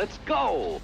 Let's go!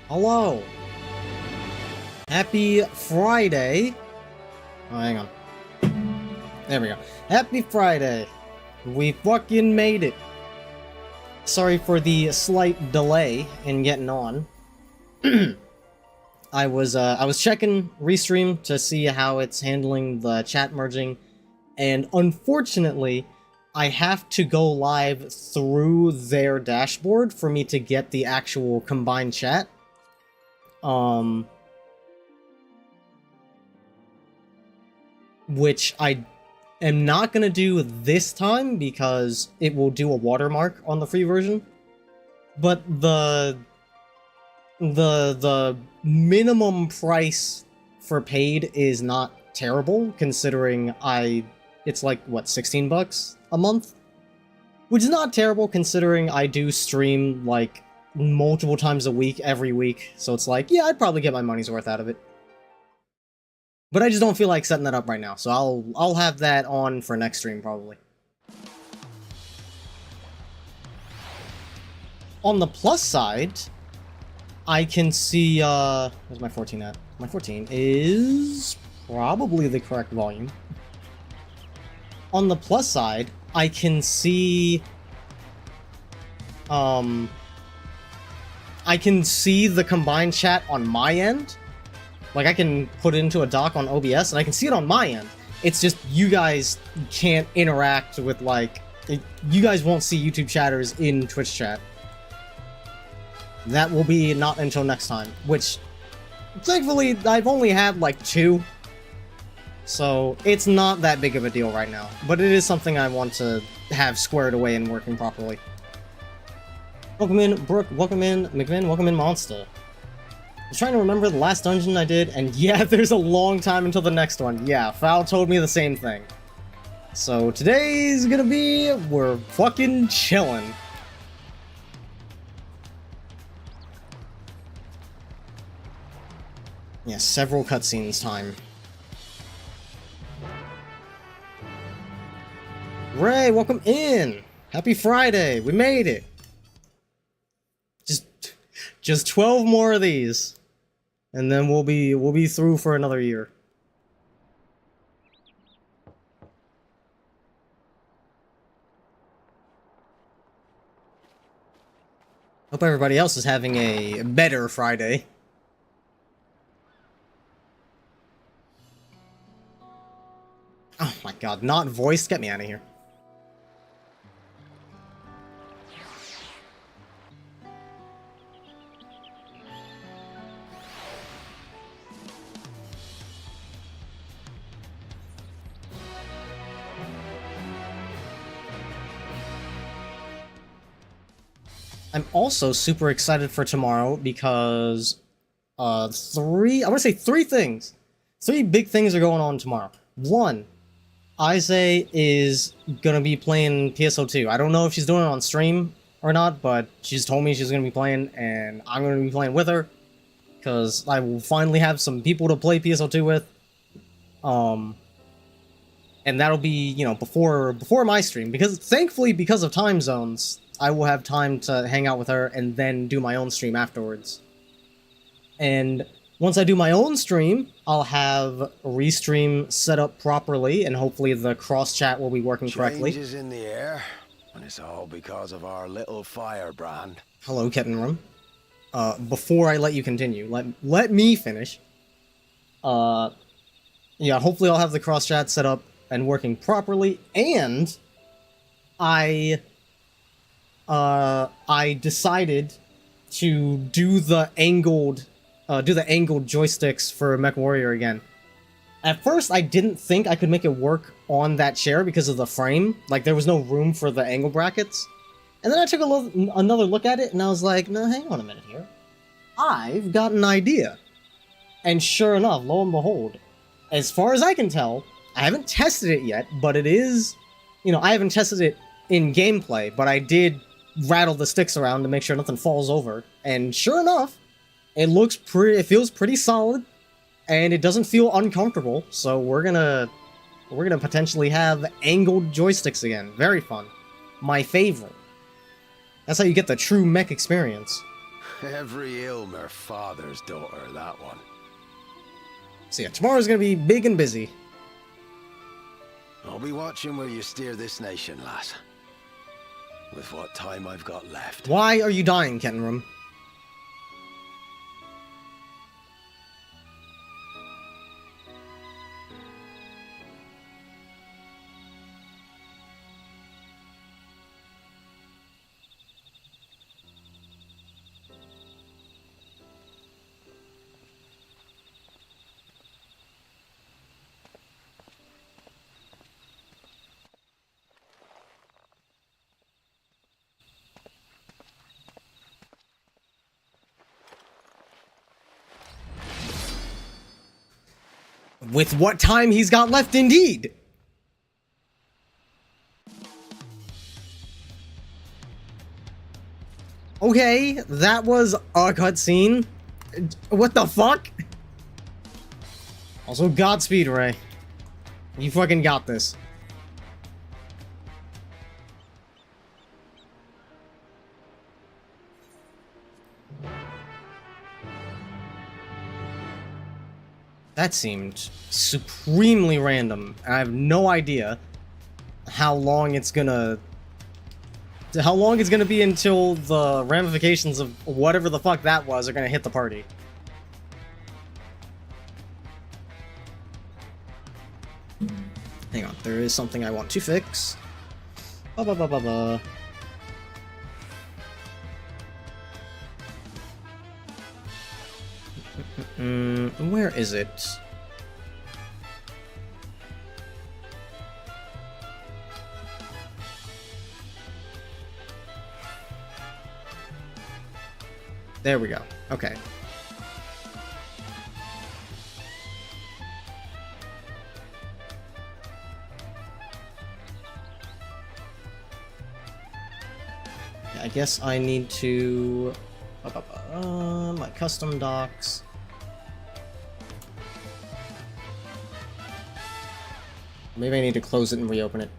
Hello. Happy Friday. Oh, hang on. There we go. Happy Friday. We fucking made it. Sorry for the slight delay in getting on. I was checking Restream to see how it's handling the chat merging, and unfortunately, I have to go live through their dashboard for me to get the actual combined chat. Which I am not gonna do this time because it will do a watermark on the free version. But the minimum price for paid is not terrible, considering it's like, what, 16 bucks a month? Which is not terrible considering I do stream, like, multiple times a week, every week, so it's like, yeah, I'd probably get my money's worth out of it. But I just don't feel like setting that up right now, so I'll have that on for next stream, probably. On the plus side, I can see, where's my 14 at? My 14 is probably the correct volume. On the plus side, I can see, I can see the combined chat on my end. Like, I can put it into a doc on OBS, and I can see it on my end. It's just, you guys can't interact with, like, you guys won't see YouTube chatters in Twitch chat. That will be not until next time, which, thankfully, I've only had, like, 2. So, it's not that big of a deal right now. But it is something I want to have squared away and working properly. Welcome in, Brooke. Welcome in, McVin. Welcome in, Monster. I was trying to remember the last dungeon I did, and yeah, there's a long time until the next one. Yeah, Foul told me the same thing. So today's gonna be, we're fucking chillin'. Yeah, several cutscenes time. Ray, welcome in! Happy Friday! We made it! Just 12 more of these. And then we'll be through for another year. Hope everybody else is having a better Friday. Oh my god, not voiced? Get me out of here. I'm also super excited for tomorrow because I want to say 3 things. 3 big things are going on tomorrow. 1, A.Kei is gonna be playing PSO2. I don't know if she's doing it on stream or not, but she's told me she's gonna be playing, and I'm gonna be playing with her because I will finally have some people to play PSO2 with. And that'll be, you know, before my stream, because thankfully, because of time zones, I will have time to hang out with her and then do my own stream afterwards. And once I do my own stream, I'll have Restream set up properly, and hopefully the cross-chat will be working correctly. Changes in the air, and it's all because of our little firebrand. Hello, Captain Rum. Before I let you continue, let me finish. Yeah, hopefully I'll have the cross-chat set up and working properly, and I decided to do the angled joysticks for MechWarrior again. At first, I didn't think I could make it work on that chair because of the frame. Like, there was no room for the angle brackets. And then I took another look at it, and I was like, no, hang on a minute here. I've got an idea. And sure enough, lo and behold, as far as I can tell, I haven't tested it yet, but it is, you know, I haven't tested it in gameplay, but I did rattle the sticks around to make sure nothing falls over, and sure enough, it feels pretty solid, and it doesn't feel uncomfortable, so we're gonna potentially have angled joysticks again. Very fun. My favorite. That's how you get the true mech experience. Every Ilmer father's daughter, that one. So yeah, tomorrow's gonna be big and busy. I'll be watching where you steer this nation, lass. With what time I've got left. Why are you dying, Kenram? With what time he's got left, indeed! Okay, that was a cutscene. What the fuck? Also, Godspeed, Ray. You fucking got this. That seemed supremely random, and I have no idea how long it's gonna be until the ramifications of whatever the fuck that was are gonna hit the party. Hang on, there is something I want to fix. Ba ba ba ba ba. Where is it? There we go. Okay. Yeah, I guess I need to... my custom docs. Maybe I need to close it and reopen it.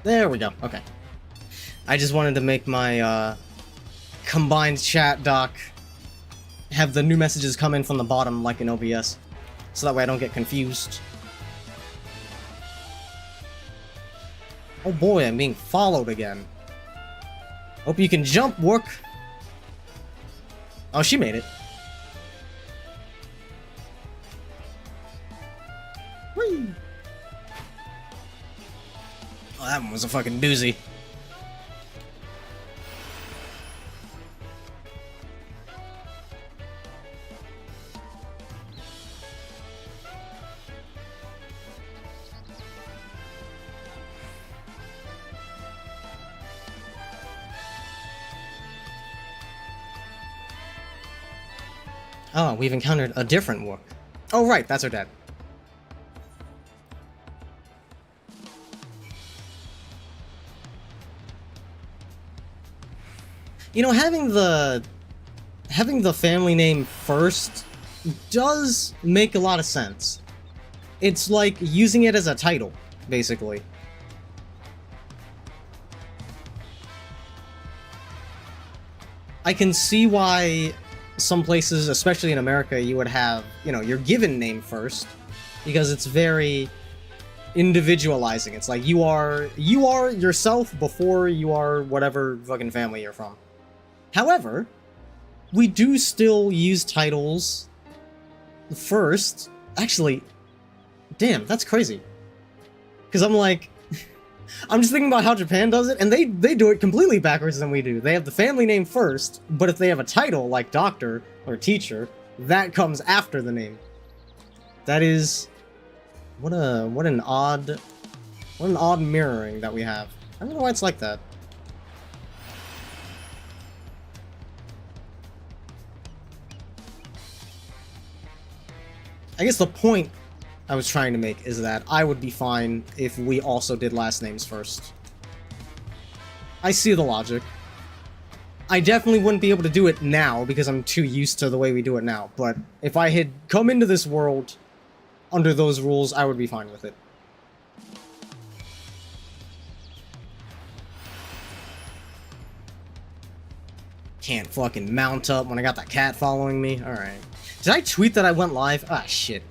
There we go. Okay. I just wanted to make my combined chat doc have the new messages come in from the bottom like in OBS, so that way I don't get confused. Oh boy, I'm being followed again. Hope you can jump, Work. Oh, she made it. Whee! Oh, that one was a fucking doozy. Oh, we've encountered a different Work. Oh, right, that's her dad. You know, having the family name first does make a lot of sense. It's like using it as a title, basically. I can see why some places, especially in America, you would have, you know, your given name first, because it's very individualizing. It's like you are yourself before you are whatever fucking family you're from. However, we do still use titles first. Actually, damn, that's crazy. Because I'm like, I'm just thinking about how Japan does it, and they do it completely backwards than we do. They have the family name first, but if they have a title like doctor or teacher, that comes after the name. That is what an odd mirroring that we have. I don't know why it's like that. I guess the point I was trying to make is that I would be fine if we also did last names first. I see the logic. I definitely wouldn't be able to do it now because I'm too used to the way we do it now, but if I had come into this world under those rules, I would be fine with it. Can't fucking mount up when I got that cat following me. Alright. Did I tweet that I went live? Ah, shit.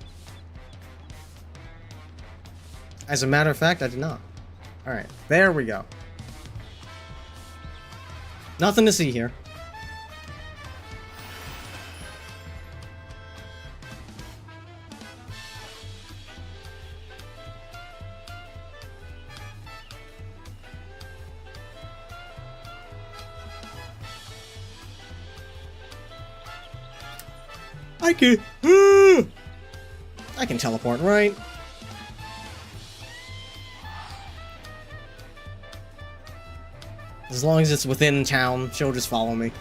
As a matter of fact, I did not. Alright, there we go. Nothing to see here. I can teleport, right? As long as it's within town, she'll just follow me.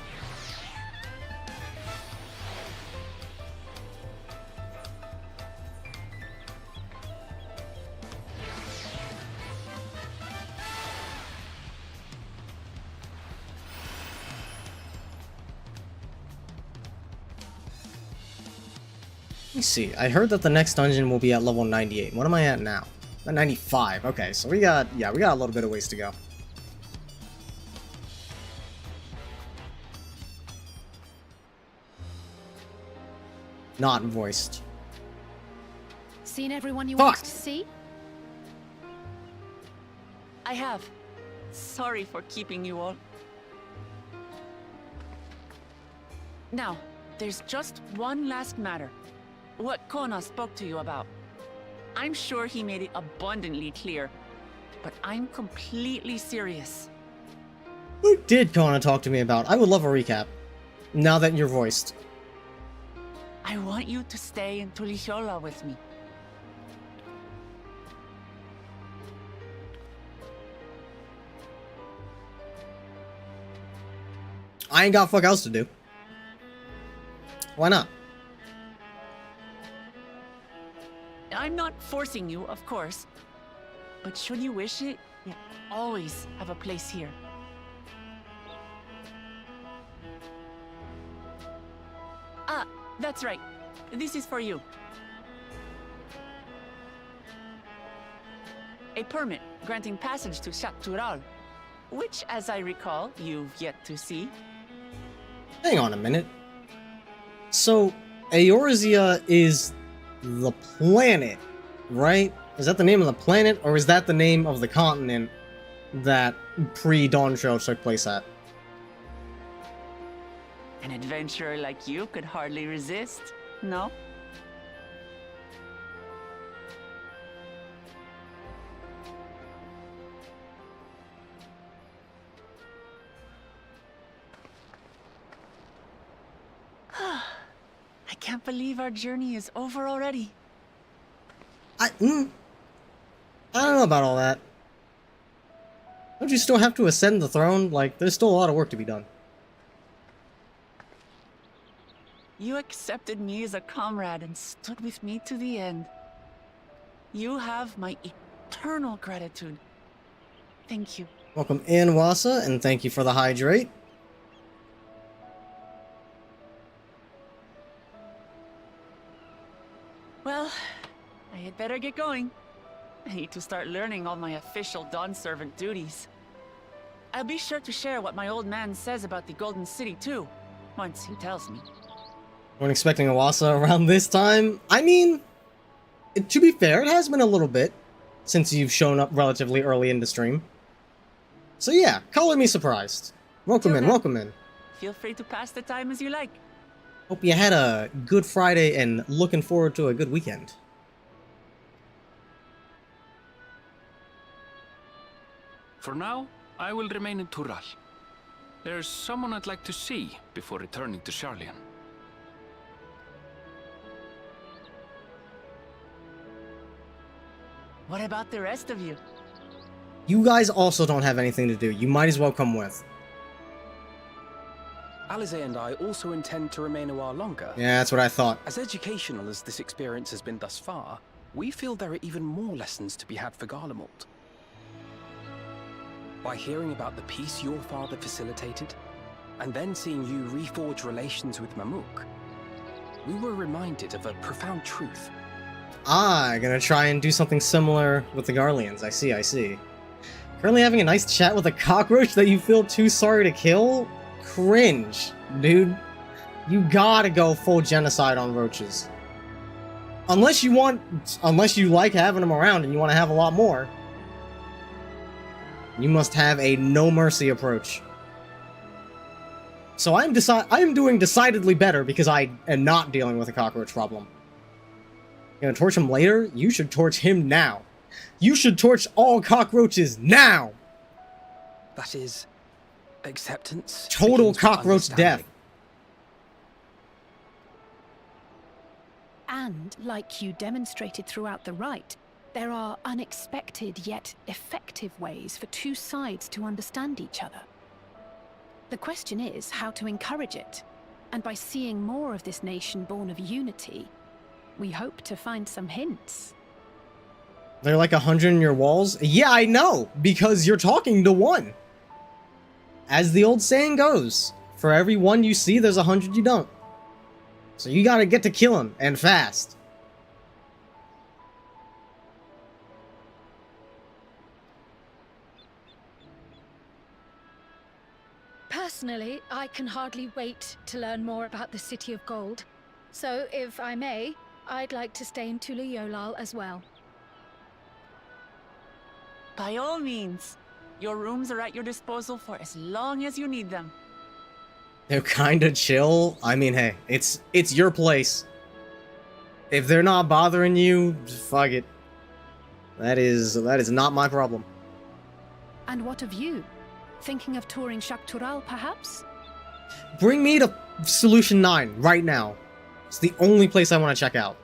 Let me see. I heard that the next dungeon will be at level 98. What am I at now? At 95. Okay, so we got a little bit of ways to go. Not voiced. Seen everyone you Fuck. want to see? I have. Sorry for keeping you all. Now, there's just one last matter. What Kona spoke to you about. I'm sure he made it abundantly clear, but I'm completely serious. What did Kona talk to me about? I would love a recap. Now that you're voiced. I want you to stay in Tulishola with me. I ain't got fuck else to do. Why not? I'm not forcing you, of course. But should you wish it, you always have a place here. Ah, that's right. This is for you. A permit granting passage to Shatural, which, as I recall, you've yet to see. Hang on a minute. So, Eorzea is the planet, right? Is that the name of the planet, or is that the name of the continent that pre-Dawn Show took place at? An adventurer like you could hardly resist, no? I can't believe our journey is over already. I don't know about all that. Don't you still have to ascend the throne? Like, there's still a lot of work to be done. You accepted me as a comrade and stood with me to the end. You have my eternal gratitude. Thank you. Welcome in, Wasa, and thank you for the hydrate. Well, I had better get going. I need to start learning all my official Dawn servant duties. I'll be sure to share what my old man says about the Golden City too, once he tells me. Weren't expecting a Wasa around this time. I mean, to be fair, it has been a little bit since you've shown up relatively early in the stream. So yeah, color me surprised. Welcome in, welcome in. Feel free to pass the time as you like. Hope you had a good Friday and looking forward to a good weekend. For now, I will remain in Tural. There's someone I'd like to see before returning to Sharlayan. What about the rest of you? You guys also don't have anything to do. You might as well come with. Alize and I also intend to remain a while longer. Yeah, that's what I thought. As educational as this experience has been thus far, we feel there are even more lessons to be had for Garlemald. By hearing about the peace your father facilitated, and then seeing you reforge relations with Mamuk, we were reminded of a profound truth. Gonna try and do something similar with the Garleans. I see. Currently having a nice chat with a cockroach that you feel too sorry to kill? Cringe, dude. You gotta go full genocide on roaches. Unless you like having them around and you want to have a lot more. You must have a no mercy approach. So I am doing decidedly better because I am not dealing with a cockroach problem. You gonna torch him later? You should torch him now. You should torch all cockroaches now! That is... acceptance? Total begins with cockroach death. understanding. And, like you demonstrated throughout the rite, there are unexpected yet effective ways for two sides to understand each other. The question is how to encourage it, and by seeing more of this nation born of unity, we hope to find some hints. They're like 100 in your walls? Yeah, I know, because you're talking to one. As the old saying goes, for every one you see, there's 100 you don't. So you gotta get to kill him, and fast. Personally, I can hardly wait to learn more about the City of Gold. So, if I may, I'd like to stay in Tula Yolal as well. By all means. Your rooms are at your disposal for as long as you need them. They're kinda chill. I mean, hey, it's your place. If they're not bothering you, fuck it. That is not my problem. And what of you? Thinking of touring Shaktural, perhaps? Bring me to Solution 9 right now. It's the only place I want to check out.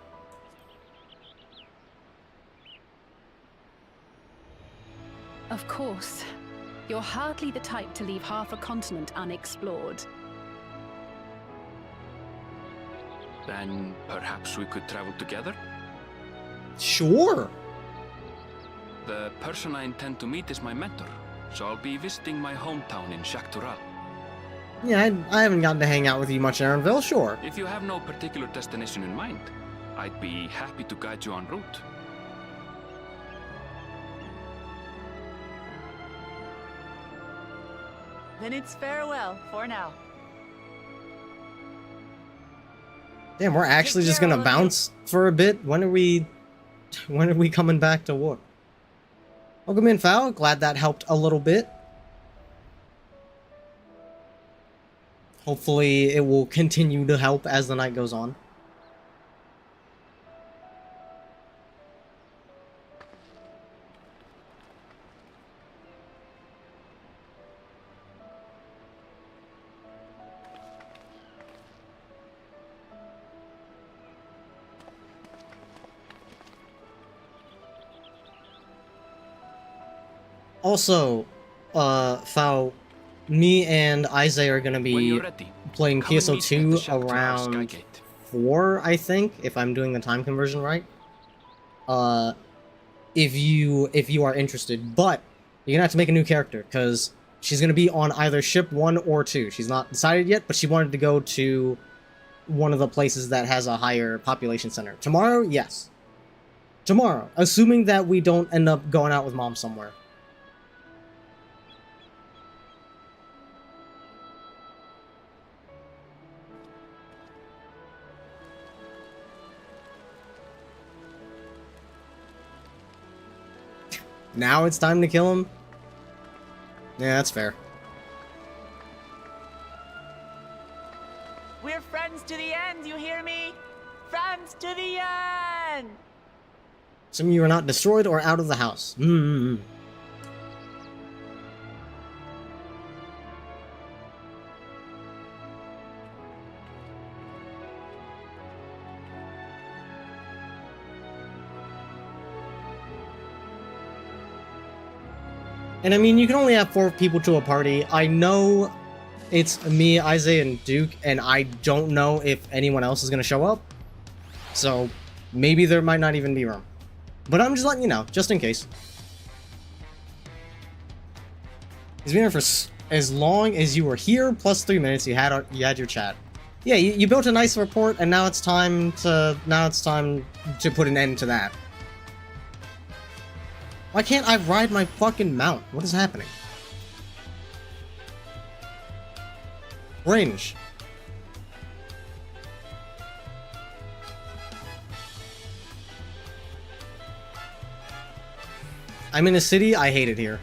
Of course. You're hardly the type to leave half a continent unexplored. Then perhaps we could travel together? Sure. The person I intend to meet is my mentor, so I'll be visiting my hometown in Shaktural. Yeah, I haven't gotten to hang out with you much in Aaronville, sure. If you have no particular destination in mind, I'd be happy to guide you en route. Then it's farewell for now. Damn, we're actually just gonna bounce for a bit? When are we coming back to work? Welcome in, Fowl. Glad that helped a little bit. Hopefully it will continue to help as the night goes on. Also, Fowl, me and Isaiah are gonna be playing PSO2 around 4, I think, if I'm doing the time conversion right. If you are interested, but you're gonna have to make a new character because she's gonna be on either ship 1 or 2. She's not decided yet, but she wanted to go to one of the places that has a higher population center. Tomorrow, yes. Tomorrow, assuming that we don't end up going out with Mom somewhere. Now it's time to kill him? Yeah, that's fair. We're friends to the end, you hear me? Friends to the end! Some of you are not destroyed or out of the house. And I mean, you can only have 4 people to a party. I know it's me, Isaiah, and Duke, and I don't know if anyone else is going to show up. So, maybe there might not even be room. But I'm just letting you know, just in case. He's been here for as long as you were here, plus 3 minutes you had your chat. Yeah, you built a nice report, and now it's time to put an end to that. Why can't I ride my fucking mount? What is happening? Range. I'm in a city, I hate it here.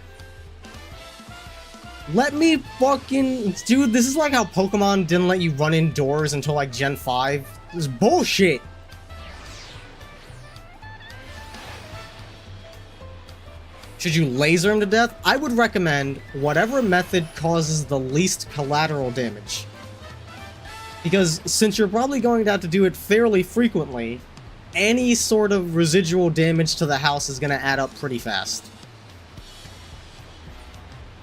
Let me fucking... Dude, this is like how Pokemon didn't let you run indoors until like Gen 5. This is bullshit! Should you laser him to death? I would recommend whatever method causes the least collateral damage. Because since you're probably going to have to do it fairly frequently, any sort of residual damage to the house is going to add up pretty fast.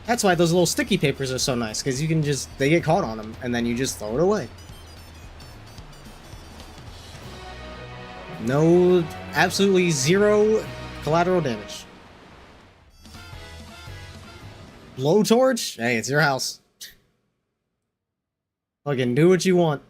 That's why those little sticky papers are so nice, because you can just... they get caught on them, and then you just throw it away. No... absolutely zero collateral damage. Blowtorch? Hey, it's your house. Fucking do what you want.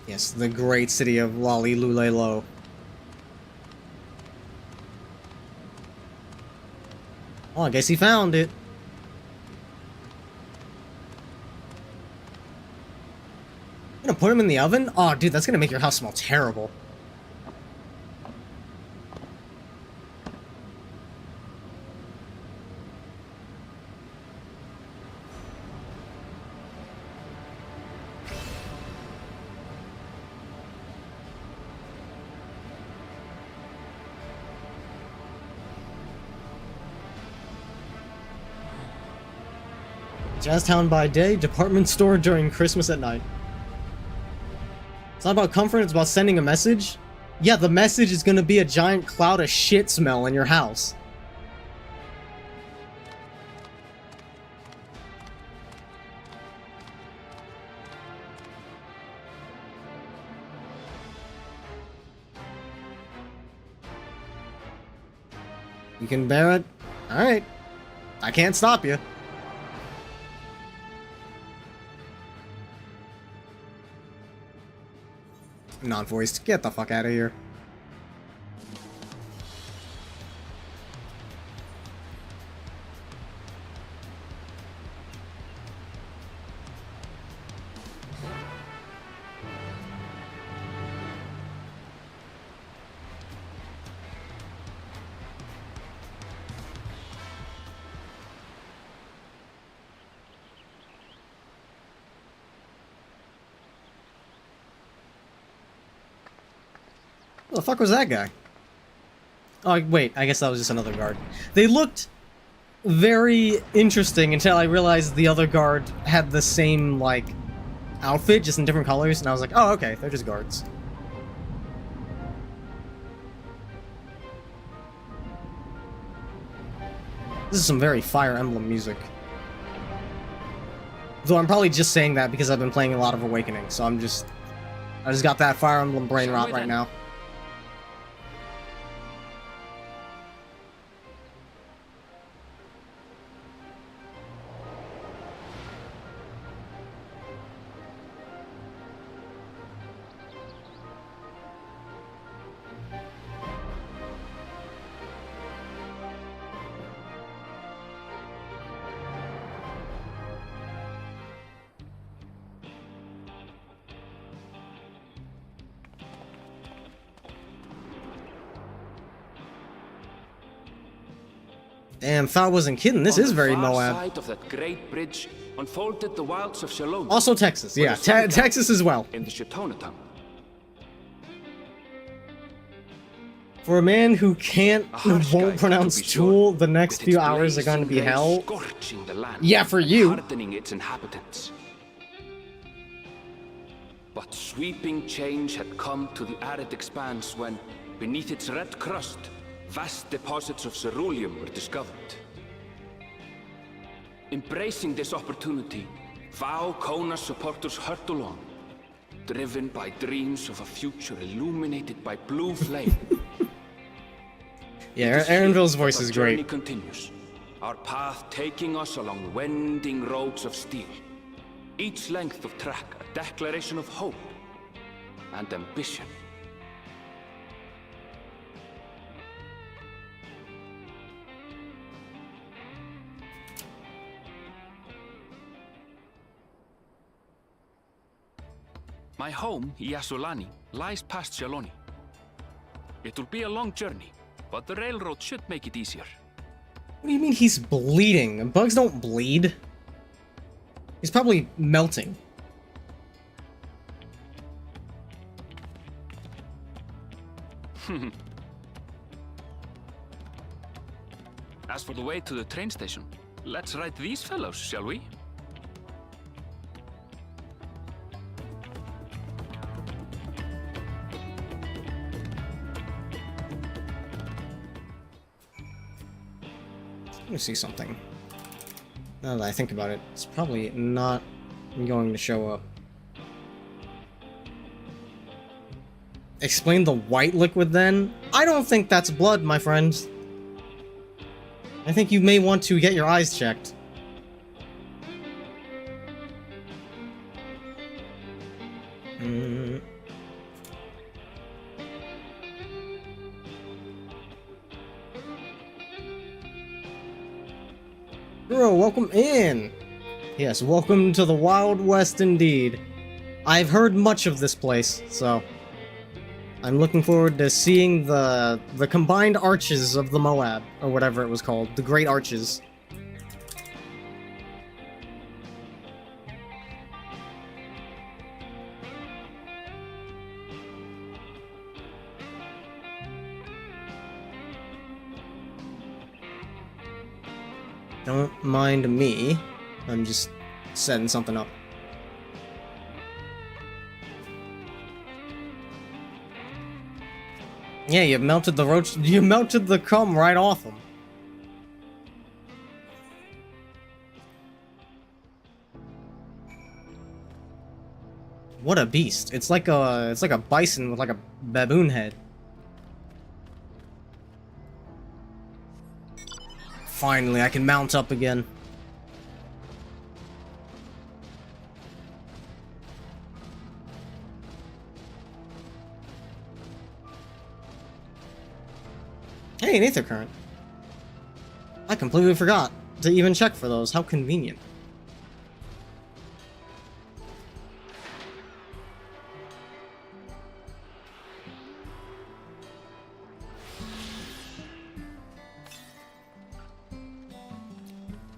Yes, the great city of Lolly-Lule-Lo. Oh, I guess he found it. You gonna put him in the oven? Oh, dude, that's gonna make your house smell terrible. Jazztown by day, department store during Christmas at night. It's not about comfort, it's about sending a message. Yeah, the message is gonna be a giant cloud of shit smell in your house. You can bear it? Alright. I can't stop you. Non-voiced. Get the fuck out of here. Who the fuck was that guy? Oh, wait, I guess that was just another guard. They looked very interesting until I realized the other guard had the same, like, outfit, just in different colors, and I was like, oh, okay, they're just guards. This is some very Fire Emblem music. Though I'm probably just saying that because I've been playing a lot of Awakening, so I just got that Fire Emblem brain rot right now. Damn, Thought wasn't kidding. This is very Moab. Side of that great bridge unfolded the wilds of Shalom. Also Texas, yeah, Texas as well. In the Chitona town. For a man who won't pronounce Tool, the next few hours are going to be hell. Yeah, for you. Hardening its inhabitants. But sweeping change had come to the arid expanse when, beneath its red crust, vast deposits of ceruleum were discovered. Embracing this opportunity, Vau Kona supporters hurtle on, driven by dreams of a future illuminated by blue flame. Yeah, It is Aaronville's here voice that is our journey great. continues, our path taking us along winding roads of steel. Each length of track a declaration of hope and ambition. My home, Yasulani, lies past Shaloni. It will be a long journey, but the railroad should make it easier. What do you mean he's bleeding? Bugs don't bleed. He's probably melting. As for the way to the train station, let's ride these fellows, shall we? Let me see something. Now that I think about it, it's probably not going to show up. Explain the white liquid then? I don't think that's blood, my friends. I think you may want to get your eyes checked. Bro, welcome in! Yes, welcome to the Wild West indeed. I've heard much of this place, so I'm looking forward to seeing the combined arches of the Moab, or whatever it was called, the Great Arches. Don't mind me. I'm just setting something up. Yeah, you melted the roach. You melted the cum right off him. What a beast! It's like a bison with like a baboon head. Finally, I can mount up again. Hey, an ether current. I completely forgot to even check for those. How convenient.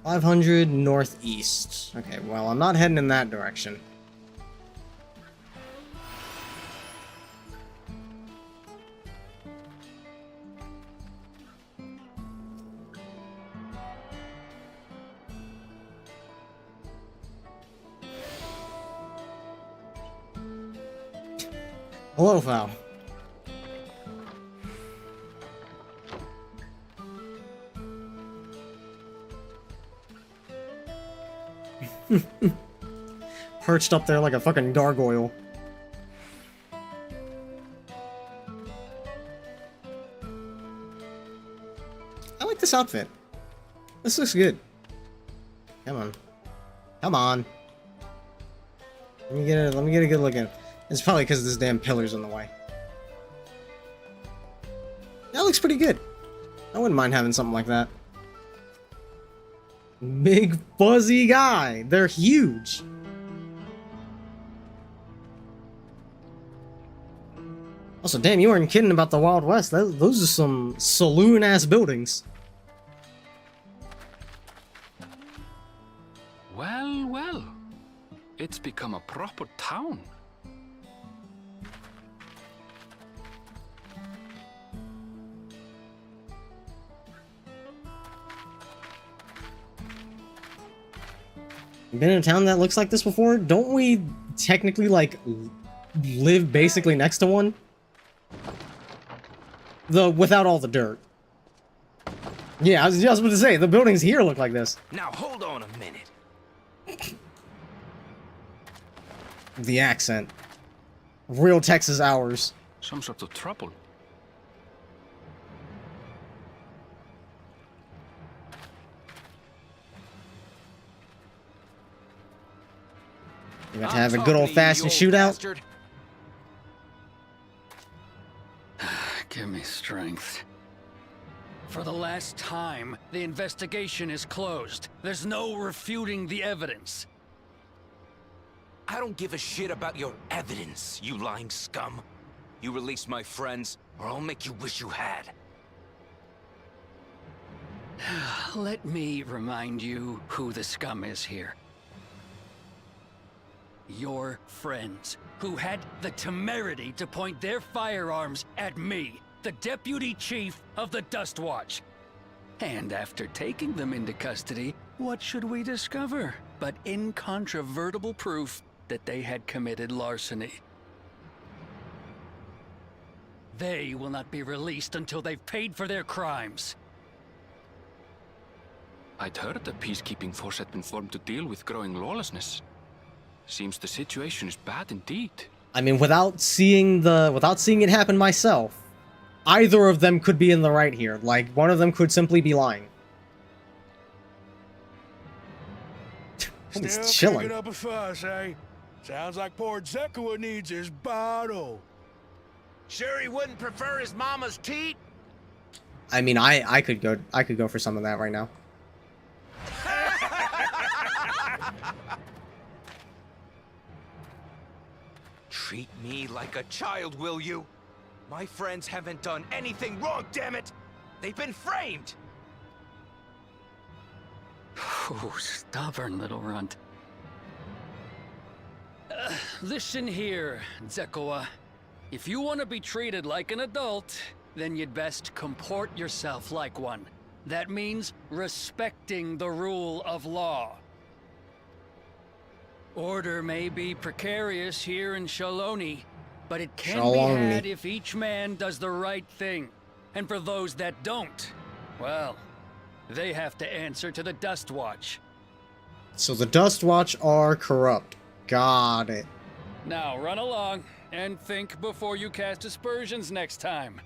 $500 northeast. Okay, well, I'm not heading in that direction. Hello, Val. Perched up there like a fucking gargoyle. I like this outfit. This looks good. Come on. Come on. Let me get a good look at it. It's probably because this damn pillar's in the way. That looks pretty good. I wouldn't mind having something like that. Big fuzzy guy. They're huge. Also, damn, you weren't kidding about the Wild West. Those are some saloon-ass buildings. Well, well. It's become a proper town. Been in a town that looks like this before? Don't we technically, like, live basically next to one? Without all the dirt. Yeah, I was just about to say, the buildings here look like this. Now hold on a minute. The accent. Real Texas hours. Some sort of trouble. We're going to have a good old-fashioned shootout. Give me strength. For the last time, the investigation is closed. There's no refuting the evidence. I don't give a shit about your evidence, you lying scum. You release my friends, or I'll make you wish you had. Let me remind you who the scum is here. Your friends, who had the temerity to point their firearms at me, the Deputy Chief of the Dust Watch. And after taking them into custody, what should we discover but incontrovertible proof that they had committed larceny? They will not be released until they've paid for their crimes. I'd heard the peacekeeping force had been formed to deal with growing lawlessness. Seems the situation is bad indeed. I mean, without seeing it happen myself, either of them could be in the right here. Like, one of them could simply be lying. He's chilling. Kicking up a fuss, eh? Sounds like poor Zekua needs his bottle. Sure he wouldn't prefer his mama's teat? I mean, I could go for some of that right now. Treat me like a child, will you? My friends haven't done anything wrong, damn it! They've been framed! Oh, stubborn little runt. Listen here, Zekua. If you want to be treated like an adult, then you'd best comport yourself like one. That means respecting the rule of law. Order may be precarious here in Shaloni, but it can be had if each man does the right thing. And for those that don't, well, they have to answer to the Dust Watch. So the Dust Watch are corrupt. Got it. Now run along and think before you cast aspersions next time.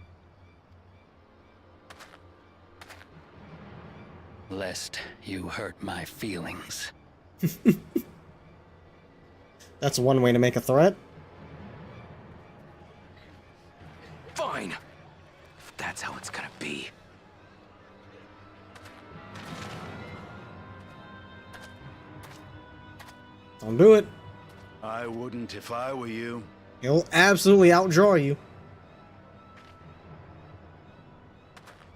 Lest you hurt my feelings. That's one way to make a threat. Fine. If that's how it's gonna be. Don't do it. I wouldn't if I were you. He'll absolutely outdraw you.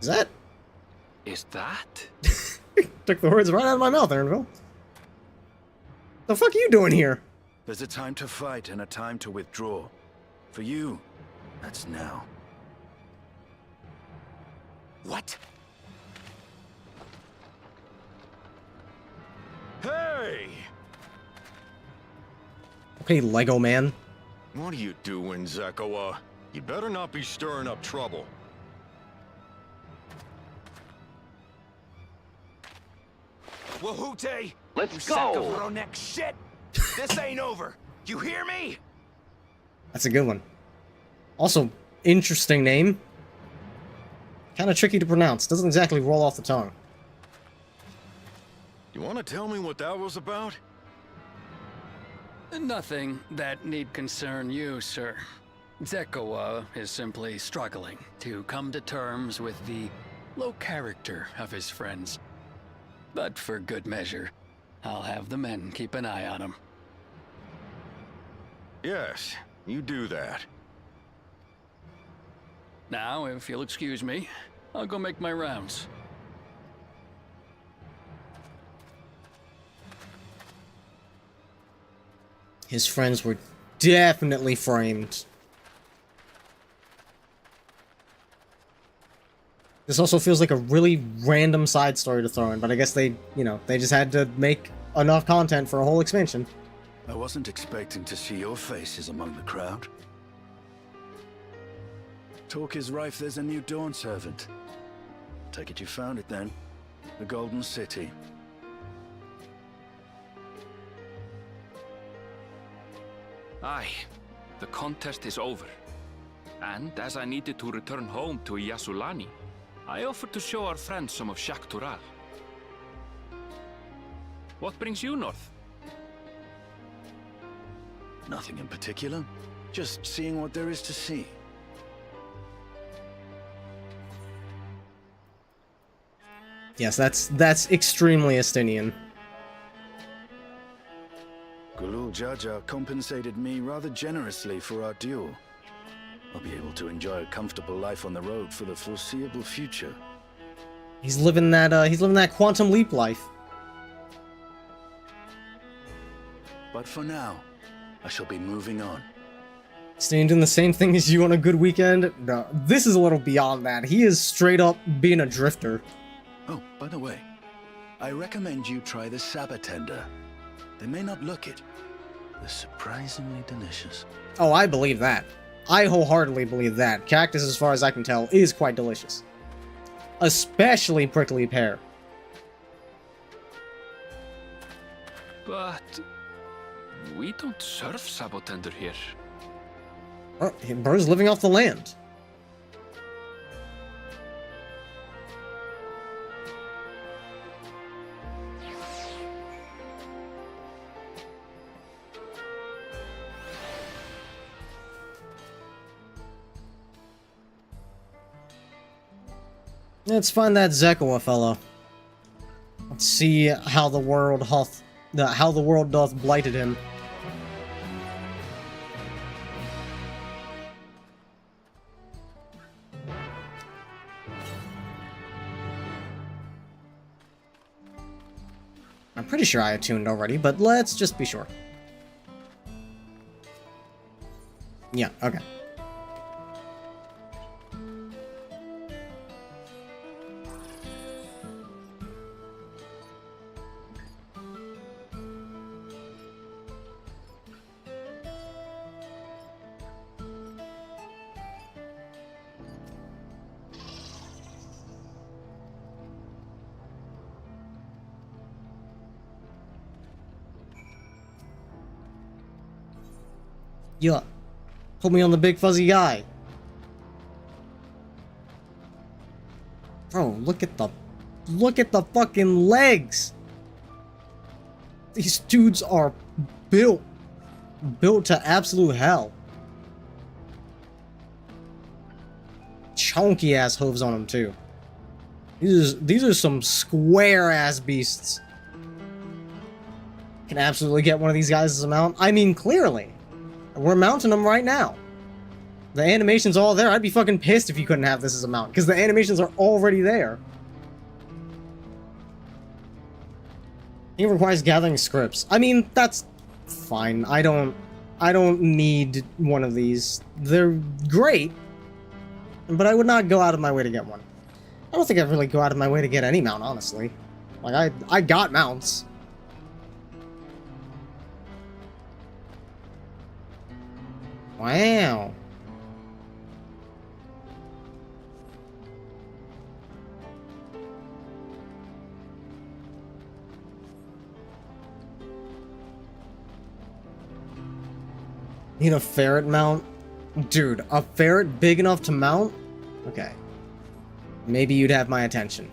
Is that? Is that? Took the words right out of my mouth, Aaronville. The fuck are you doing here? There's a time to fight and a time to withdraw. For you, that's now. What? Hey! Okay, Lego man. What are you doing, Zekua? You better not be stirring up trouble. Wahute! Let's go! Neck shit! This ain't over! You hear me? That's a good one. Also, interesting name. Kind of tricky to pronounce. Doesn't exactly roll off the tongue. You want to tell me what that was about? Nothing that need concern you, sir. Zekua is simply struggling to come to terms with the low character of his friends. But for good measure, I'll have the men keep an eye on him. Yes, you do that. Now, if you'll excuse me, I'll go make my rounds. His friends were definitely framed. This also feels like a really random side story to throw in, but I guess they, they just had to make enough content for a whole expansion. I wasn't expecting to see your faces among the crowd. Talk is rife, there's a new Dawn servant. Take it you found it then. The Golden City. Aye, the contest is over. And as I needed to return home to Yasulani, I offered to show our friends some of Shak Tural. What brings you north? Nothing in particular. Just seeing what there is to see. Yes, that's extremely Estinian. Gulul Jaja compensated me rather generously for our duel. I'll be able to enjoy a comfortable life on the road for the foreseeable future. He's living that quantum leap life. But for now, I shall be moving on. Staying doing the same thing as you on a good weekend? No, this is a little beyond that. He is straight up being a drifter. Oh, by the way, I recommend you try the Sabatender. They may not look it. They're surprisingly delicious. Oh, I believe that. I wholeheartedly believe that. Cactus, as far as I can tell, is quite delicious. Especially prickly pear. But we don't serve Sabotender here. Oh, bro's living off the land. Let's find that Zekoa fellow. Let's see how the world doth blighted him. I'm pretty sure I attuned already, but let's just be sure. Yeah, okay. Yeah. Put me on the big fuzzy guy. Bro, look at the fucking legs. These dudes are built to absolute hell. Chunky ass hooves on them too. These are some square ass beasts. Can absolutely get one of these guys as a mount. I mean, clearly. We're mounting them right now. The animation's all there. I'd be fucking pissed if you couldn't have this as a mount, because the animations are already there. It requires gathering scripts. I mean, that's fine. I don't need one of these. They're great, but I would not go out of my way to get one. I don't think I'd really go out of my way to get any mount, honestly. Like, I got mounts. Wow. Need a ferret mount? Dude, a ferret big enough to mount? Okay. Maybe you'd have my attention.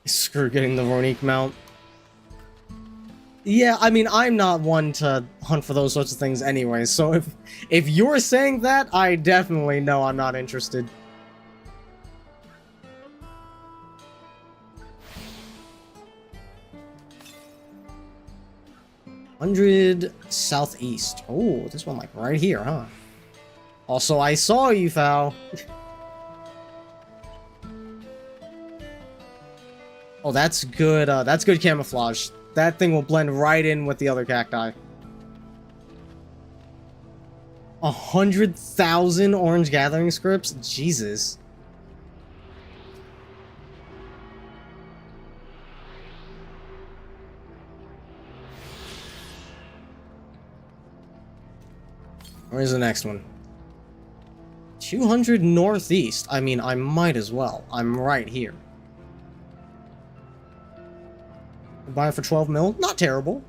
Screw getting the Ronique mount. Yeah, I mean, I'm not one to hunt for those sorts of things anyway, so if you're saying that, I definitely know I'm not interested. $100 southeast. Oh, this one like right here, huh? Also, I saw you, Foul. Oh, that's good camouflage. That thing will blend right in with the other cacti. 100,000 orange gathering scripts? Jesus. Where's the next one? 200 northeast. I mean, I might as well. I'm right here. Buy it for 12 mil? Not terrible.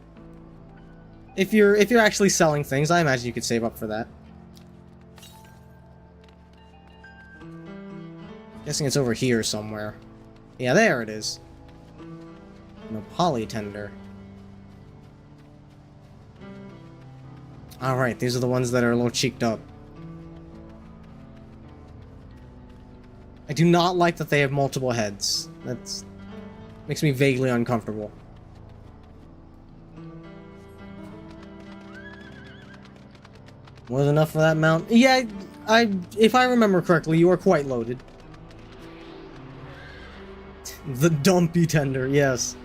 If you're actually selling things, I imagine you could save up for that. Guessing it's over here somewhere. Yeah, there it is. No polytender. Alright, these are the ones that are a little cheeked up. I do not like that they have multiple heads. That's makes me vaguely uncomfortable. Was enough for that mount? Yeah, if I remember correctly, you are quite loaded. The dumpy tender, yes.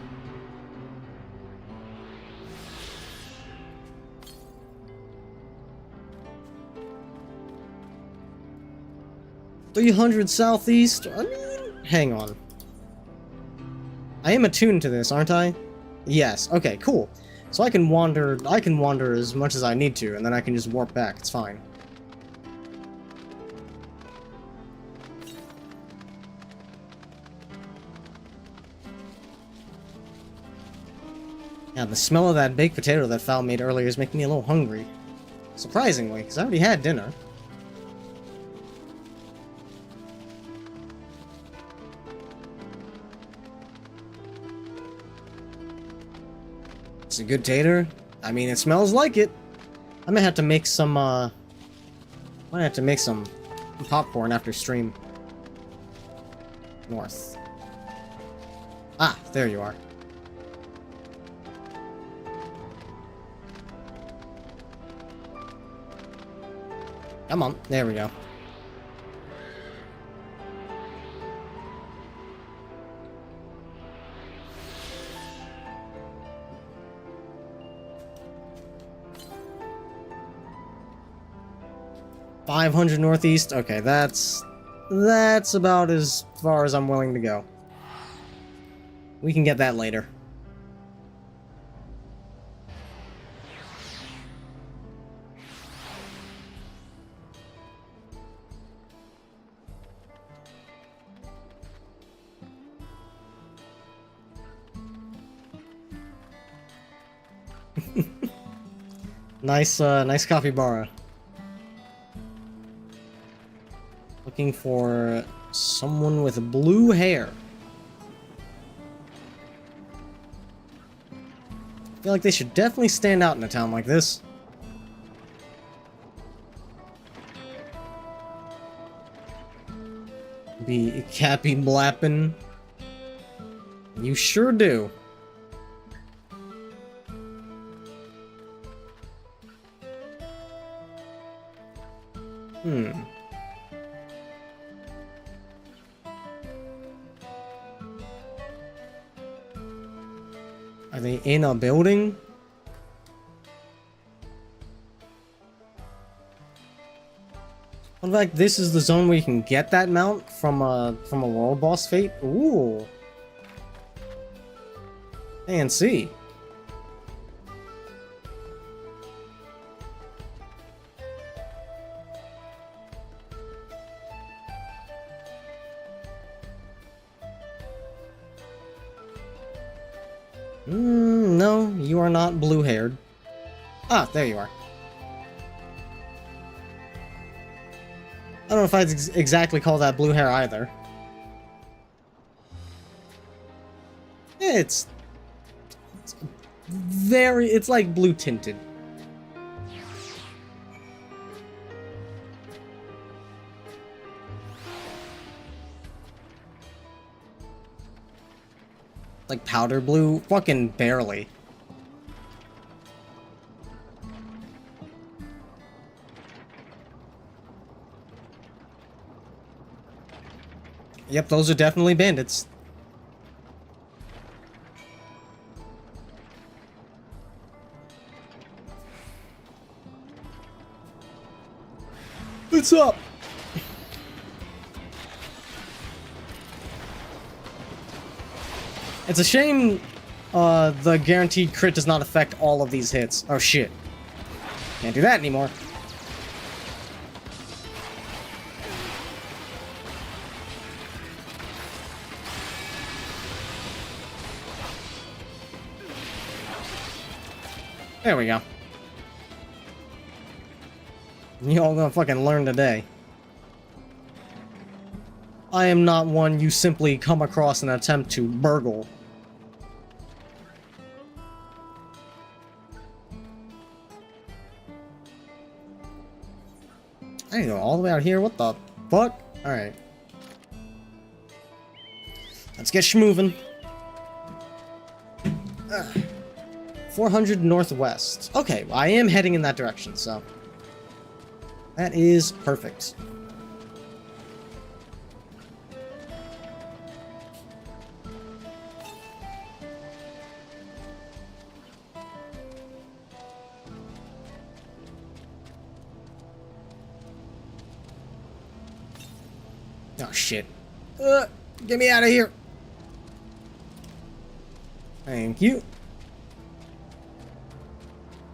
$300 southeast? I mean, hang on. I am attuned to this, aren't I? Yes. Okay, cool. So I can wander as much as I need to, and then I can just warp back. It's fine. Yeah, the smell of that baked potato that Fowl made earlier is making me a little hungry. Surprisingly, because I already had dinner. It's a good tater. I mean, it smells like it. I might have to make some, might have to make some popcorn after stream. North. Ah, there you are. Come on, there we go. $500 northeast. Okay, that's about as far as I'm willing to go. We can get that later. Nice capybara. Looking for someone with blue hair. I feel like they should definitely stand out in a town like this. Be Cappy Blappin'. You sure do. Are they in a building? In fact, this is the zone where you can get that mount from a world boss fate. Ooh. Fancy. No, you are not blue-haired. Ah, there you are. I don't know if I'd exactly call that blue hair either. It's like blue tinted. Like powder blue? Fucking barely. Yep, those are definitely bandits. What's up? It's a shame the guaranteed crit does not affect all of these hits. Oh shit. Can't do that anymore. There we go. You all gonna fucking learn today. I am not one you simply come across and attempt to burgle. I need to go all the way out here. What the fuck? Alright. Let's get schmovin'. 400 northwest. Okay, I am heading in that direction, so that is perfect. Oh shit. Get me out of here. Thank you.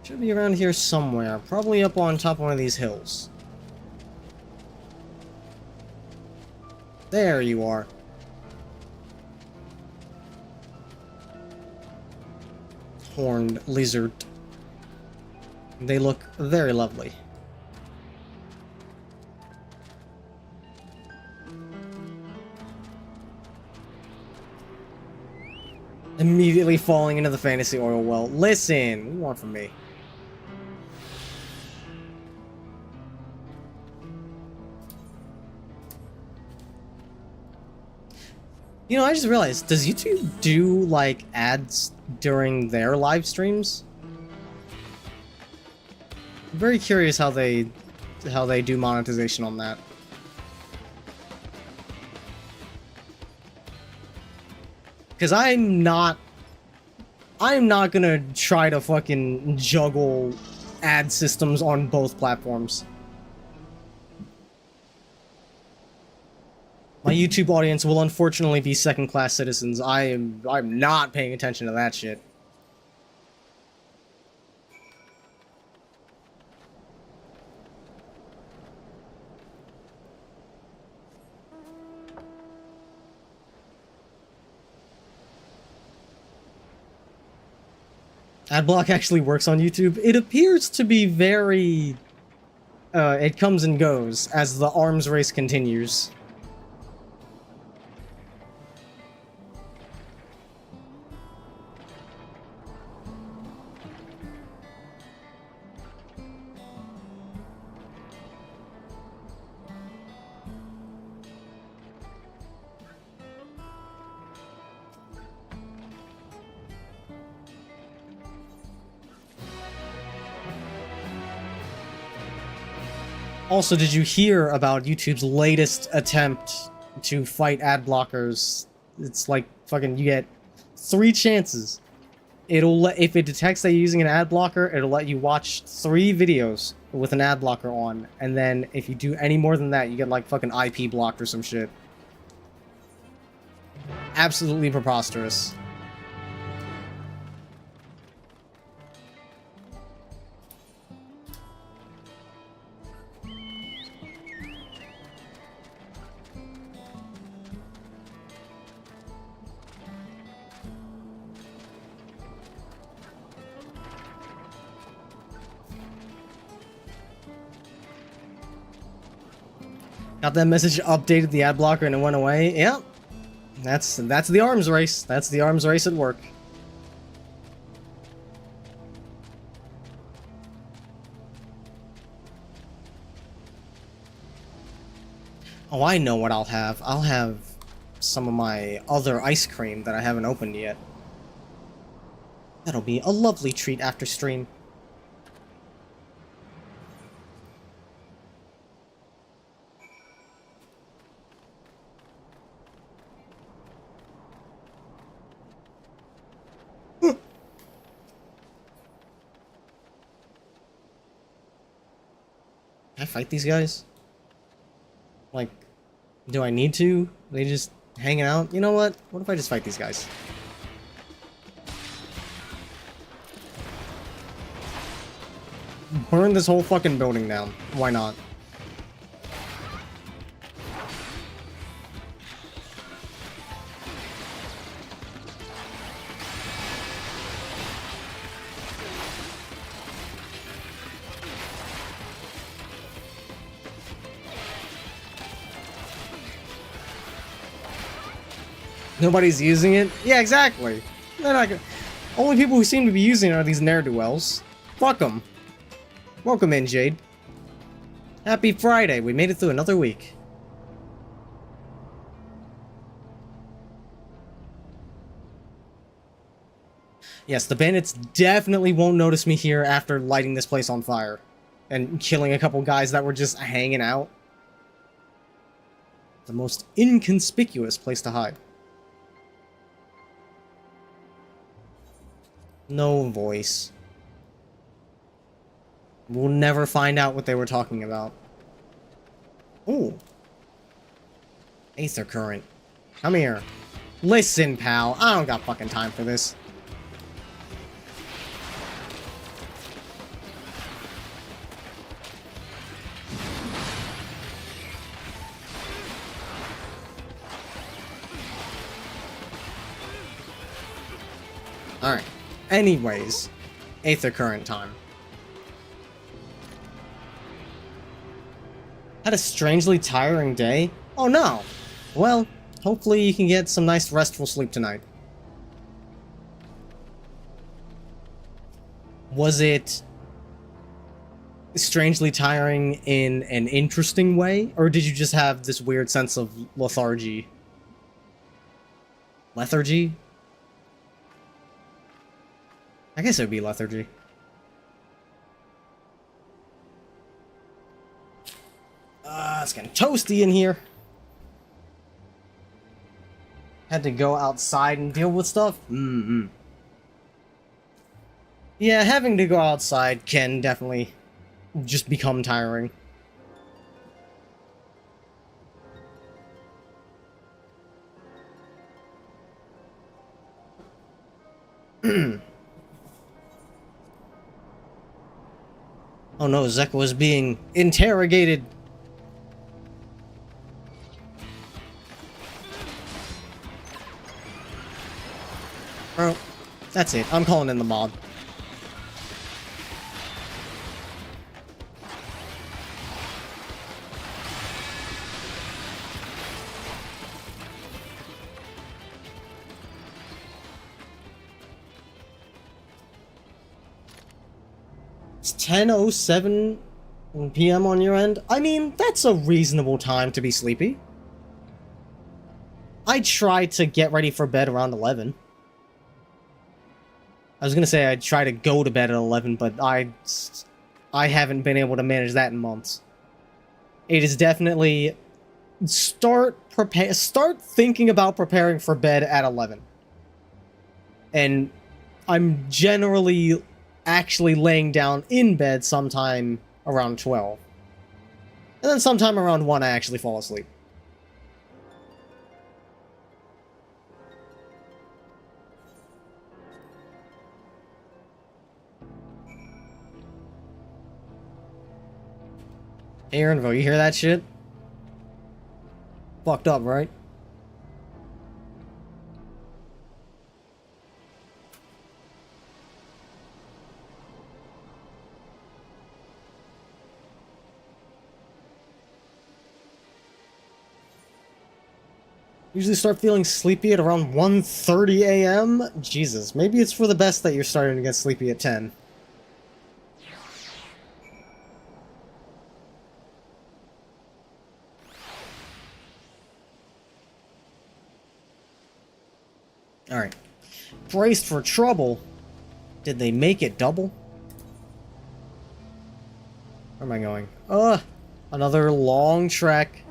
Should be around here somewhere. Probably up on top of one of these hills. There you are. Horned lizard. They look very lovely. Immediately falling into the fantasy oil well. Listen, what do you want from me? You know, I just realized, does YouTube do, like, ads during their live streams? I'm very curious how they do monetization on that. Because I'm not gonna try to fucking juggle ad systems on both platforms. My YouTube audience will unfortunately be second-class citizens. I'm not paying attention to that shit. Adblock actually works on YouTube. It appears to be very... it comes and goes as the arms race continues. Also, did you hear about YouTube's latest attempt to fight ad blockers? It's like fucking you get 3 chances. If it detects that you're using an ad blocker, it'll let you watch 3 videos with an ad blocker on, and then if you do any more than that, you get like fucking IP blocked or some shit. Absolutely preposterous. Got that message, updated the ad blocker, and it went away. Yep. That's the arms race. That's the arms race at work. Oh, I know what I'll have. I'll have some of my other ice cream that I haven't opened yet. That'll be a lovely treat after stream. Can I fight these guys? Like, do I need to? Are they just hanging out? You know what? What if I just fight these guys? Burn this whole fucking building down. Why not? Nobody's using it? Yeah, exactly. They're not gonna... Only people who seem to be using it are these ne'er-do-wells. Fuck them. Welcome in, Jade. Happy Friday. We made it through another week. Yes, the bandits definitely won't notice me here after lighting this place on fire. And killing a couple guys that were just hanging out. The most inconspicuous place to hide. No voice. We'll never find out what they were talking about. Ooh. Aether current. Come here. Listen, pal. I don't got fucking time for this. Alright. Anyways. Aether current time. Had a strangely tiring day? Oh no! Well, hopefully you can get some nice restful sleep tonight. Was it strangely tiring in an interesting way? Or did you just have this weird sense of lethargy? Lethargy? I guess it would be lethargy. It's getting toasty in here. Had to go outside and deal with stuff? Yeah, having to go outside can definitely just become tiring. Oh no, Zeko is being interrogated. Bro, that's it. I'm calling in the mob. It's 10:07 p.m. on your end? I mean, that's a reasonable time to be sleepy. I try to get ready for bed around 11. I was gonna say I'd try to go to bed at 11, but I haven't been able to manage that in months. It is definitely start thinking about preparing for bed at 11. And I'm generally actually laying down in bed sometime around 12. And then sometime around 1 I actually fall asleep. Hey, Aaronvo, you hear that shit? Fucked up, right? Usually start feeling sleepy at around 1:30 a.m.? Jesus, maybe it's for the best that you're starting to get sleepy at 10. Alright. Braced for trouble. Did they make it double? Where am I going? Another long trek.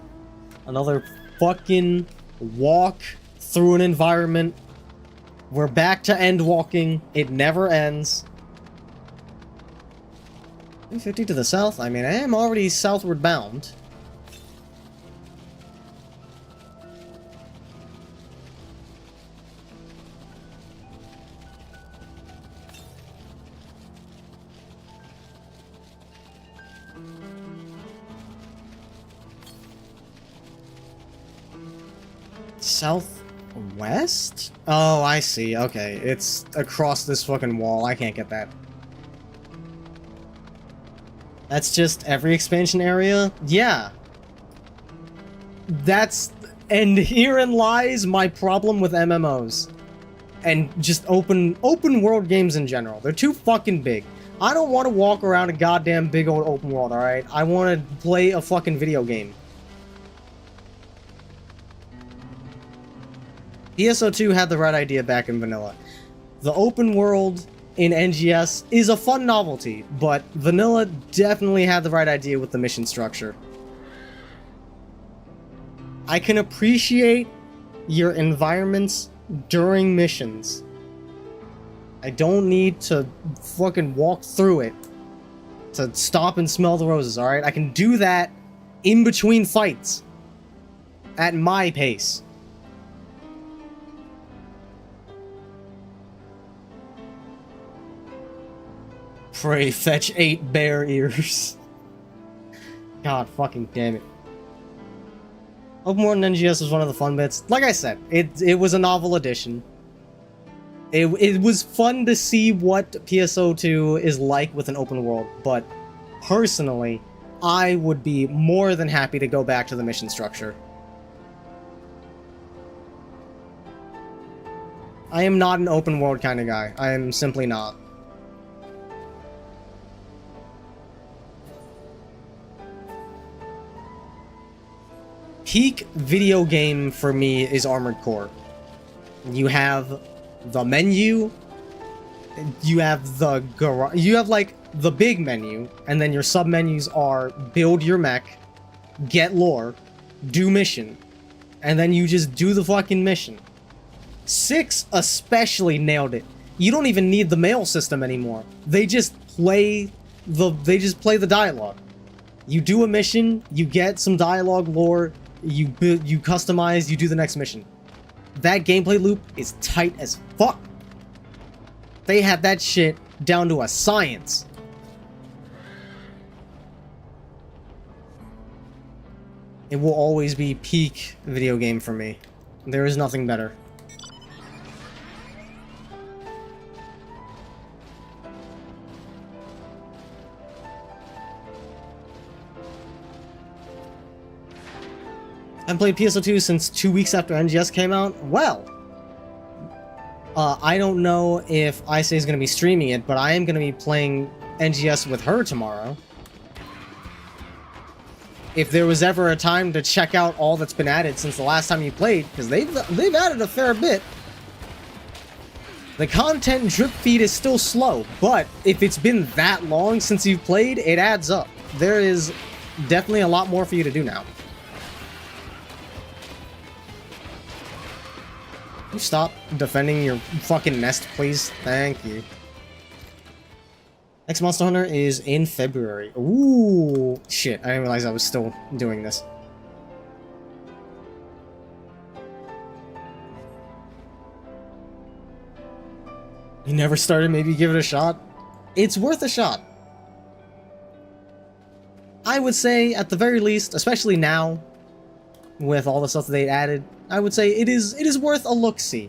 Another fucking walk through an environment. We're back to end walking. It never ends. 250 to the south? I mean, I am already southward bound. Southwest? Oh, I see. Okay, it's across this fucking wall. I can't get that. That's just every expansion area? Yeah. That's... And herein lies my problem with MMOs. And just open world games in general. They're too fucking big. I don't want to walk around a goddamn big old open world, alright? I want to play a fucking video game. PSO2 had the right idea back in vanilla. The open world in NGS is a fun novelty, but vanilla definitely had the right idea with the mission structure. I can appreciate your environments during missions. I don't need to fucking walk through it to stop and smell the roses, alright? I can do that in between fights. At my pace. Pray fetch 8 bear ears. God fucking damn it. Open World in NGS was one of the fun bits. Like I said, it was a novel addition. It was fun to see what PSO2 is like with an open world, but personally, I would be more than happy to go back to the mission structure. I am not an open world kind of guy. I am simply not. Peak video game for me is Armored Core. You have the menu, you have the garage, you have like the big menu, and then your sub-menus are build your mech, get lore, do mission, and then you just do the fucking mission. 6 especially nailed it. You don't even need the mail system anymore. They just play the dialogue. You do a mission, you get some dialogue lore, you customize, you do the next mission. That gameplay loop is tight as fuck. They had that shit down to a science. It will always be peak video game for me. There is nothing better. I haven't played PSO2 since 2 weeks after NGS came out. Well, I don't know if A.Kei is going to be streaming it, but I am going to be playing NGS with her tomorrow. If there was ever a time to check out all that's been added since the last time you played, because they've added a fair bit. The content drip feed is still slow, but if it's been that long since you've played, it adds up. There is definitely a lot more for you to do now. You stop defending your fucking nest, please? Thank you. Next Monster Hunter is in February. Ooh, shit, I didn't realize I was still doing this. You never started, maybe give it a shot? It's worth a shot. I would say, at the very least, especially now, with all the stuff that they added, I would say it is worth a look-see.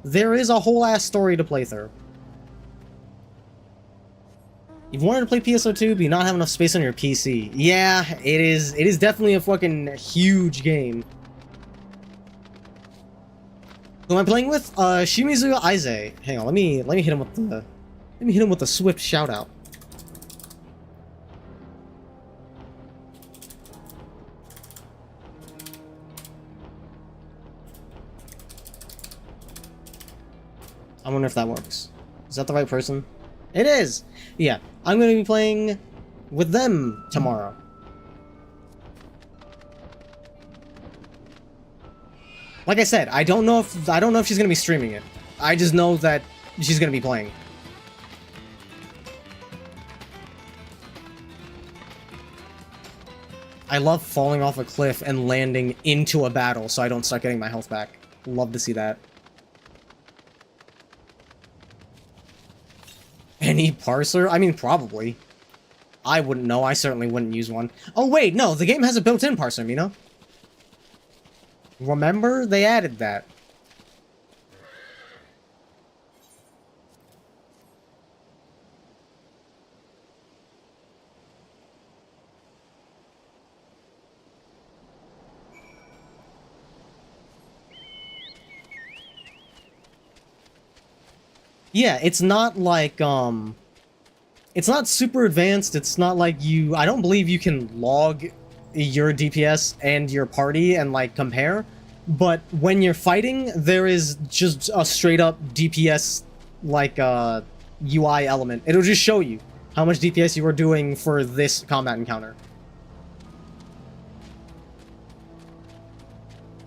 There is a whole ass story to play through. You've wanted to play PSO2, but you not have enough space on your PC. Yeah, it is definitely a fucking huge game. Who am I playing with? Shimizu Aize. Hang on, let me hit him with the swift shout out. I wonder if that works. Is that the right person? It is! Yeah, I'm going to be playing with them tomorrow. Like I said, I don't know if she's going to be streaming it. I just know that she's going to be playing. I love falling off a cliff and landing into a battle so I don't start getting my health back. Love to see that. Any parser? I mean, probably. I wouldn't know. I certainly wouldn't use one. Oh, wait, no. The game has a built-in parser, Mina. Remember? They added that. Yeah, it's not like, it's not super advanced. It's not like I don't believe you can log your DPS and your party and, like, compare. But when you're fighting, there is just a straight-up DPS, like, UI element. It'll just show you how much DPS you are doing for this combat encounter.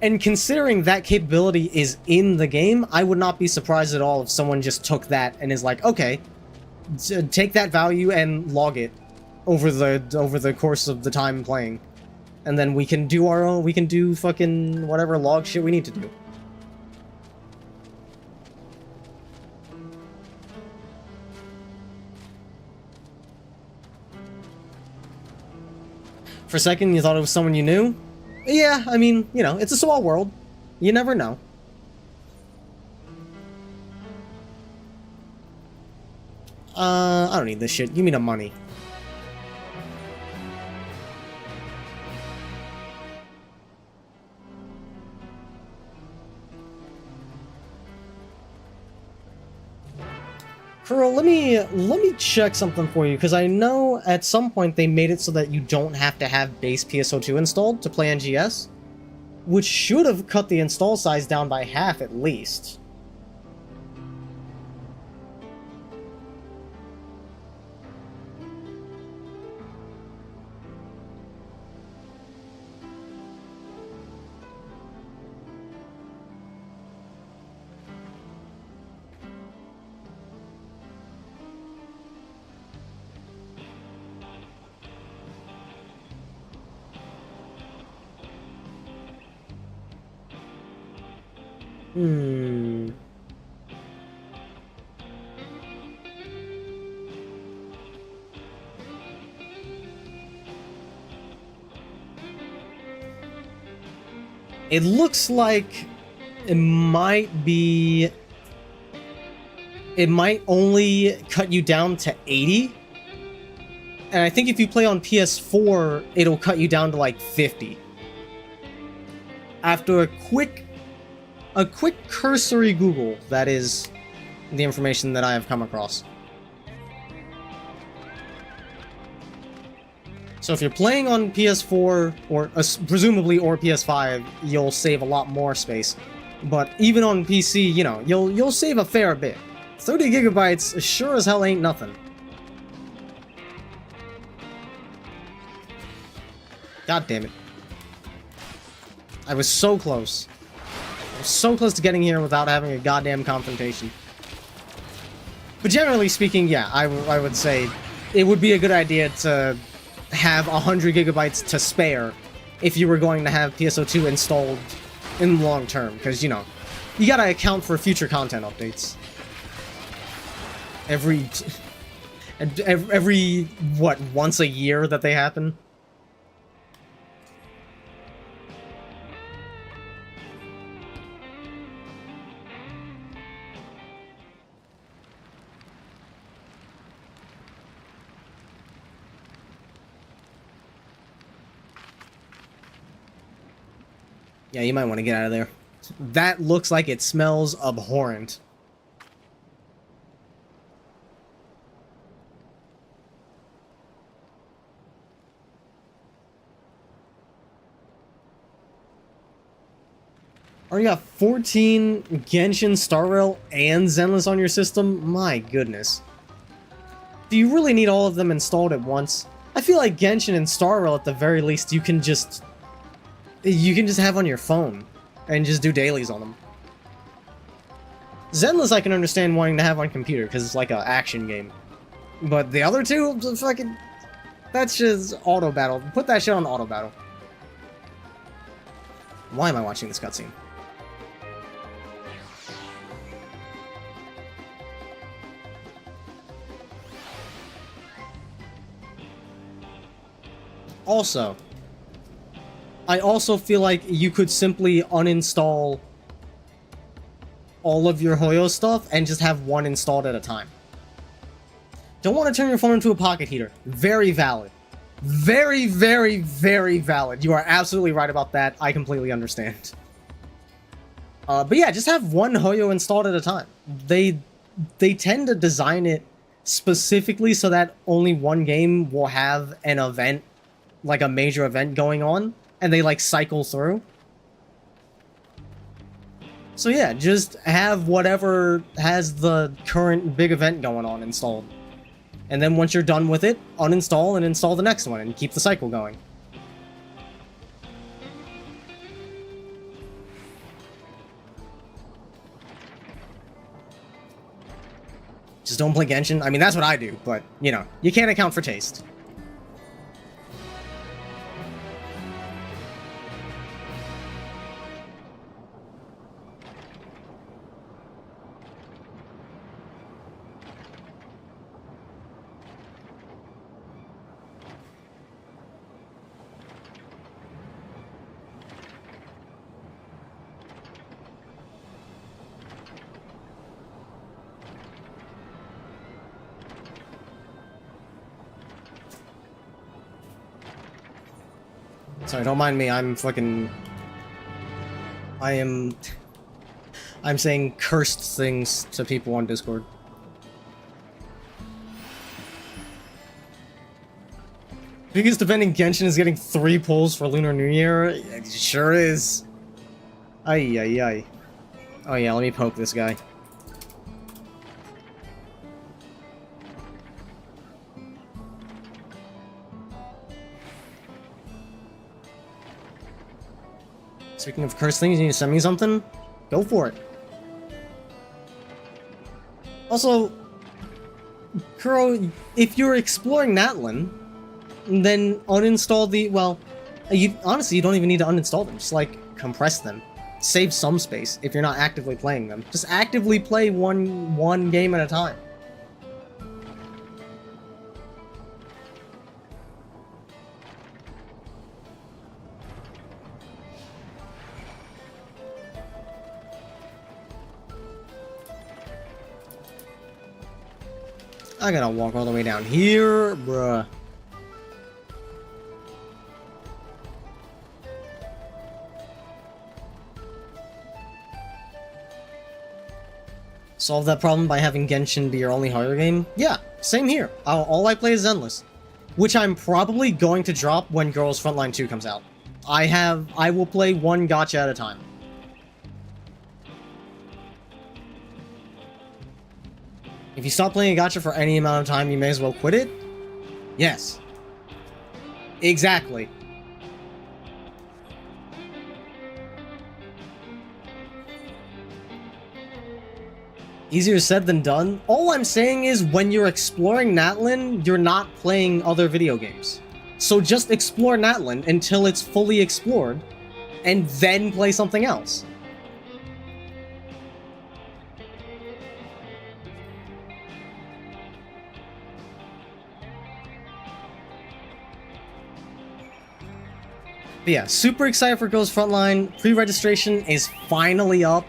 And considering that capability is in the game, I would not be surprised at all if someone just took that and is like, okay, take that value and log it over the course of the time playing. And then we can do our own, we can do fucking whatever log shit we need to do. For a second, you thought it was someone you knew? Yeah, I mean, you know, it's a small world. You never know. I don't need this shit. Give me the money. Kuro, let me check something for you, because I know at some point they made it so that you don't have to have base PSO2 installed to play NGS, which should have cut the install size down by half at least. It looks like it might only cut you down to 80. And I think if you play on PS4, it'll cut you down to like 50. After a quick cursory Google, that is the information that I have come across. So if you're playing on PS4, or presumably or PS5, you'll save a lot more space. But even on PC, you know, you'll save a fair bit. 30 gigabytes sure as hell ain't nothing. God damn it. I was so close. I was so close to getting here without having a goddamn confrontation. But generally speaking, yeah, I would say it would be a good idea to have 100 gigabytes to spare if you were going to have PSO2 installed in the long term, because, you know, you gotta account for future content updates. Every, what, once a year that they happen? Yeah, you might want to get out of there. That looks like it smells abhorrent. Are you got 14 Genshin, Star Rail, and Zenless on your system? My goodness. Do you really need all of them installed at once? I feel like Genshin and Star Rail, at the very least, you can just have on your phone and just do dailies on them. Zenless I can understand wanting to have on computer because it's like an action game. But the other two, fucking, that's just auto battle. Put that shit on auto battle. Why am I watching this cutscene? Also, I also feel like you could simply uninstall all of your Hoyo stuff and just have one installed at a time. Don't want to turn your phone into a pocket heater. Very valid. Very, very, very valid. You are absolutely right about that. I completely understand. But yeah, just have one Hoyo installed at a time. they tend to design it specifically so that only one game will have an event, like a major event going on, and they like cycle through. So yeah, just have whatever has the current big event going on installed. And then once you're done with it, uninstall and install the next one and keep the cycle going. Just don't play Genshin. I mean, that's what I do, but, you know, you can't account for taste. Sorry, don't mind me, I'm saying cursed things to people on Discord. Biggest event in Genshin is getting 3 pulls for Lunar New Year? It sure is. Ay, ay, ay. Oh yeah, let me poke this guy. Speaking of cursed things, you need to send me something? Go for it. Also, Kuro, if you're exploring Natlan, then uninstall the, well, honestly, you don't even need to uninstall them. Just, like, compress them. Save some space if you're not actively playing them. Just actively play one game at a time. I gotta walk all the way down here, bruh. Solve that problem by having Genshin be your only horror game? Yeah, same here. All I play is Endless, which I'm probably going to drop when Girls Frontline 2 comes out. I will play one gacha at a time. If you stop playing a gacha for any amount of time, you may as well quit it? Yes. Exactly. Easier said than done. All I'm saying is when you're exploring Natlan, you're not playing other video games. So just explore Natlan until it's fully explored, and then play something else. But yeah, super excited for Ghost Frontline. Pre-registration is finally up.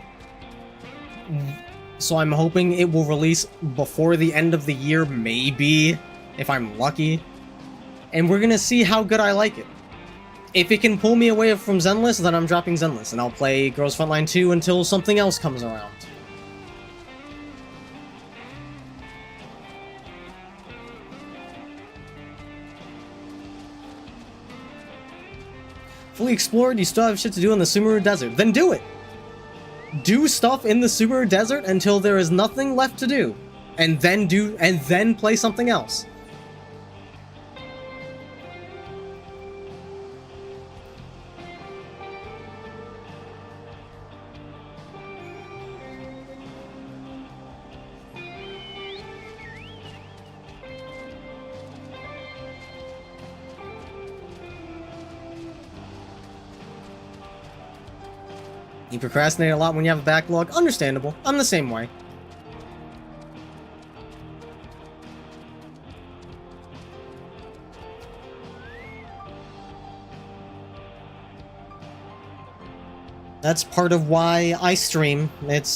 So I'm hoping it will release before the end of the year, maybe, if I'm lucky. And we're gonna see how good I like it. If it can pull me away from Zenless, then I'm dropping Zenless, and I'll play Girls Frontline 2 until something else comes around. Fully explored, you still have shit to do in the Sumeru Desert. Then do it! Do stuff in the Sumeru Desert until there is nothing left to do. And then play something else. You procrastinate a lot when you have a backlog? Understandable. I'm the same way. That's part of why I stream.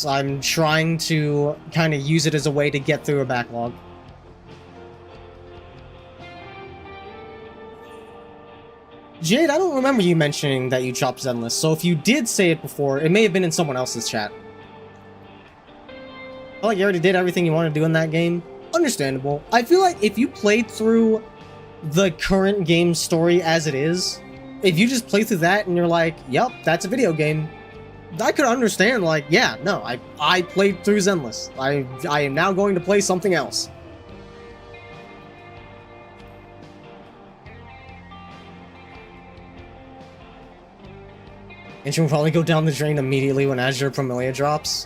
I'm trying to kind of use it as a way to get through a backlog. Jade, I don't remember you mentioning that you chopped Zenless, so if you did say it before, it may have been in someone else's chat. like you already did everything you want to do in that game. Understandable. I feel like if you played through the current game story as it is, if you just play through that and you're like, yep, that's a video game, I could understand, like, yeah, no, I played through Zenless. I am now going to play something else. And she'll probably go down the drain immediately when Azure Promelia drops.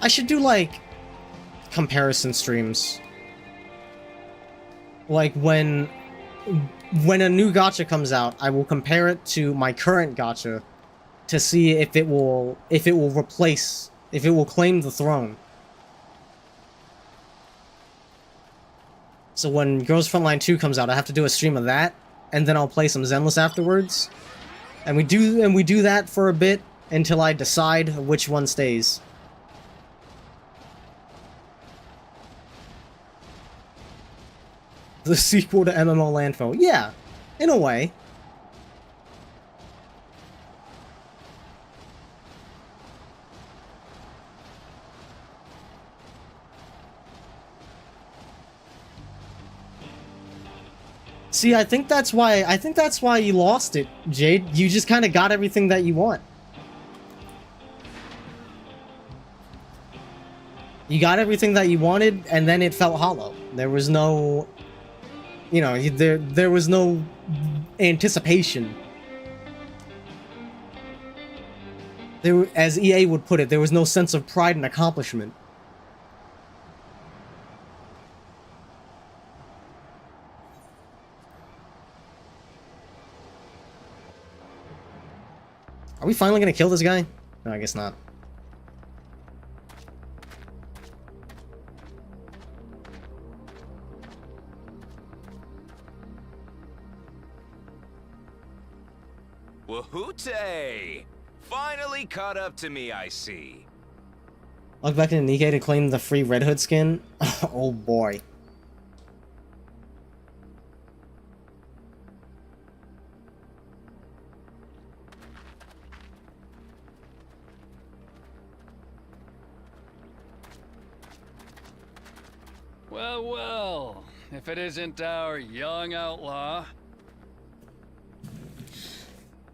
I should do, like, comparison streams. Like, when a new gacha comes out, I will compare it to my current gacha to see if it will claim the throne. So when Girls Frontline 2 comes out, I have to do a stream of that, and then I'll play some Zenless afterwards. And we do that for a bit until I decide which one stays. The sequel to MMO Landfill. Yeah, in a way. See, I think that's why you lost it, Jade. You just kind of got everything that you want. You got everything that you wanted, and then it felt hollow. There was no... You know, there was no anticipation. As EA would put it, there was no sense of pride and accomplishment. Are we finally gonna kill this guy? No, I guess not. Wahoote! Finally caught up to me, I see. Log back into A.Kei to claim the free Red Hood skin? Oh boy. Well, well, if it isn't our young outlaw.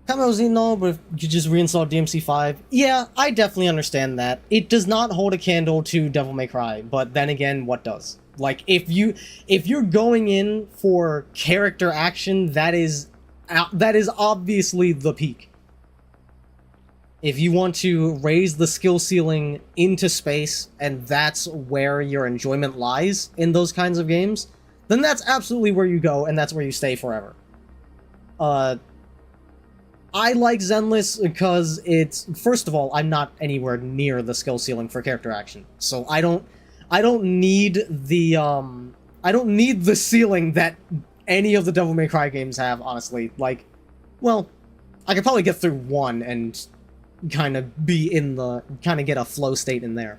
Cameo's eaten all, but if you just reinstall DMC5. Yeah, I definitely understand that. It does not hold a candle to Devil May Cry, but then again, what does? Like, if you're going in for character action, that is obviously the peak. If you want to raise the skill ceiling into space, and that's where your enjoyment lies in those kinds of games, then that's absolutely where you go, and that's where you stay forever. I like Zenless because it's, first of all, I'm not anywhere near the skill ceiling for character action, so I don't need the ceiling that any of the Devil May Cry games have, honestly. Like, well, I could probably get through one and kind of get a flow state in there.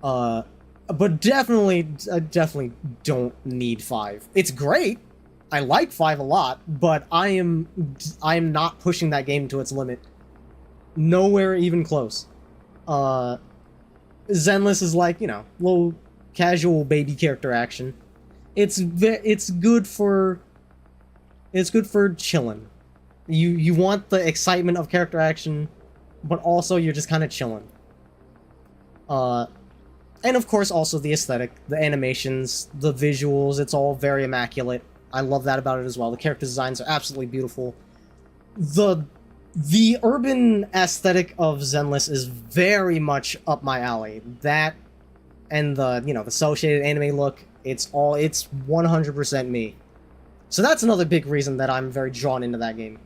But definitely don't need 5. It's great. I like 5 a lot, but I am not pushing that game to its limit. Nowhere even close. Zenless is like, you know, little casual baby character action. It's good for chilling. You want the excitement of character action, but also you're just kind of chilling. And of course also the aesthetic, the animations, the visuals, it's all very immaculate. I love that about it as well. The character designs are absolutely beautiful. The urban aesthetic of Zenless is very much up my alley. That and the, you know, the cel-shaded anime look, it's 100% me. So that's another big reason that I'm very drawn into that game.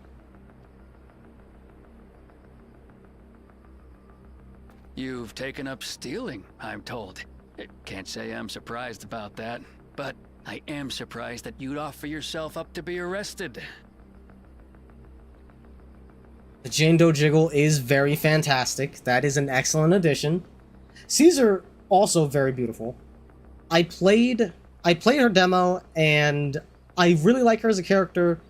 You've taken up stealing, I'm told. Can't say I'm surprised about that, but I am surprised that you'd offer yourself up to be arrested. The Jane Doe Jiggle is very fantastic. That is an excellent addition. Caesar, also very beautiful. I played her demo, and I really like her as a character.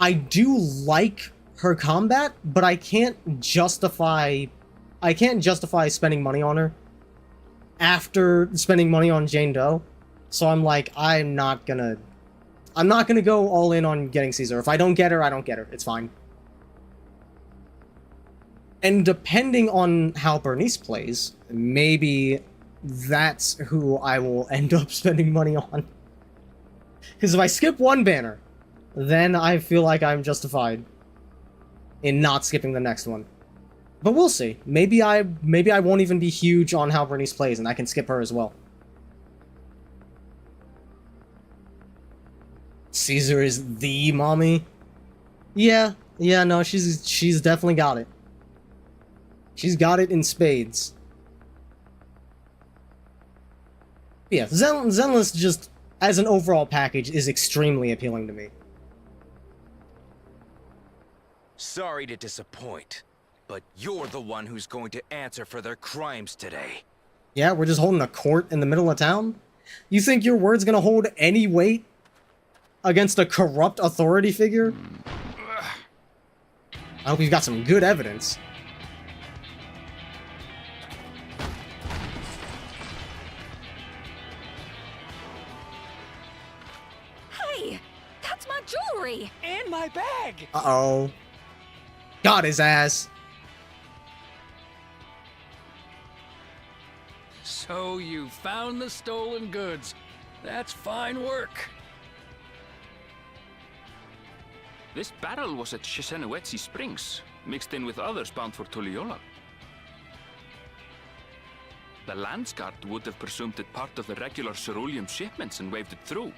I do like her combat, but I can't justify spending money on her after spending money on Jane Doe. So I'm like, I'm not gonna go all in on getting Caesar. If I don't get her, I don't get her. It's fine. And depending on how Bernice plays, maybe that's who I will end up spending money on. Because if I skip one banner, then I feel like I'm justified in not skipping the next one. But we'll see. Maybe I won't even be huge on how Bernice plays, and I can skip her as well. Caesar is the mommy? Yeah, no, she's definitely got it. She's got it in spades. Yeah, Zenless just, as an overall package, is extremely appealing to me. Sorry to disappoint, but you're the one who's going to answer for their crimes today. Yeah, we're just holding a court in the middle of town? You think your word's gonna hold any weight against a corrupt authority figure? I hope you've got some good evidence. Hey, that's my jewelry! And my bag! Uh-oh. Got his ass. So you found the stolen goods. That's fine work. This barrel was at Shisenuetsi Springs, mixed in with others bound for Tuliyola. The Landsguard would have presumed it part of the regular ceruleum shipments and waved it through.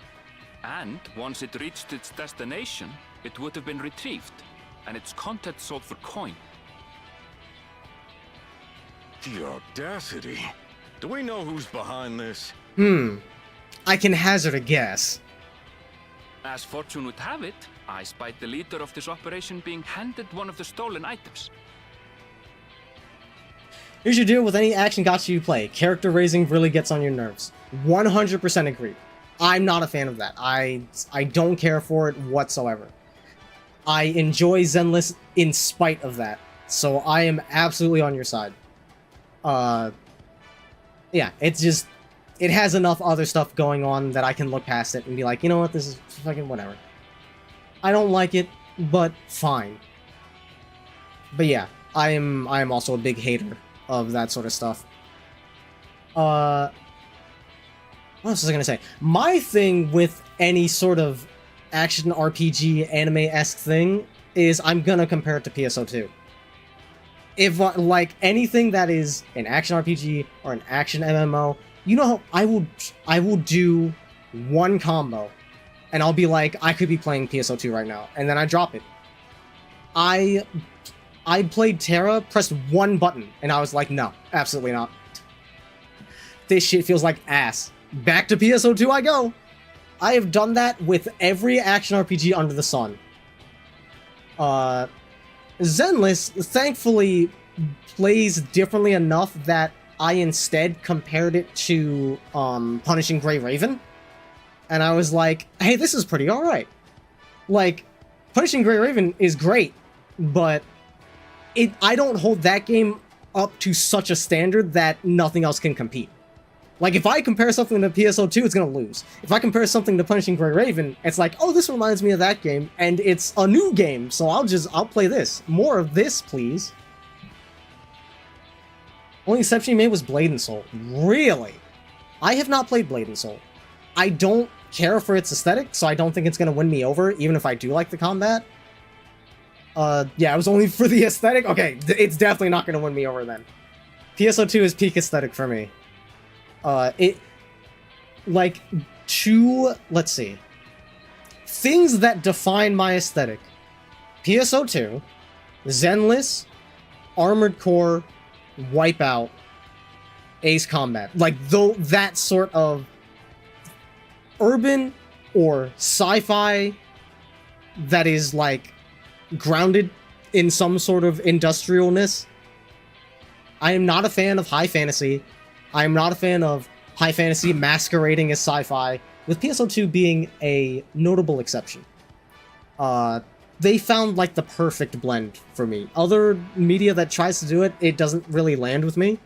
And once it reached its destination, it would have been retrieved, and its contents sold for coin. The audacity. Do we know who's behind this? I can hazard a guess. As fortune would have it, I spied the leader of this operation being handed one of the stolen items. Here's your deal with any action gacha you play. Character raising really gets on your nerves. 100% agree. I'm not a fan of that. I don't care for it whatsoever. I enjoy Zenless in spite of that. So I am absolutely on your side. Yeah, it's just, it has enough other stuff going on that I can look past it and be like, you know what, this is fucking whatever. I don't like it, but fine. But yeah, I am also a big hater of that sort of stuff. What else was I gonna say? My thing with any sort of action RPG anime-esque thing is I'm gonna compare it to PSO2. If, like, anything that is an action RPG or an action MMO, you know, I will do one combo, and I'll be like, I could be playing PSO2 right now, and then I drop it. I played Terra, pressed one button, and I was like, no, absolutely not. This shit feels like ass. Back to PSO2 I go! I have done that with every action RPG under the sun. Zenless, thankfully, plays differently enough that I instead compared it to Punishing Gray Raven. And I was like, hey, this is pretty alright. Like, Punishing Gray Raven is great, but I don't hold that game up to such a standard that nothing else can compete. Like, if I compare something to PSO2, it's gonna lose. If I compare something to Punishing Gray Raven, it's like, oh, this reminds me of that game, and it's a new game, so I'll play this. More of this, please. Only exception you made was Blade and Soul. Really? I have not played Blade and Soul. I don't care for its aesthetic, so I don't think it's gonna win me over, even if I do like the combat. Yeah, it was only for the aesthetic? Okay, it's definitely not gonna win me over then. PSO2 is peak aesthetic for me. Let's see. Things that define my aesthetic. PSO2, Zenless, Armored Core, Wipeout, Ace Combat. Like, that sort of urban or sci-fi that is, like, grounded in some sort of industrialness. I am not a fan of high fantasy. I am not a fan of high fantasy masquerading as sci-fi, with PSO2 being a notable exception. they found like the perfect blend for me. Other media that tries to do it, it doesn't really land with me.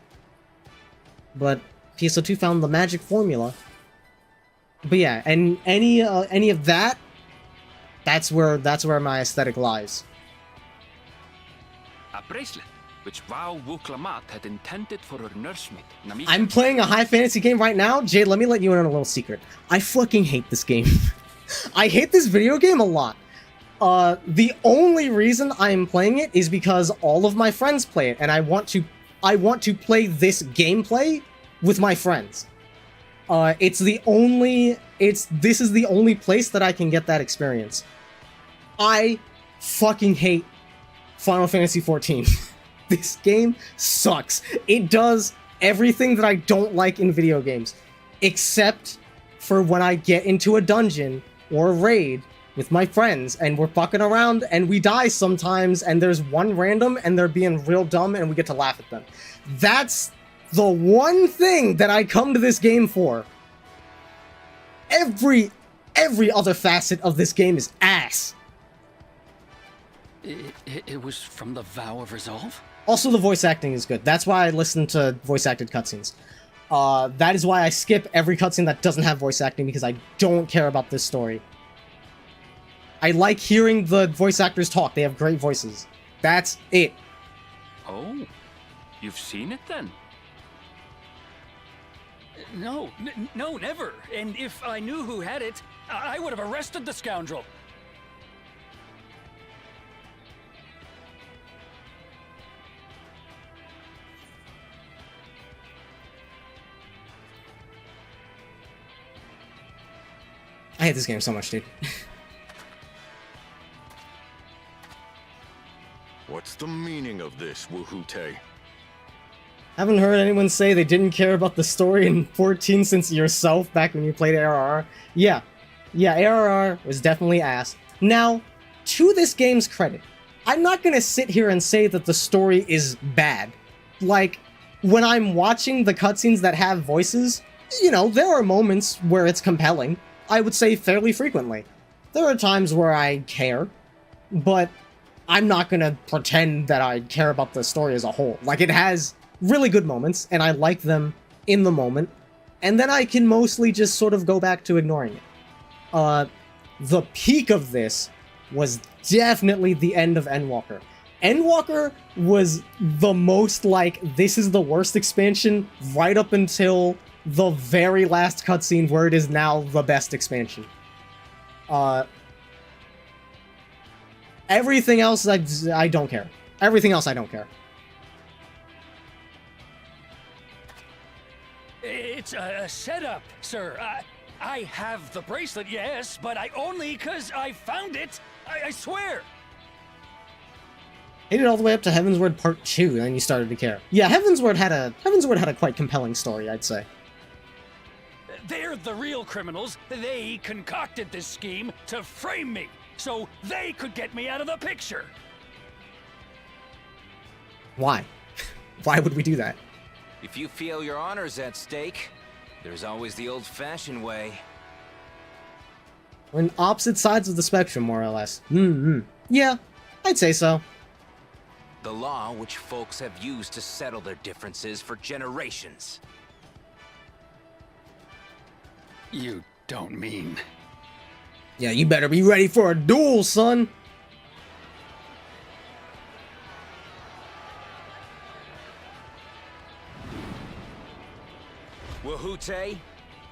But PSO2 found the magic formula. But yeah, and any of that, that's where my aesthetic lies. A bracelet, which Vau Wuklamat had intended for her nursemaid, Namika. I'm playing a high fantasy game right now. Jade, let me let you in on a little secret. I fucking hate this game. I hate this video game a lot. The only reason I am playing it is because all of my friends play it, and I want to play this gameplay with my friends. This is the only place that I can get that experience. I fucking hate Final Fantasy XIV. This game sucks. It does everything that I don't like in video games, except for when I get into a dungeon or a raid with my friends, and we're fucking around, and we die sometimes, and there's one random, and they're being real dumb, and we get to laugh at them. That's the one thing that I come to this game for. Every other facet of this game is ass. It was from the Vow of Resolve? Also, the voice acting is good. That's why I listen to voice-acted cutscenes. That is why I skip every cutscene that doesn't have voice acting, because I don't care about this story. I like hearing the voice actors talk. They have great voices. That's it. Oh, you've seen it then? No, no, never. And if I knew who had it, I would have arrested the scoundrel. I hate this game so much, dude. What's the meaning of this, Woohoote? Haven't heard anyone say they didn't care about the story in 14 since yourself back when you played ARR. Yeah, ARR was definitely ass. Now, to this game's credit, I'm not gonna sit here and say that the story is bad. Like, when I'm watching the cutscenes that have voices, you know, there are moments where it's compelling. I would say fairly frequently. There are times where I care, but I'm not gonna pretend that I care about the story as a whole. Like, it has really good moments, and I like them in the moment, and then I can mostly just sort of go back to ignoring it. The peak of this was definitely the end of Endwalker. Endwalker was the most like, this is the worst expansion, right up until the very last cutscene where it is now the best expansion. Everything else, I don't care. Everything else, I don't care. It's a setup, sir. I have the bracelet, yes, but I only because I found it. I swear. Hit it all the way up to Heavensward Part 2, and then you started to care. Yeah, Heavensward had a quite compelling story, I'd say. They're the real criminals. They concocted this scheme to frame me, so they could get me out of the picture. Why? Why would we do that? If you feel your honor's at stake, there's always the old-fashioned way. We're on opposite sides of the spectrum, more or less. Yeah, I'd say so. The law which folks have used to settle their differences for generations. You don't mean... Yeah, you better be ready for a duel, son! Woohoote,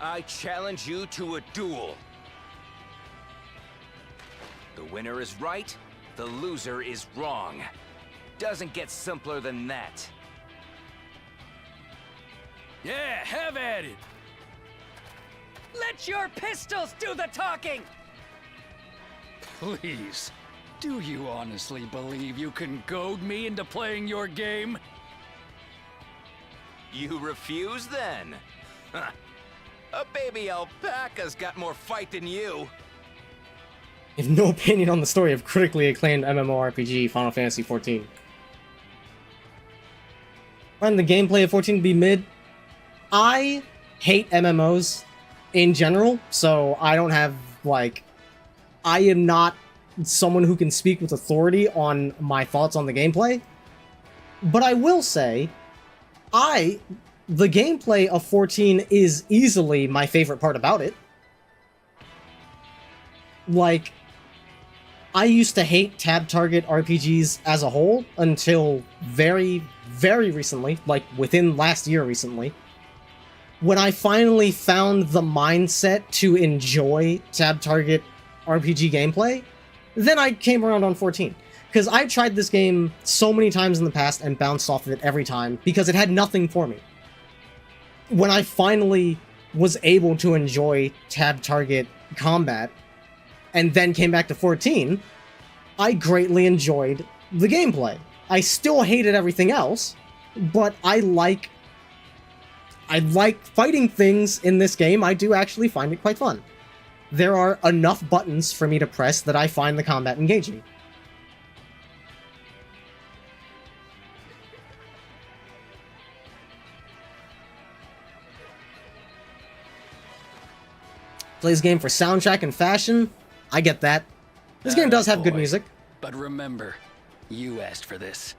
I challenge you to a duel. The winner is right, the loser is wrong. Doesn't get simpler than that. Yeah, have at it! Let your pistols do the talking! Please, do you honestly believe you can goad me into playing your game? You refuse then? Huh. A baby alpaca's got more fight than you. I have no opinion on the story of critically acclaimed MMORPG Final Fantasy XIV. Find the gameplay of 14 to be mid. I hate MMOs in general, so I don't have, like... I am not someone who can speak with authority on my thoughts on the gameplay. But I will say, the gameplay of 14 is easily my favorite part about it. Like, I used to hate tab target RPGs as a whole until very, very recently, like within last year recently, when I finally found the mindset to enjoy tab target RPG gameplay. Then I came around on 14. Because I tried this game so many times in the past and bounced off of it every time because it had nothing for me. When I finally was able to enjoy tab target combat and then came back to 14, I greatly enjoyed the gameplay. I still hated everything else, but I like fighting things in this game. I do actually find it quite fun. There are enough buttons for me to press that I find the combat engaging. Play this game for soundtrack and fashion. I get that. This game does have good music. But remember, you asked for this.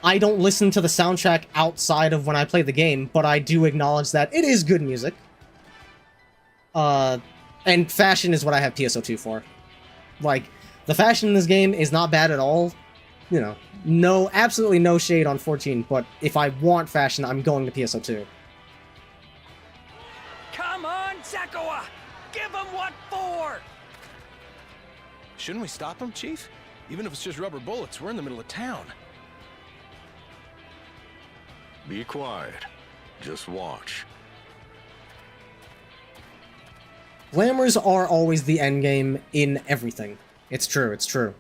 I don't listen to the soundtrack outside of when I play the game, but I do acknowledge that it is good music. And fashion is what I have PSO2 for. Like, the fashion in this game is not bad at all. You know, absolutely no shade on 14, but if I want fashion, I'm going to PSO2. Come on, Zakawa! Give him what for! Shouldn't we stop him, Chief? Even if it's just rubber bullets, we're in the middle of town. Be quiet. Just watch. Glamours are always the endgame in everything. It's true, it's true.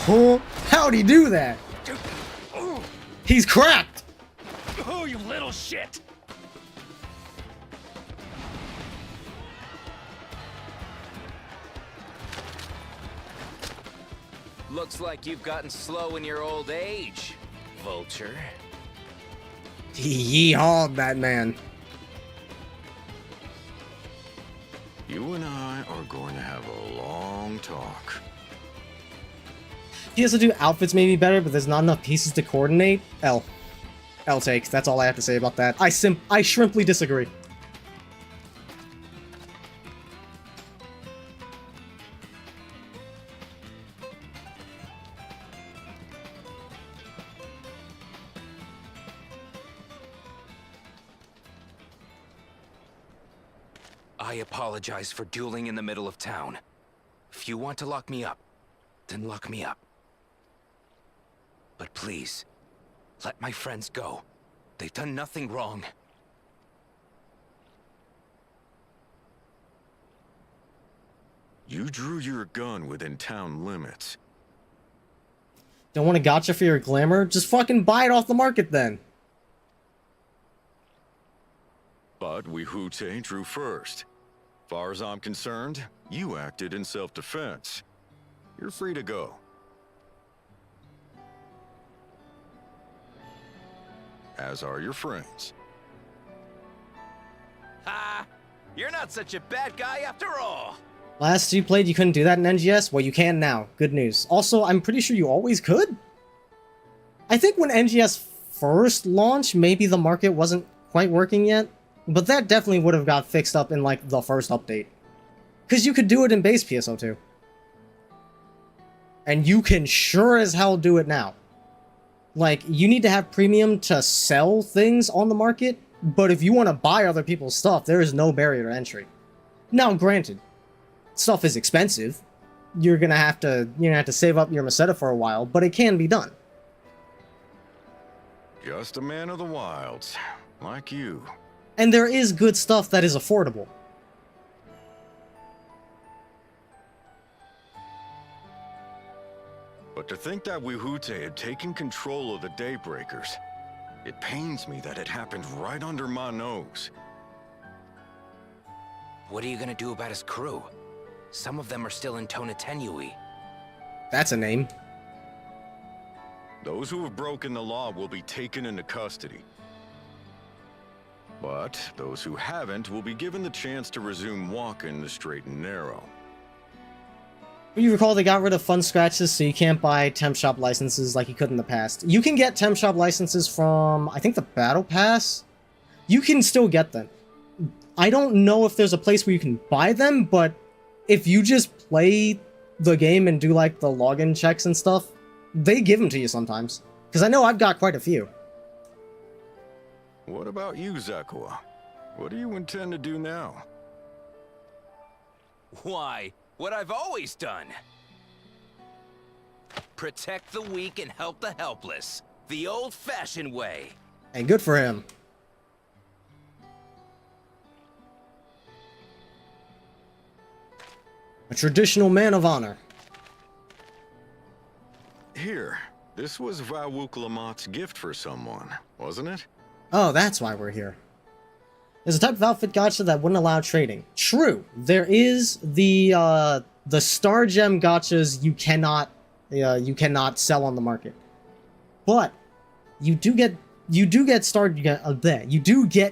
Huh? How'd he do that? He's cracked! Oh, you little shit! Looks like you've gotten slow in your old age, Vulture. He yeehawed that man. You and I are going to have a long talk. PS2 outfits may be better, but there's not enough pieces to coordinate. L take. That's all I have to say about that. I shrimply disagree. I apologize for dueling in the middle of town. If you want to lock me up, then lock me up. But please, let my friends go. They've done nothing wrong. You drew your gun within town limits. Don't want a gotcha for your glamour? Just fucking buy it off the market then. But we Wu-Tang drew first. Far as I'm concerned, you acted in self-defense. You're free to go. As are your friends. Ha! You're not such a bad guy after all! Last you played, you couldn't do that in NGS? Well, you can now. Good news. Also, I'm pretty sure you always could? I think when NGS first launched, maybe the market wasn't quite working yet. But that definitely would have got fixed up in, like, the first update. Because you could do it in base PSO2. And you can sure as hell do it now. Like, you need to have premium to sell things on the market, but if you want to buy other people's stuff, there is no barrier to entry. Now, granted, stuff is expensive. You're gonna have to save up your meseta for a while, but it can be done. Just a man of the wilds, like you. And there is good stuff that is affordable. But to think that Wihute had taken control of the Daybreakers, it pains me that it happened right under my nose. What are you gonna do about his crew? Some of them are still in Tonatenui. That's a name. Those who have broken the law will be taken into custody. But those who haven't will be given the chance to resume walking the straight and narrow. You recall they got rid of fun scratches, so you can't buy temp shop licenses like you could in the past. You can get temp shop licenses from, I think, the Battle Pass. You can still get them. I don't know if there's a place where you can buy them, but if you just play the game and do like the login checks and stuff, they give them to you sometimes. Because I know I've got quite a few. What about you, Zakua? What do you intend to do now? Why, what I've always done. Protect the weak and help the helpless. The old-fashioned way. Hey, good for him. A traditional man of honor. Here, this was Vawuklamat's gift for someone, wasn't it? Oh, that's why we're here. There's a type of outfit gacha that wouldn't allow trading. True, there is the Star Gem gachas you cannot sell on the market, but you do get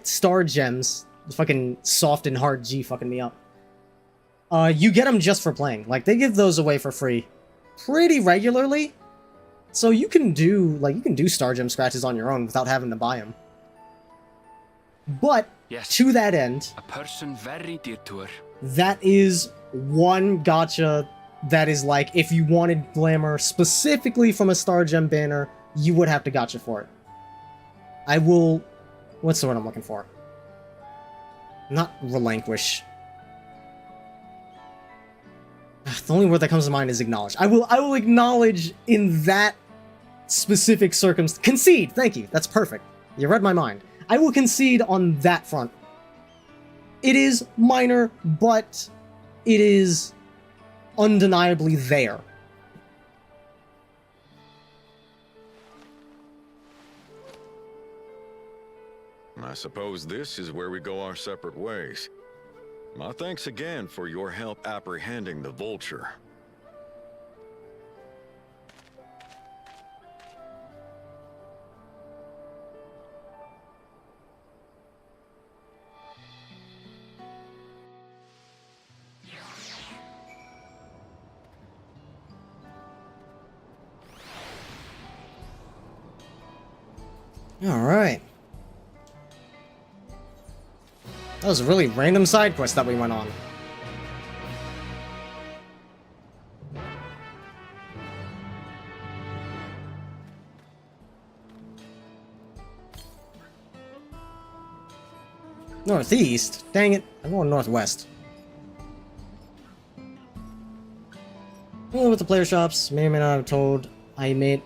Star Gems. Fucking soft and hard G fucking me up. You get them just for playing. Like they give those away for free, pretty regularly. So you can do Star Gem scratches on your own without having to buy them. But yes, to that end, a person very dear to her. That is one gacha that is like, if you wanted glamour specifically from a Star Gem banner, you would have to gacha for it. I will... What's the word I'm looking for? Not relinquish. The only word that comes to mind is acknowledge. I will acknowledge in that specific circumstance. Concede! Thank you. That's perfect. You read my mind. I will concede on that front. It is minor, but it is undeniably there. I suppose this is where we go our separate ways. My thanks again for your help apprehending the vulture. Alright. That was a really random side quest that we went on. Northeast? Dang it, I'm going northwest. With the player shops, may or may not have told I made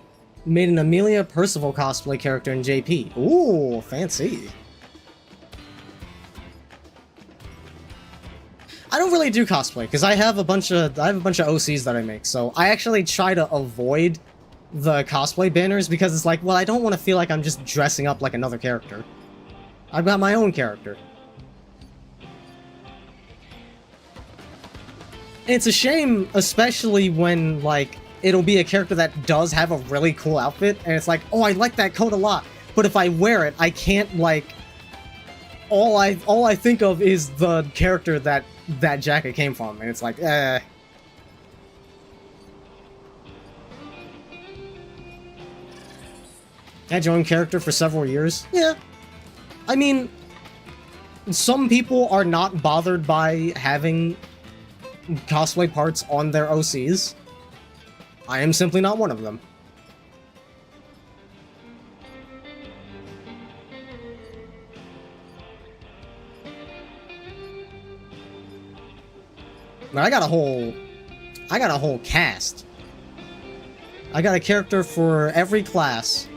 an Amelia Percival cosplay character in JP. Ooh, fancy. I don't really do cosplay because I have a bunch of OCs that I make, so I actually try to avoid the cosplay banners because it's like, well, I don't want to feel like I'm just dressing up like another character. I've got my own character. And it's a shame, especially when, like, it'll be a character that does have a really cool outfit, and it's like, oh, I like that coat a lot, but if I wear it, I can't, like... All I think of is the character that jacket came from, and it's like, eh. Had your own character for several years? Yeah. I mean, some people are not bothered by having cosplay parts on their OCs. I am simply not one of them. I got a whole cast. I got a character for every class.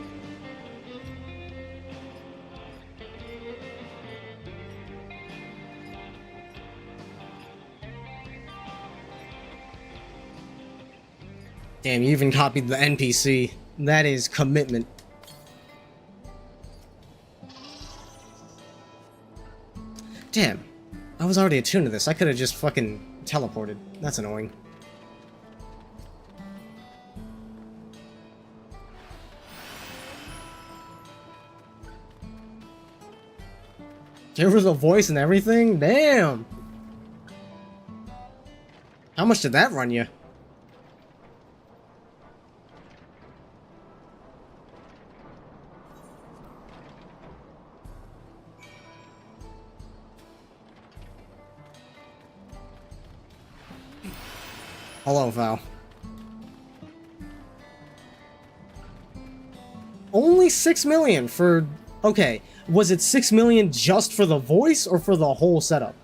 Damn, you even copied the NPC. That is commitment. Damn, I was already attuned to this. I could have just fucking teleported. That's annoying. There was a voice and everything? Damn! How much did that run you? Hello, Val. Only 6 million for... Okay, was it 6 million just for the voice or for the whole setup?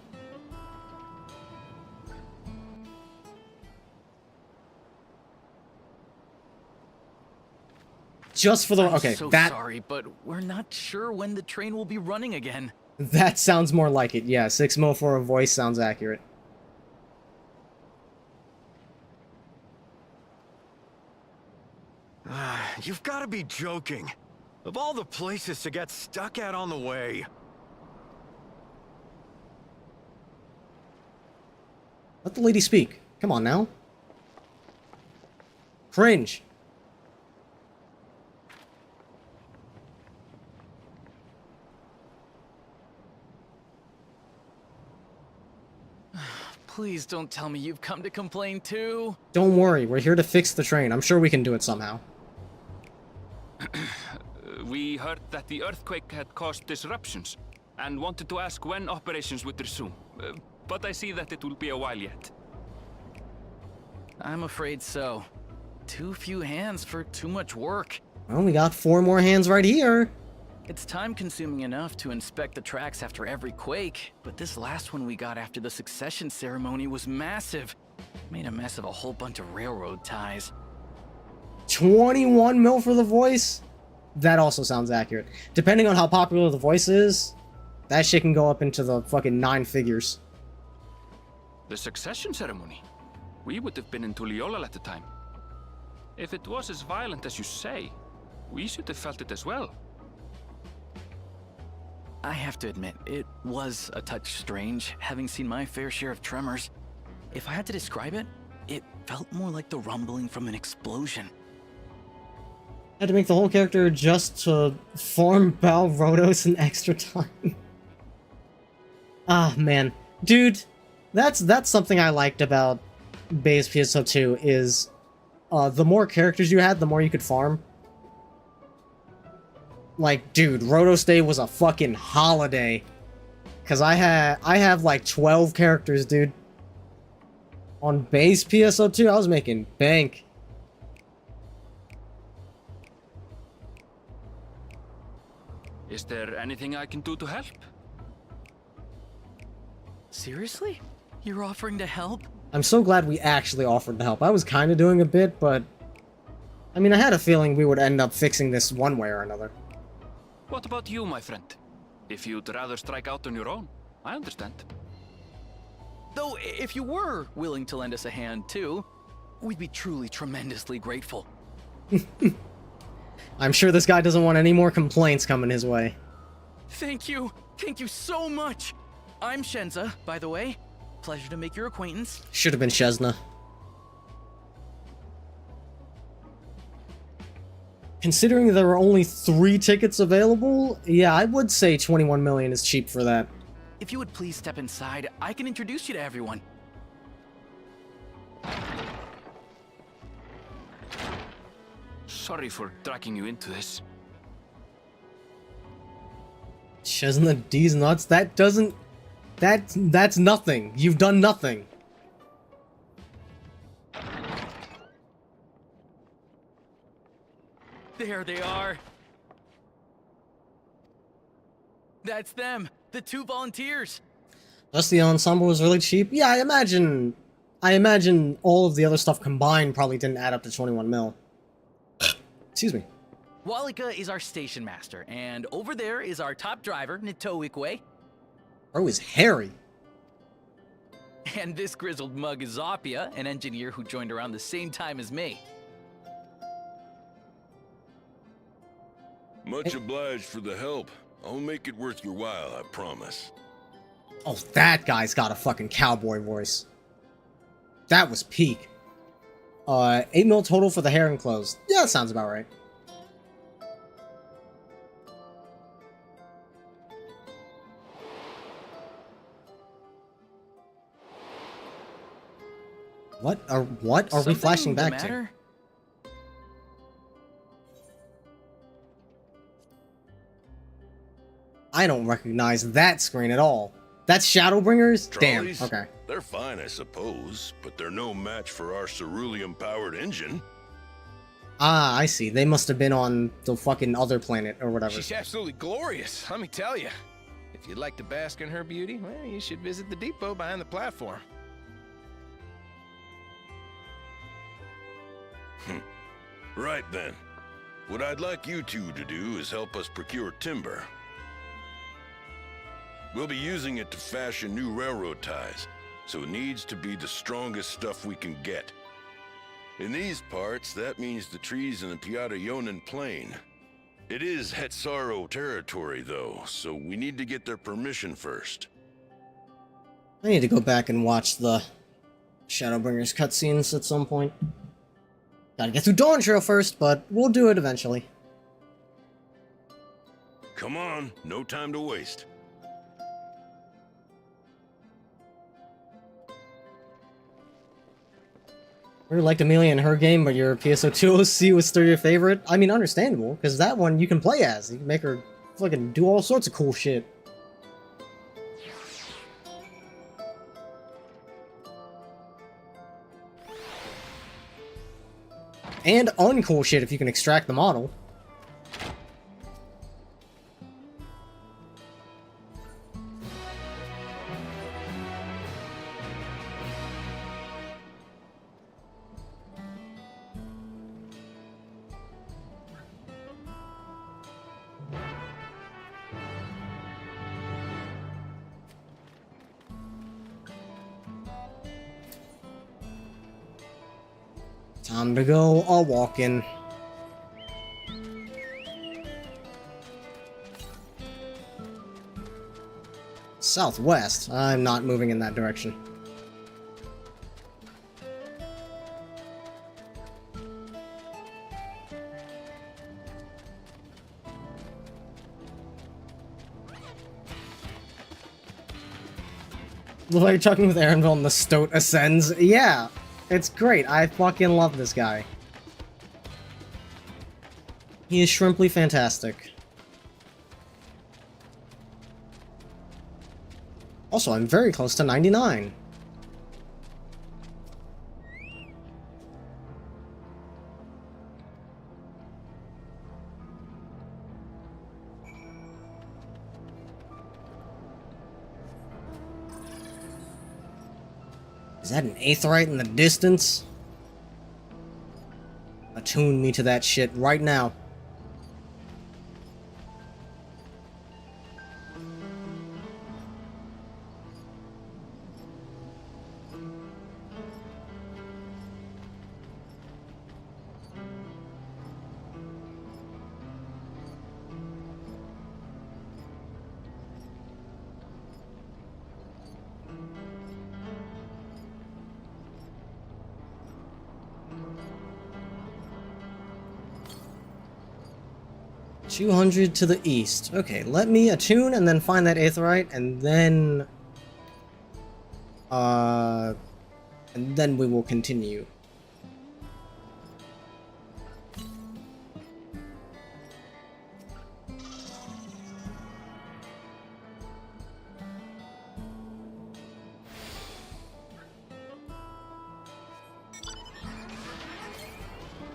Just for the... Okay, I'm so that... sorry, but we're not sure when the train will be running again. That sounds more like it. Yeah, 6 mil for a voice sounds accurate. You've got to be joking. Of all the places to get stuck at on the way. Let the lady speak. Come on now. Cringe. Please don't tell me you've come to complain too. Don't worry, we're here to fix the train. I'm sure we can do it somehow. We heard that the earthquake had caused disruptions, and wanted to ask when operations would resume. But I see that it will be a while yet. I'm afraid so. Too few hands for too much work. Well, we got 4 more hands right here. It's time-consuming enough to inspect the tracks after every quake, but this last one we got after the succession ceremony was massive. Made a mess of a whole bunch of railroad ties. 21 mil for the voice? That also sounds accurate. Depending on how popular the voice is, that shit can go up into the fucking 9 figures. The succession ceremony? We would have been in Tuliyollal at the time. If it was as violent as you say, we should have felt it as well. I have to admit, it was a touch strange, having seen my fair share of tremors. If I had to describe it, it felt more like the rumbling from an explosion. Had to make the whole character just to farm Balrodos in extra time. Ah, man. Dude, that's something I liked about base PSO2 is the more characters you had, the more you could farm. Like, dude, Rhodos Day was a fucking holiday. Cause I have like 12 characters, dude. On base PSO2, I was making bank. Is there anything I can do to help? Seriously? You're offering to help? I'm so glad we actually offered to help. I was kind of doing a bit, but... I mean, I had a feeling we would end up fixing this one way or another. What about you, my friend? If you'd rather strike out on your own, I understand. Though, if you were willing to lend us a hand, too, we'd be truly tremendously grateful. I'm sure this guy doesn't want any more complaints coming his way. Thank you! Thank you so much! I'm Shenza, by the way. Pleasure to make your acquaintance. Should have been Shezna. Considering there were only 3 tickets available, yeah, I would say 21 million is cheap for that. If you would please step inside, I can introduce you to everyone. Sorry for dragging you into this. Shezna D's nuts? That doesn't... That's nothing. You've done nothing. There they are. That's them, the 2 volunteers. Plus the ensemble was really cheap. Yeah, I imagine all of the other stuff combined probably didn't add up to 21 mil. Excuse me. Walika is our station master, and over there is our top driver, Nitoikwe. Bro is hairy. And this grizzled mug is Zapia, an engineer who joined around the same time as me. Much obliged for the help. I'll make it worth your while, I promise. Oh, that guy's got a fucking cowboy voice. That was peak. 8 mil total for the hair and clothes. Yeah, that sounds about right. What are we flashing back to? I don't recognize that screen at all. That's Shadowbringers? Trolleys? Damn, okay. They're fine, I suppose, but they're no match for our cerulean-powered engine. Ah, I see. They must have been on the fucking other planet or whatever. She's absolutely glorious, let me tell you. If you'd like to bask in her beauty, well, you should visit the depot behind the platform. Right then. What I'd like you two to do is help us procure timber. We'll be using it to fashion new railroad ties, so it needs to be the strongest stuff we can get. In these parts, that means the trees in the Piata-Yonan Plain. It is Hetzaro territory, though, so we need to get their permission first. I need to go back and watch the Shadowbringers cutscenes at some point. Gotta get through Dawn Trail first, but we'll do it eventually. Come on, no time to waste. I really liked Amelia in her game, but your PSO2 OC was still your favorite. I mean, understandable, because that one you can play as. You can make her fucking do all sorts of cool shit. And uncool shit if you can extract the model. Time to go a-walking. Southwest? I'm not moving in that direction. Look like you're talking with Aaronville and the Stoat ascends. Yeah! It's great. I fucking love this guy. He is shrimply fantastic. Also, I'm very close to 99. Is that an aetheryte in the distance? Attune me to that shit right now. $200 to the east. Okay, let me attune and then find that aetheryte, and then we will continue.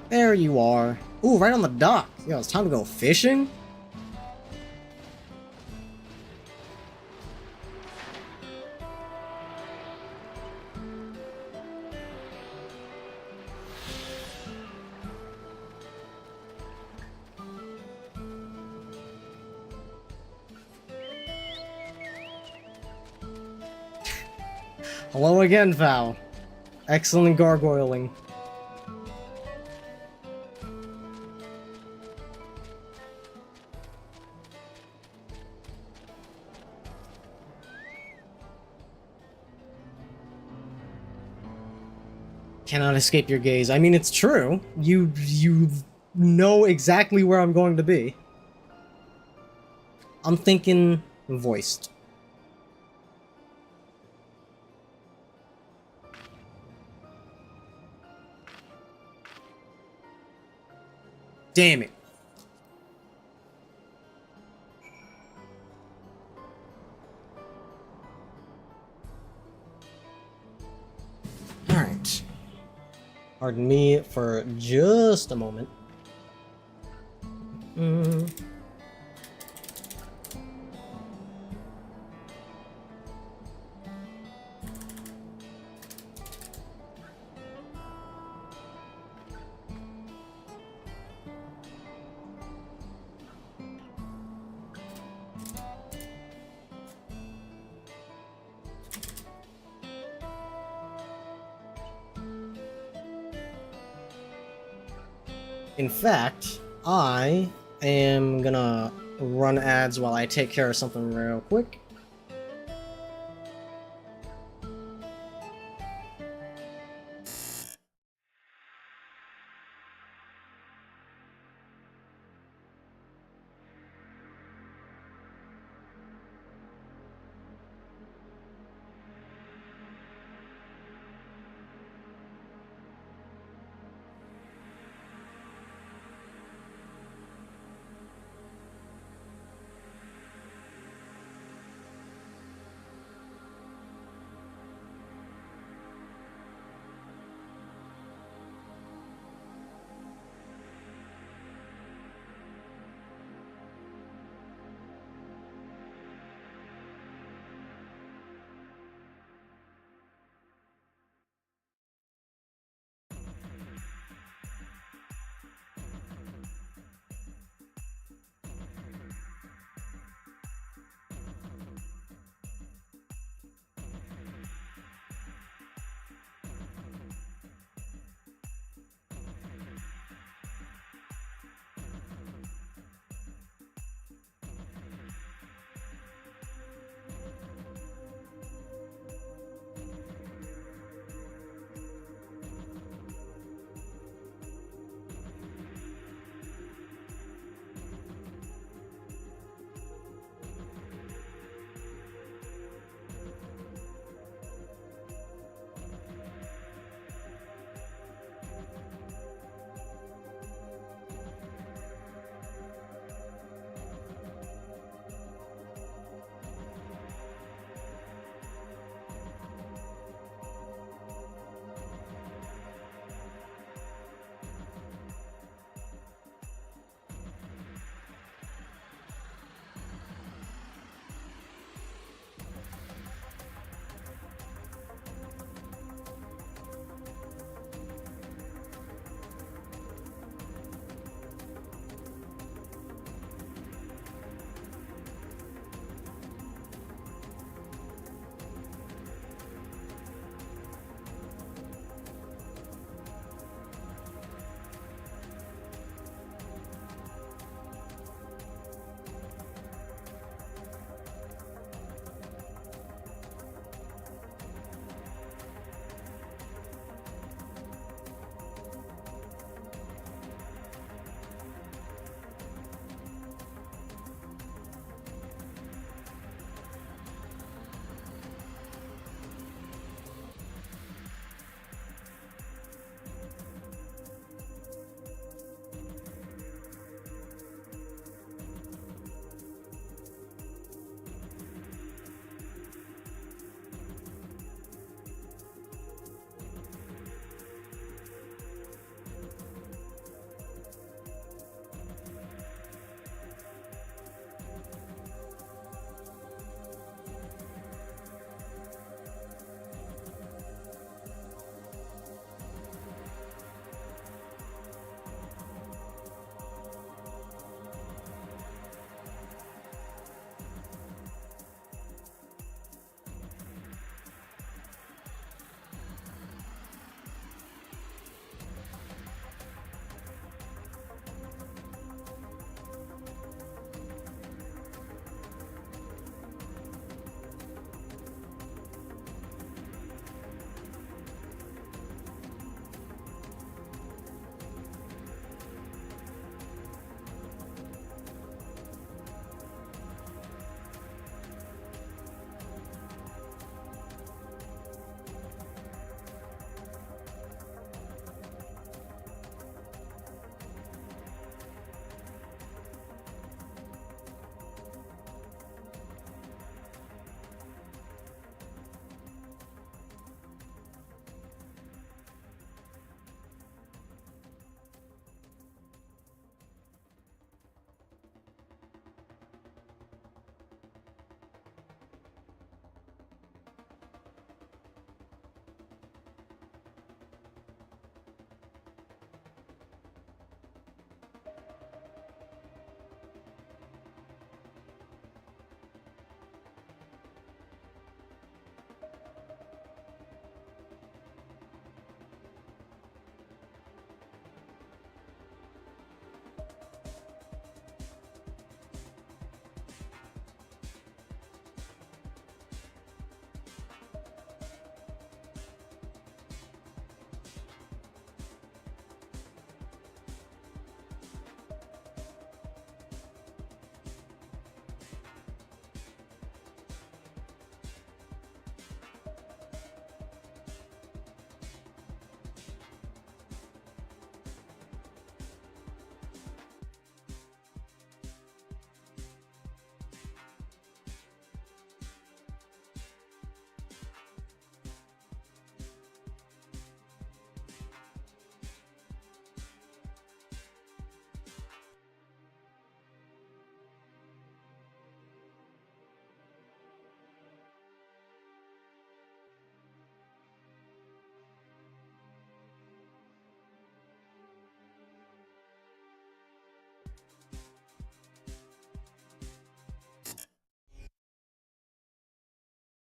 There you are. Ooh, right on the dock. Yo, it's time to go fishing? Hello again, Val. Excellent gargoyling. Cannot escape your gaze. I mean, it's true. You know exactly where I'm going to be. I'm thinking voiced. Damn it. Alright. Pardon me for just a moment. In fact, I am gonna run ads while I take care of something real quick.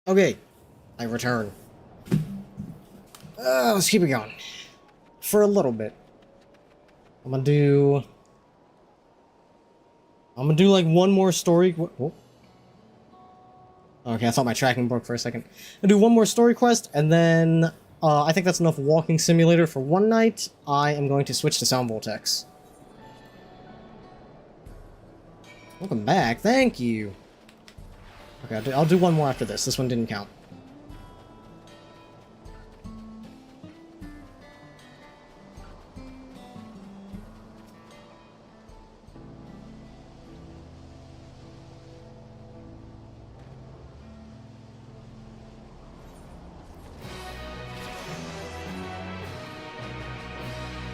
Okay, I return. Let's keep it going. For a little bit. I'm gonna do like one more story. Whoa. Okay, I thought my tracking broke for a second. I'll do one more story quest, and then I think that's enough walking simulator for one night. I am going to switch to Sound Vortex. Welcome back. Thank you. Okay, I'll do one more after this. This one didn't count.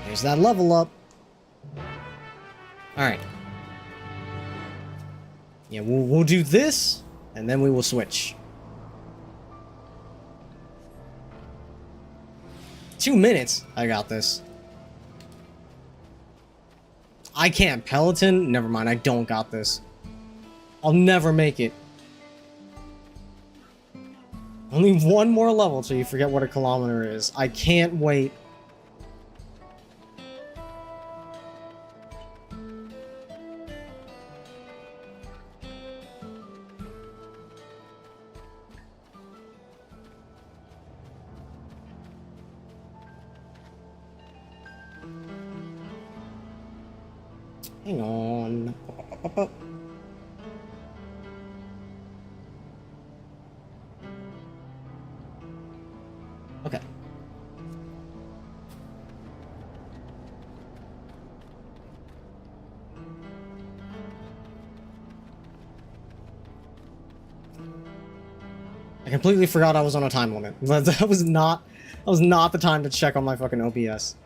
There's that level up. Alright. Yeah, we'll do this, and then we will switch. 2 minutes? I got this. I can't Peloton? Never mind, I don't got this. I'll never make it. Only one more level till you forget what a kilometer is. I can't wait. Hang on. Okay. I completely forgot I was on a time limit. That was not the time to check on my fucking OBS.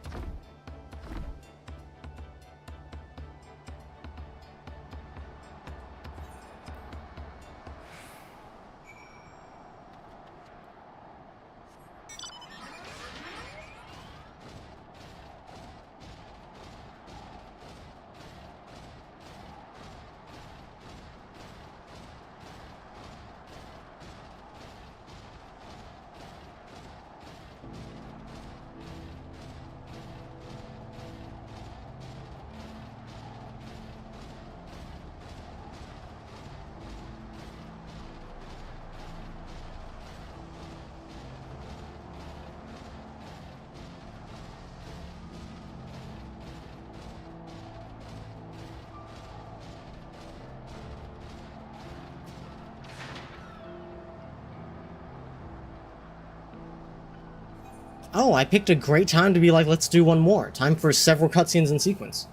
Oh, I picked a great time to be like, let's do one more. Time for several cutscenes in sequence.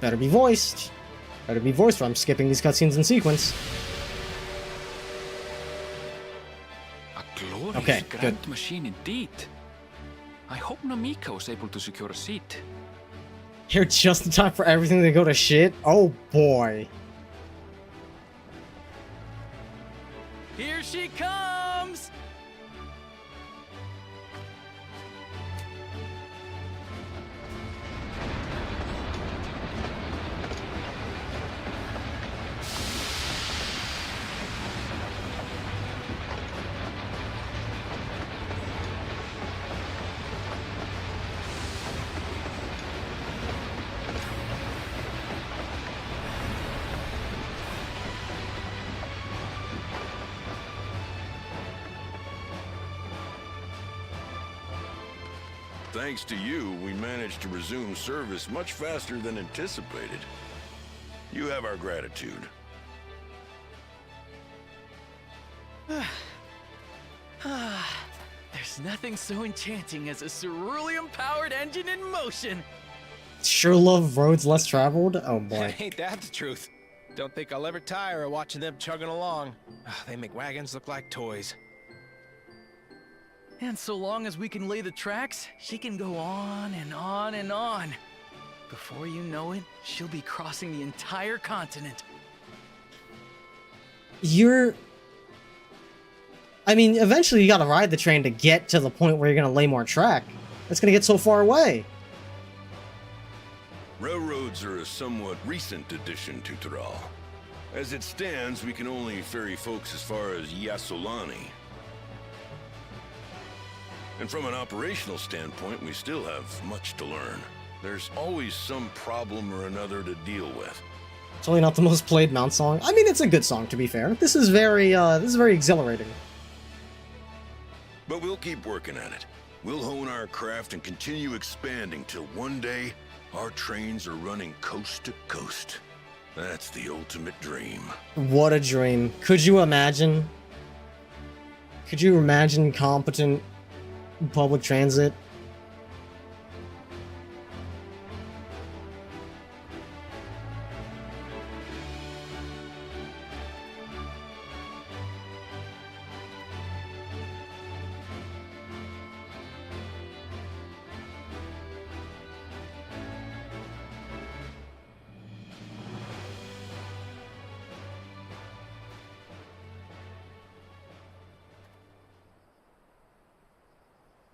Better be voiced. Better be voiced or I'm skipping these cutscenes in sequence. A glorious Okay, grand good. machine indeed. I hope Namika was able to secure a seat. Here just in time for everything to go to shit? Oh boy. Here she comes! Thanks to you, we managed to resume service much faster than anticipated. You have our gratitude. There's nothing so enchanting as a cerulean-powered engine in motion. Sure love roads less traveled? Oh boy. Ain't that the truth? Don't think I'll ever tire of watching them chugging along. They make wagons look like toys. And so long as we can lay the tracks, she can go on and on and on. Before you know it, she'll be crossing the entire continent. I mean, eventually you gotta ride the train to get to the point where you're gonna lay more track. It's gonna get so far away. Railroads are a somewhat recent addition to Taral. As it stands, we can only ferry folks as far as Yasolani. And from an operational standpoint, we still have much to learn. There's always some problem or another to deal with. It's really not the most played Mount song. I mean, it's a good song, to be fair. This is very exhilarating. But we'll keep working at it. We'll hone our craft and continue expanding till one day, our trains are running coast to coast. That's the ultimate dream. What a dream. Could you imagine? Could you imagine competent public transit?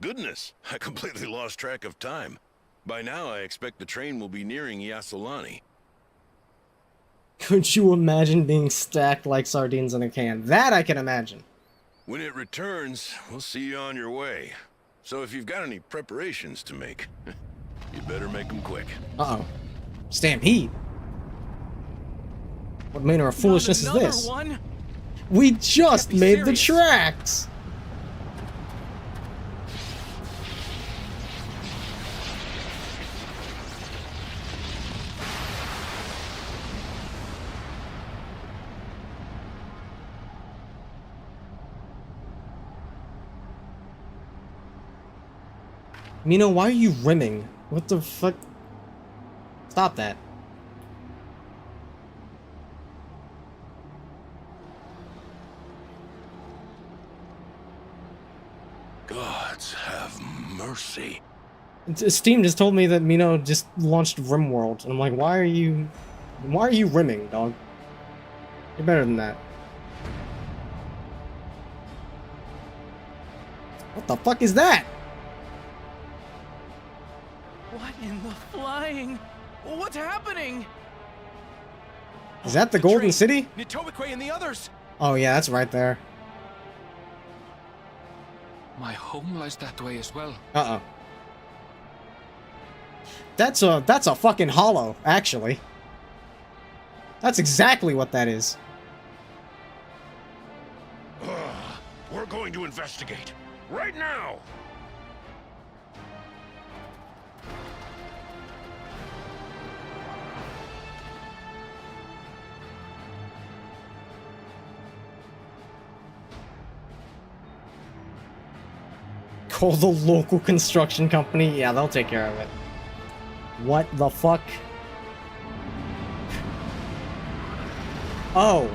Goodness, I completely lost track of time. By now, I expect the train will be nearing Yasolani. Could you imagine being stacked like sardines in a can? That I can imagine. When it returns, we'll see you on your way. So if you've got any preparations to make, you better make them quick. Uh-oh. Stampede. What manner of foolishness is this? One? We just made the tracks! Mino, why are you rimming? What the fuck? Stop that. Gods have mercy. Steam just told me that Mino just launched RimWorld, and I'm like, why are you rimming, dog? You're better than that. What the fuck is that? What in the flying? What's happening? Is that the Golden train. City? Nitobekwe and the others! Oh yeah, that's right there. My home lies that way as well. Uh-oh. That's a fucking hollow, actually. That's exactly what that is. We're going to investigate. Right now! Call the local construction company. Yeah, they'll take care of it. What the fuck? Oh.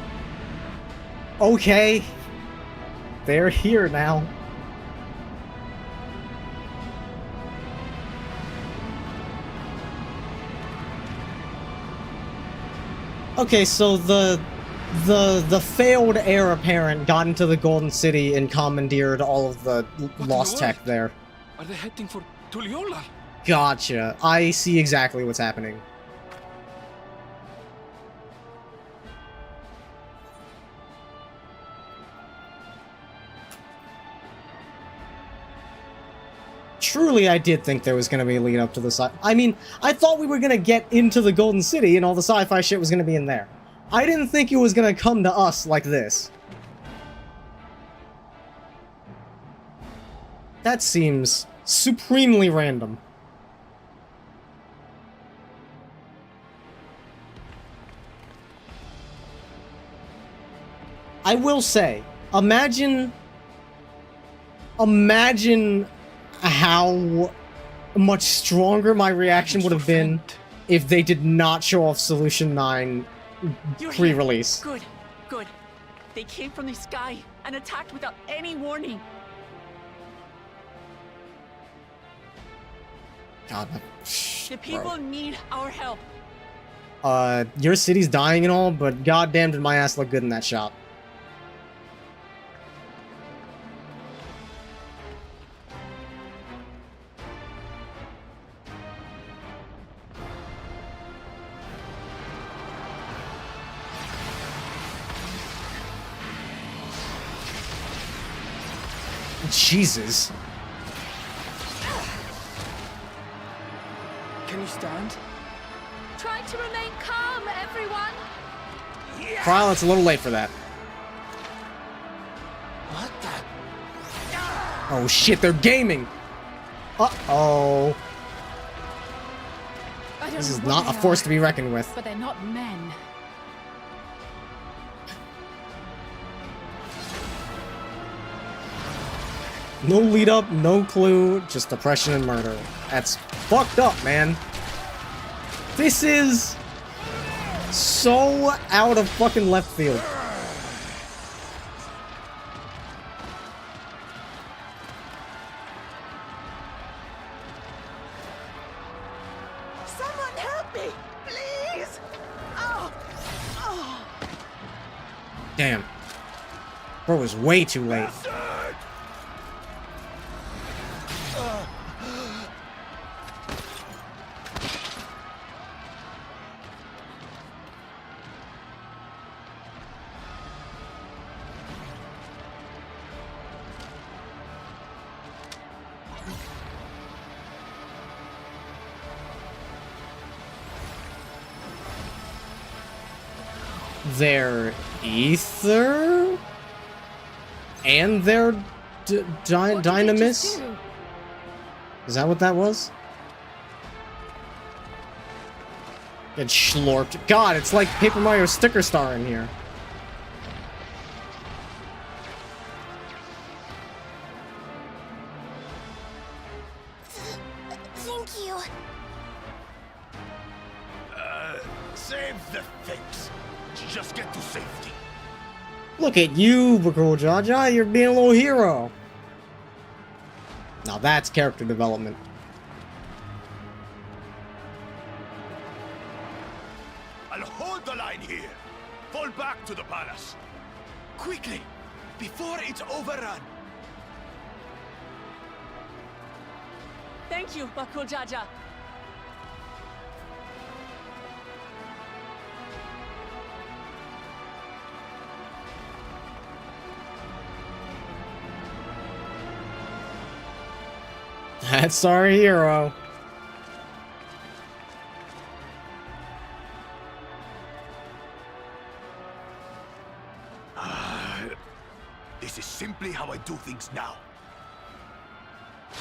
Okay. They're here now. Okay, so the failed heir apparent got into the Golden City and commandeered all of the lost tech there. Are they heading for Tuliyollal? Gotcha. I see exactly what's happening. Truly, I did think there was going to be a lead up to the sci- I mean, I thought we were going to get into the Golden City and all the sci-fi shit was going to be in there. I didn't think it was going to come to us like this. That seems supremely random. I will say, imagine how much stronger my reaction would have been if they did not show off Solution 9 pre-release. Good, good. They came from the sky and attacked without any warning. God, The people need our help. your city's dying and all, but goddamn did my ass look good in that shot. Jesus. Can you stand? Try to remain calm, everyone. Kyle, it's a little late for that. What the? Oh shit, they're gaming! Uh-oh. I don't This know is what not they a force are, to be reckoned with. but they're not men. No lead up, no clue, just oppression and murder. That's fucked up, man. This is so out of fucking left field. Someone help me, please! Oh! Oh! Damn. Bro was way too late. Their ether? And their dynamis? Is that what that was? Get schlorped. God, it's like Paper Mario Sticker Star in here. Thank you. Save the things. Just get to safety. Look at you, Bakul Jaja. You're being a little hero. Now that's character development. I'll hold the line here. Fall back to the palace. Quickly, before it's overrun. Thank you, Bakul Jaja. That's our hero. This is simply how I do things now.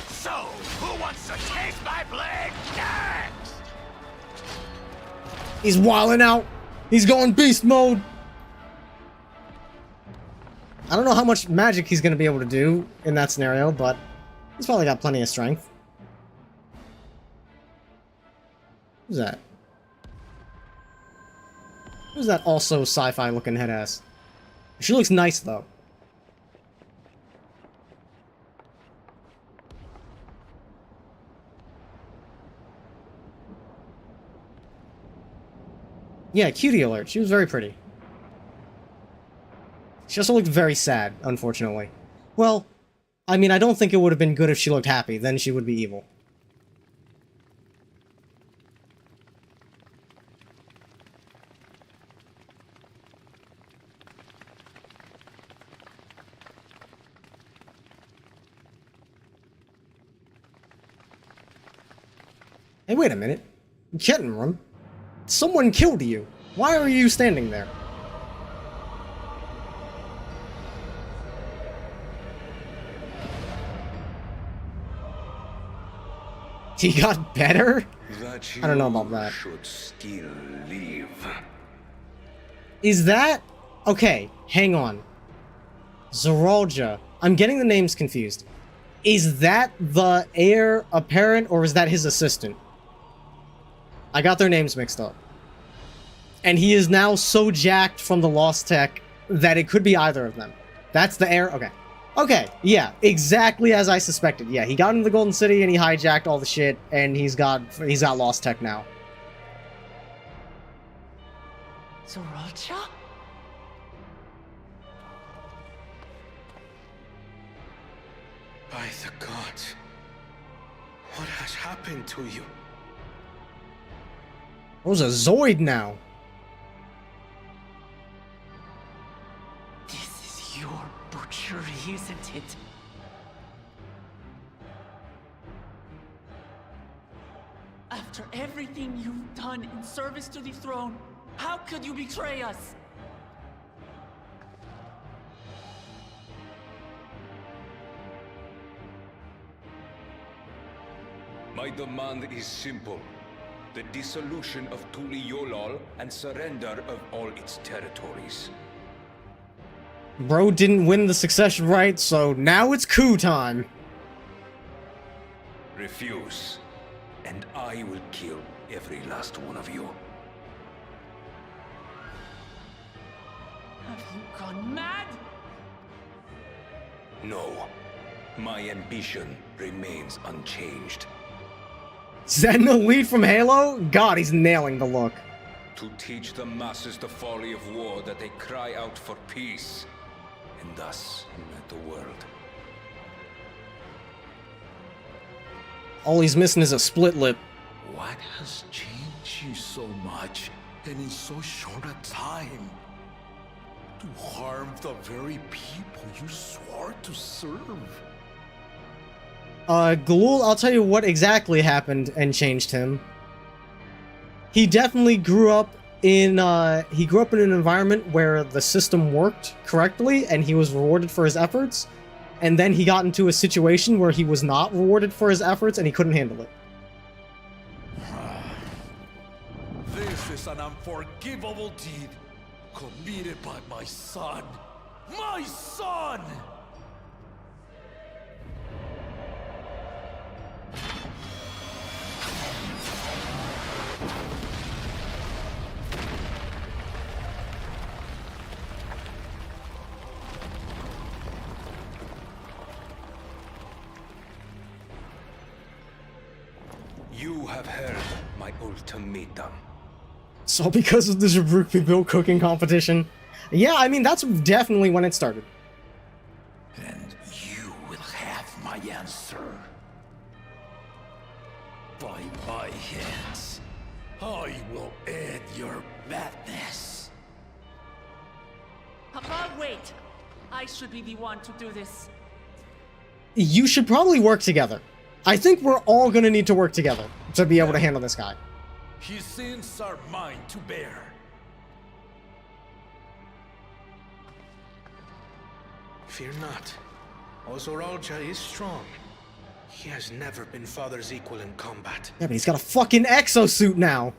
So, who wants to taste my blade next? He's wilding out. He's going beast mode. I don't know how much magic he's going to be able to do in that scenario, but he's probably got plenty of strength. Who's that? Who's that also sci-fi looking head ass? She looks nice though. Yeah, cutie alert. She was very pretty. She also looked very sad, unfortunately. Well, I mean, I don't think it would have been good if she looked happy. Then she would be evil. Hey, wait a minute. Kettenrum? Someone killed you. Why are you standing there? He got better? I don't know about that. Should still live. Is that... Okay, hang on. Zoralja. I'm getting the names confused. Is that the heir apparent, or is that his assistant? I got their names mixed up. And he is now so jacked from the Lost Tech that it could be either of them. That's the heir? Okay. Okay, yeah, exactly as I suspected. Yeah, he got into the Golden City and he hijacked all the shit, and he's got Lost Tech now. Zoralja? By the gods, what has happened to you? Who's a Zoid now? This is your butchery, isn't it? After everything you've done in service to the throne, how could you betray us? My demand is simple. The dissolution of Tuli-Yolal and surrender of all its territories. Bro didn't win the succession right, so now it's coup time. Refuse, and I will kill every last one of you. Have you gone mad? No. My ambition remains unchanged. Is that no lead from Halo? God, he's nailing the look. To teach the masses the folly of war, that they cry out for peace, and thus unite the world. All he's missing is a split lip. What has changed you so much, and in so short a time? To harm the very people you swore to serve. Galul, I'll tell you what exactly happened and changed him. He definitely grew up in an environment where the system worked correctly and he was rewarded for his efforts, and then he got into a situation where he was not rewarded for his efforts and he couldn't handle it. This is an unforgivable deed committed by my son. My son! You have heard my ultimatum. So because of the Jabruk Bill cooking competition? Yeah, I mean, that's definitely when it started. And you will have my answer. By my hands, I will end your madness. Papa, wait! I should be the one to do this. You should probably work together. I think we're all gonna need to work together to be able to handle this guy. His sins are mine to bear. Fear not. Ozoralja is strong. He has never been Father's equal in combat. Yeah, but he's got a fucking exosuit now.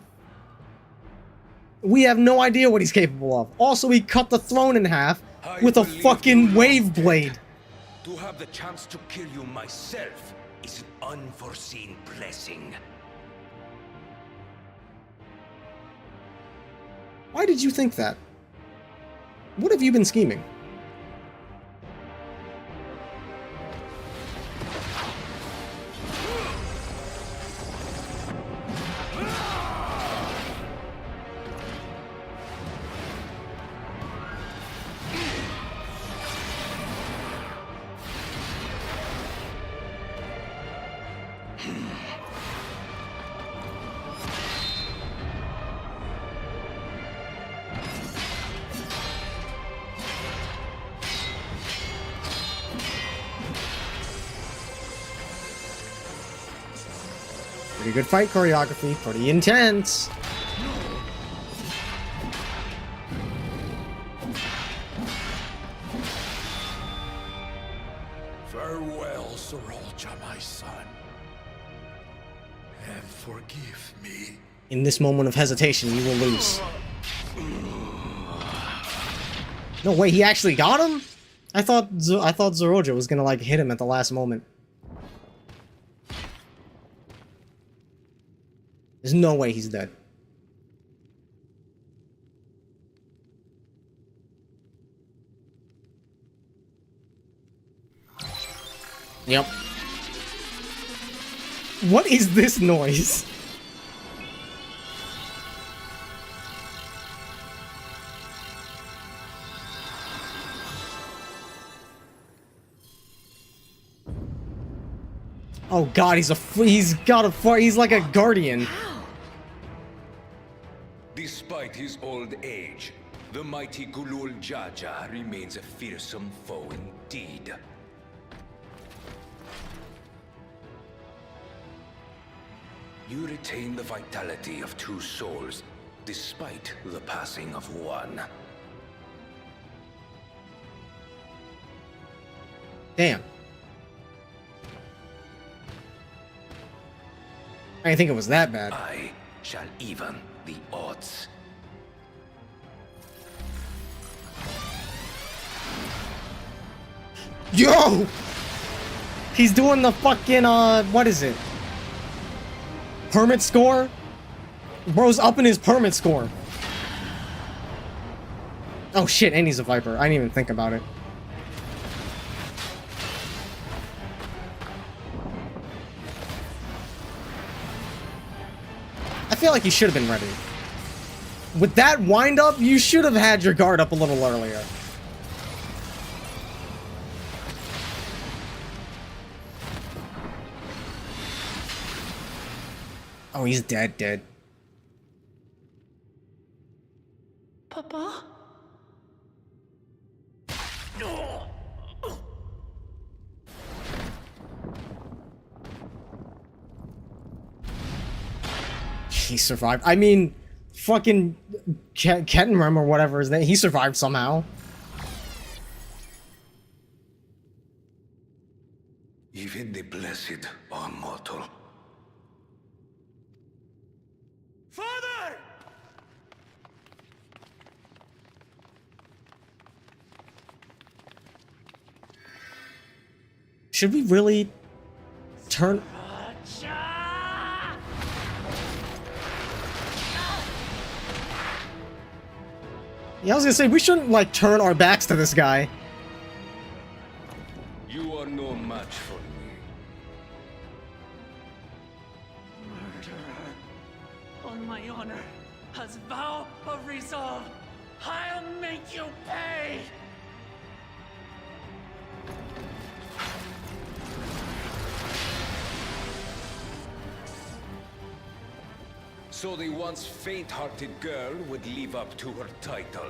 We have no idea what he's capable of. Also, he cut the throne in half with a fucking wave blade. To have the chance to kill you myself is an unforeseen blessing. Why did you think that? What have you been scheming? Pretty good fight choreography, pretty intense. Farewell, Zoralja, my son. And forgive me. In this moment of hesitation, you will lose. No way, he actually got him? I thought Zoralja was gonna like hit him at the last moment. There's no way he's dead. Yep. What is this noise? Oh god, he's like a guardian. Despite his old age, the mighty Gulul Jaja remains a fearsome foe indeed. You retain the vitality of two souls, despite the passing of one. Damn. I didn't think it was that bad. I shall even the odds. Yo! He's doing the fucking, what is it? Permit score? Bro's up in his permit score. Oh shit, and he's a Viper. I didn't even think about it. I feel like you should have been ready. With that wind-up, you should have had your guard up a little earlier. Oh, he's dead. Papa? He survived. I mean, fucking Kettenrum or whatever his name, he survived somehow. Even the blessed are mortal. Father! Should we really turn... Yeah, I was gonna say, we shouldn't, like, turn our backs to this guy. You are no match for me. Murderer. On my honor, as vow of resolve, I'll make you pay! So the once faint-hearted girl would live up to her title.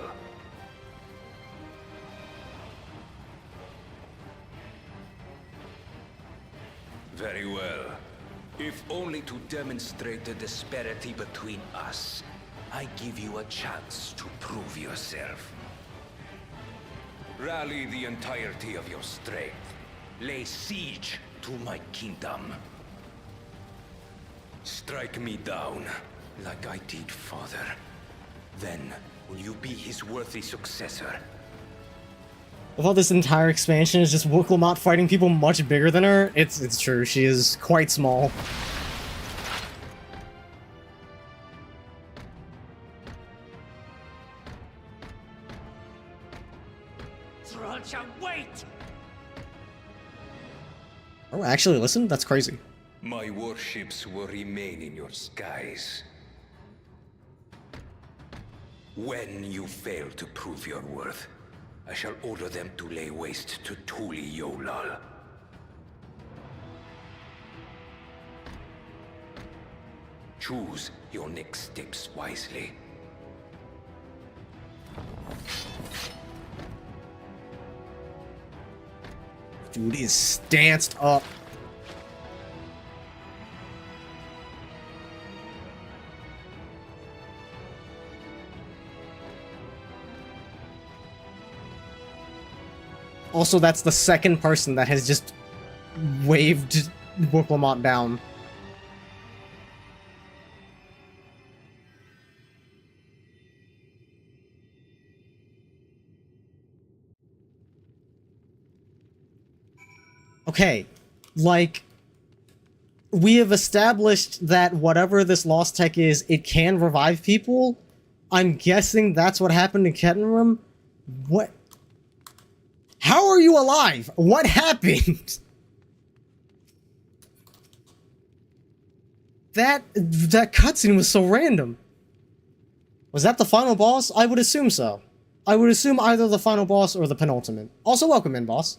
Very well. If only to demonstrate the disparity between us, I give you a chance to prove yourself. Rally the entirety of your strength. Lay siege to my kingdom. Strike me down, like I did father. Then, will you be his worthy successor? I thought this entire expansion is just Wooklamot fighting people much bigger than her. It's true, she is quite small. Sriracha, wait! Oh, actually, listen? That's crazy. My warships will remain in your skies. When you fail to prove your worth, I shall order them to lay waste to Tuli Yolal. Choose your next steps wisely. Dude is stanced up. Also, that's the second person that has just waved Wooklamot down. Okay, like, we have established that whatever this lost tech is, it can revive people. I'm guessing that's what happened to Kettenrum. What? How are you alive? What happened? That cutscene was so random. Was that the final boss? I would assume so. I would assume either the final boss or the penultimate. Also, welcome in, boss.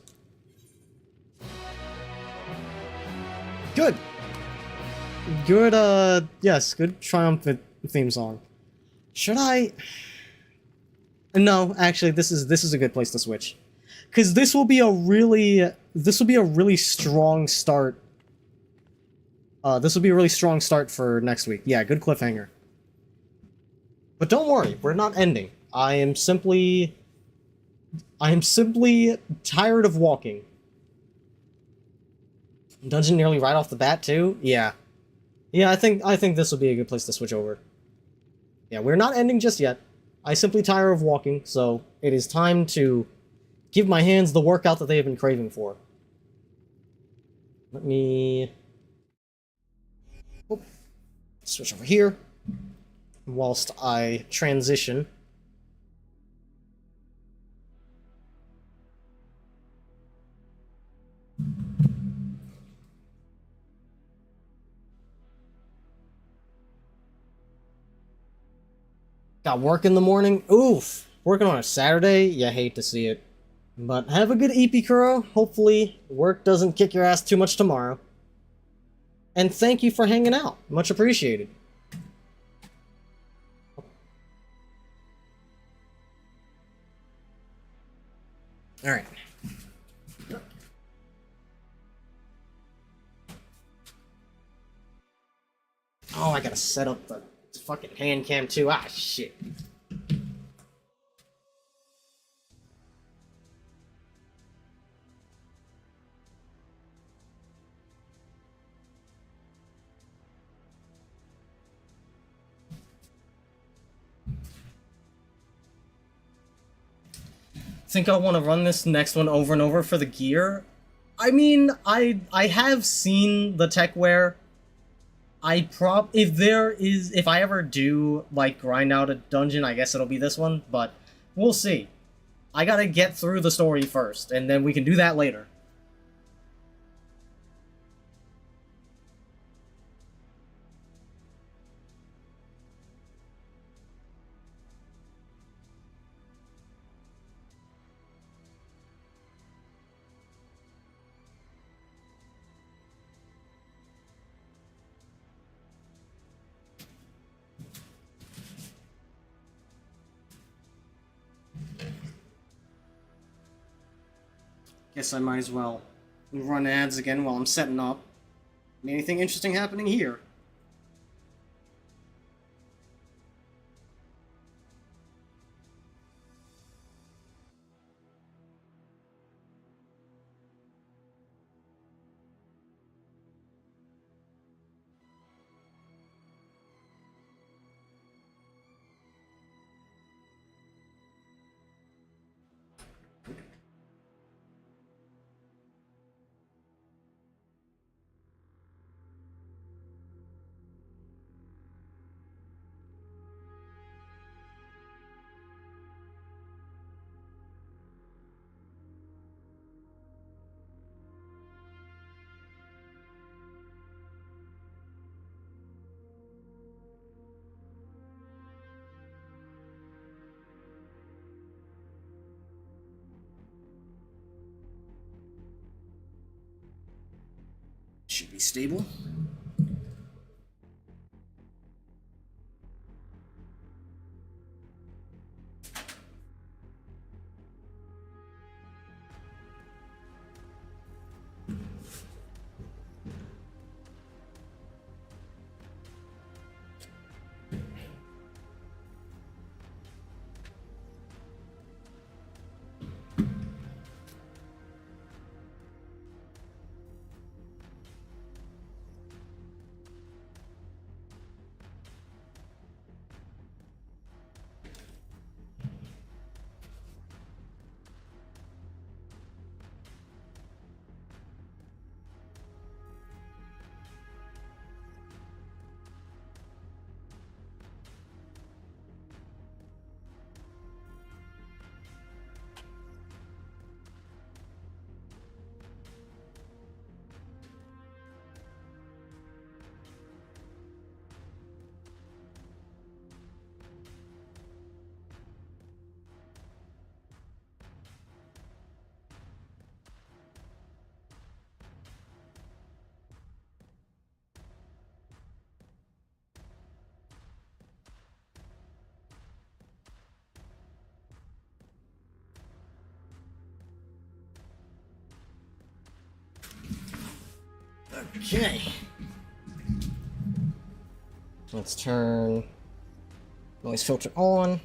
Good. Good, yes, good triumphant theme song. Should I? No, actually, this is a good place to switch. Because this will be a really strong start This would be a really strong start for next week. Yeah, good cliffhanger. But don't worry, we're not ending. I am simply tired of walking. Dungeon nearly right off the bat too? Yeah. Yeah, I think this would be a good place to switch over. Yeah, we're not ending just yet. I simply tire of walking, so it is time to give my hands the workout that they have been craving for. Let me switch over here whilst I transition. Got work in the morning? Oof! Working on a Saturday? You hate to see it. But have a good EP, Kuro. Hopefully, work doesn't kick your ass too much tomorrow. And thank you for hanging out. Much appreciated. Alright. Oh, I gotta set up the fucking hand cam too. Ah, shit. Think I want to run this next one over and over for the gear? I mean, I have seen the techware. If I ever do, like, grind out a dungeon, I guess it'll be this one, but we'll see. I gotta get through the story first, and then we can do that later. Guess I might as well run ads again while I'm setting up. Anything interesting happening here? Should be stable. Okay. Let's turn noise filter on.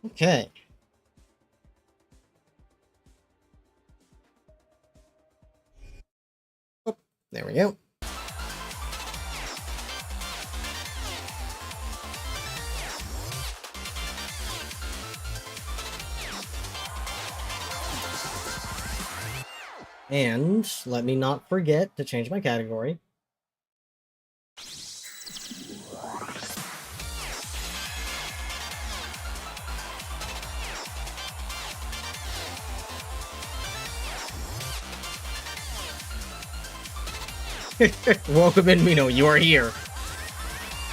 Okay. Oh, there we go. And let me not forget to change my category. Welcome in, Mino. You are here.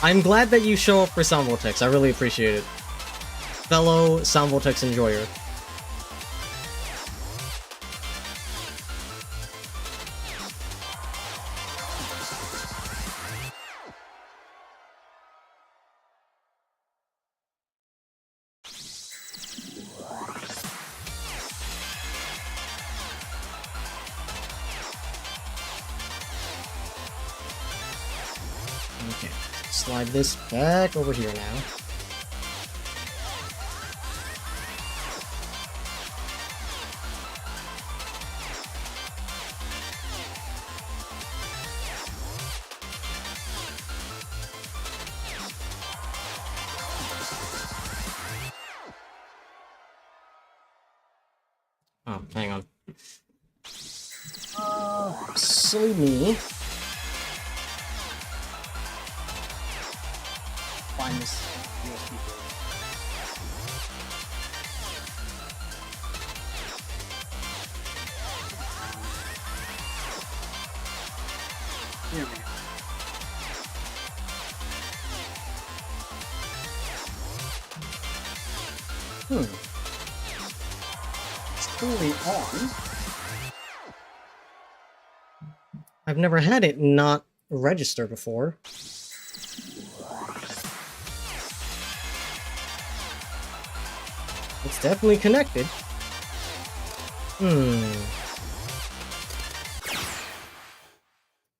I'm glad that you show up for Sound Vortex. I really appreciate it. Fellow Sound Vortex enjoyer. Okay, slide this back over here now. Oh, hang on. Silly me. Find this USB port. Here we go. It's fully on. I've never had it not register before. It's definitely connected.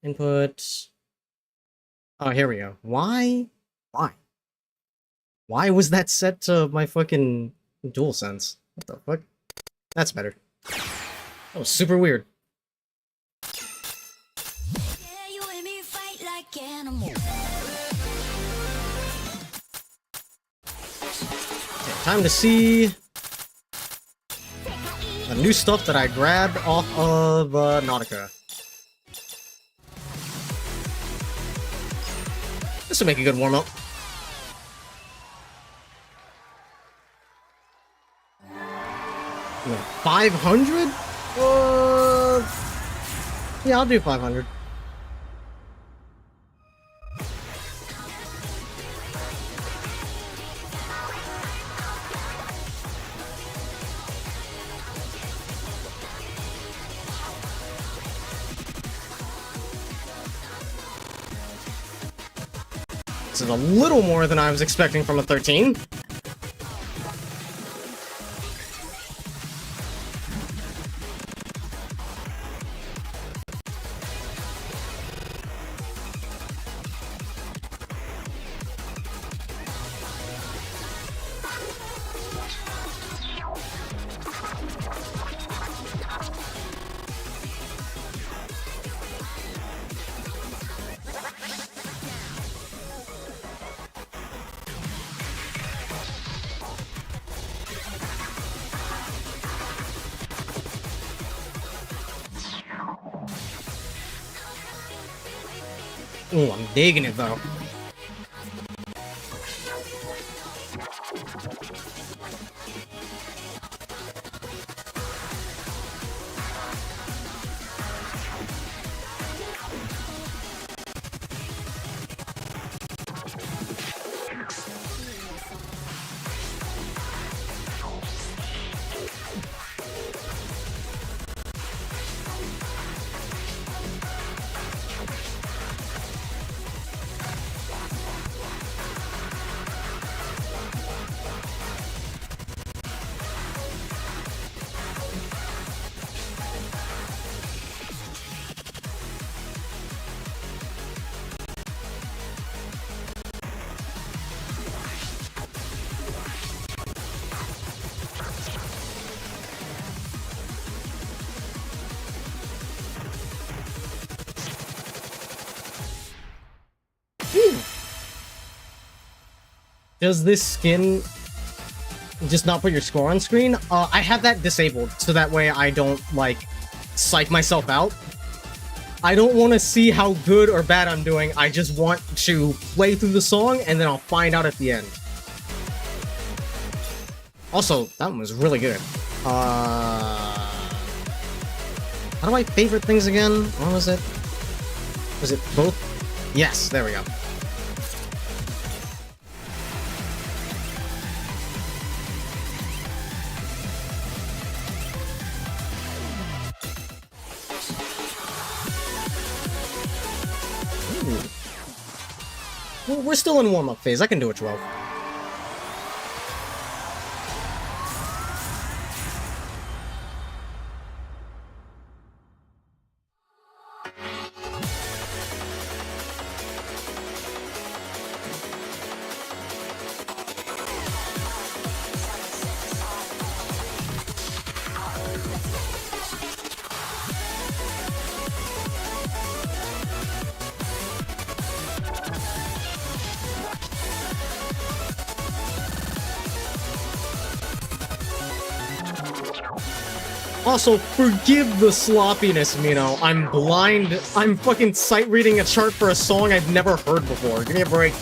Input. Oh, here we go. Why? Why was that set to my fucking DualSense? What the fuck? That's better. That was super weird. Okay, time to see the new stuff that I grabbed off of Nautica. This will make a good warm-up. $500? What? Yeah, I'll do 500. This is a little more than I was expecting from a 13. Oh, I'm digging it though. Does this skin just not put your score on screen? I have that disabled, so that way I don't, like, psych myself out. I don't want to see how good or bad I'm doing, I just want to play through the song, and then I'll find out at the end. Also, that one was really good. How do I favorite things again? What was it? Was it both? Yes, there we go. We're still in warm-up phase. I can do a 12. Also, forgive the sloppiness, Mino. I'm blind. I'm fucking sight reading a chart for a song I've never heard before. Give me a break.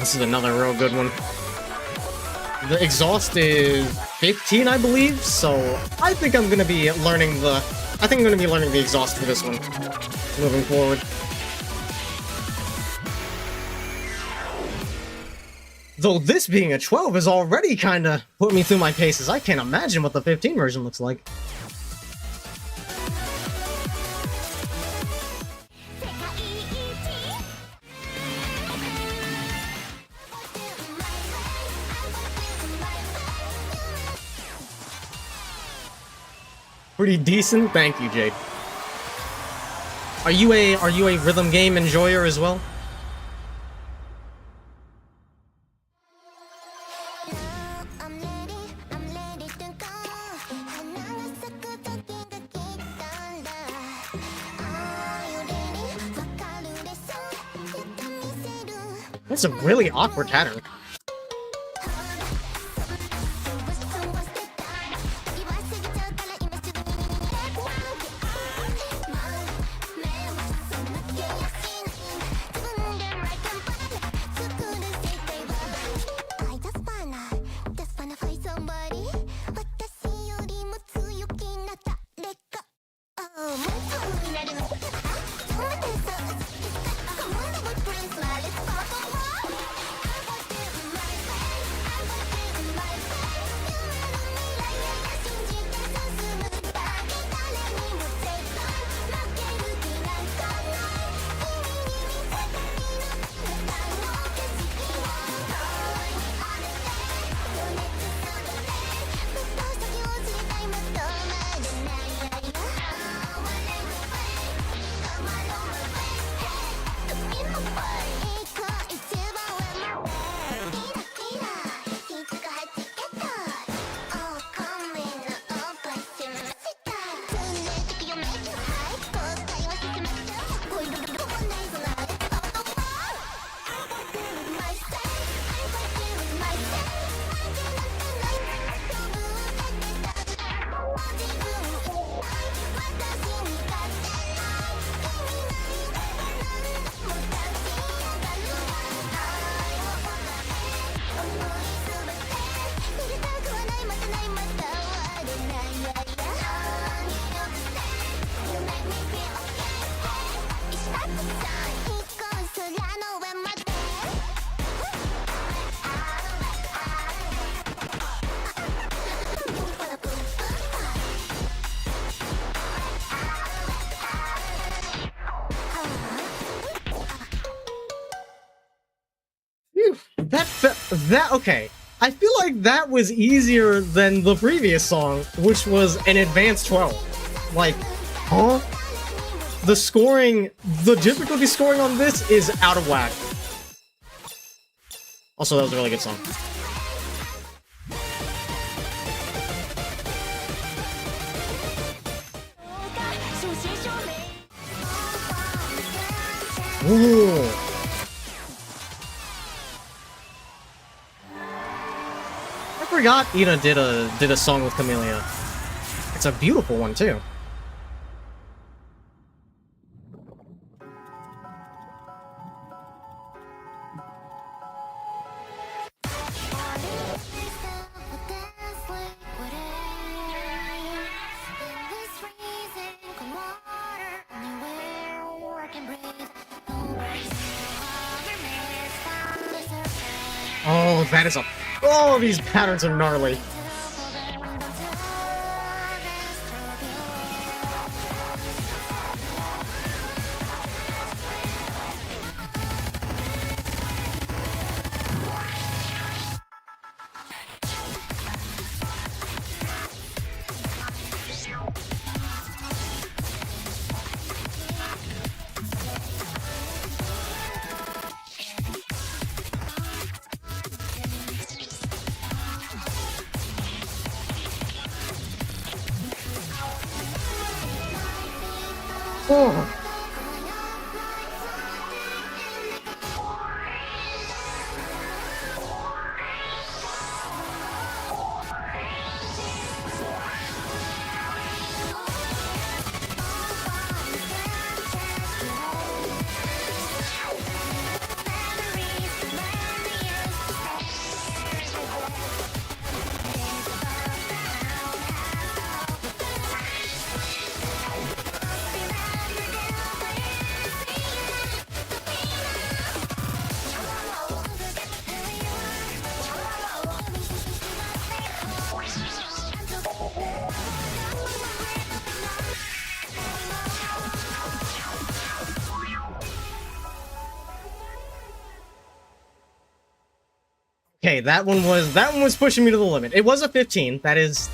This is another real good one. The exhaust is 15, I believe, so I think I'm gonna be learning the... I think I'm gonna be learning the exhaust for this one, moving forward. Though this being a 12 has already kinda put me through my paces. I can't imagine what the 15 version looks like. Pretty decent, thank you, Jade. Are you a rhythm game enjoyer as well? That's a really awkward pattern. Okay. I feel like that was easier than the previous song, which was an advanced 12. Like, huh? The scoring, the difficulty scoring on this is out of whack. Also, that was a really good song. Ooh. I forgot Ina did a song with Camellia. It's a beautiful one too. Oh, that is a... Oh, these patterns are gnarly. Oh. Okay, that one was pushing me to the limit. It was a 15. That is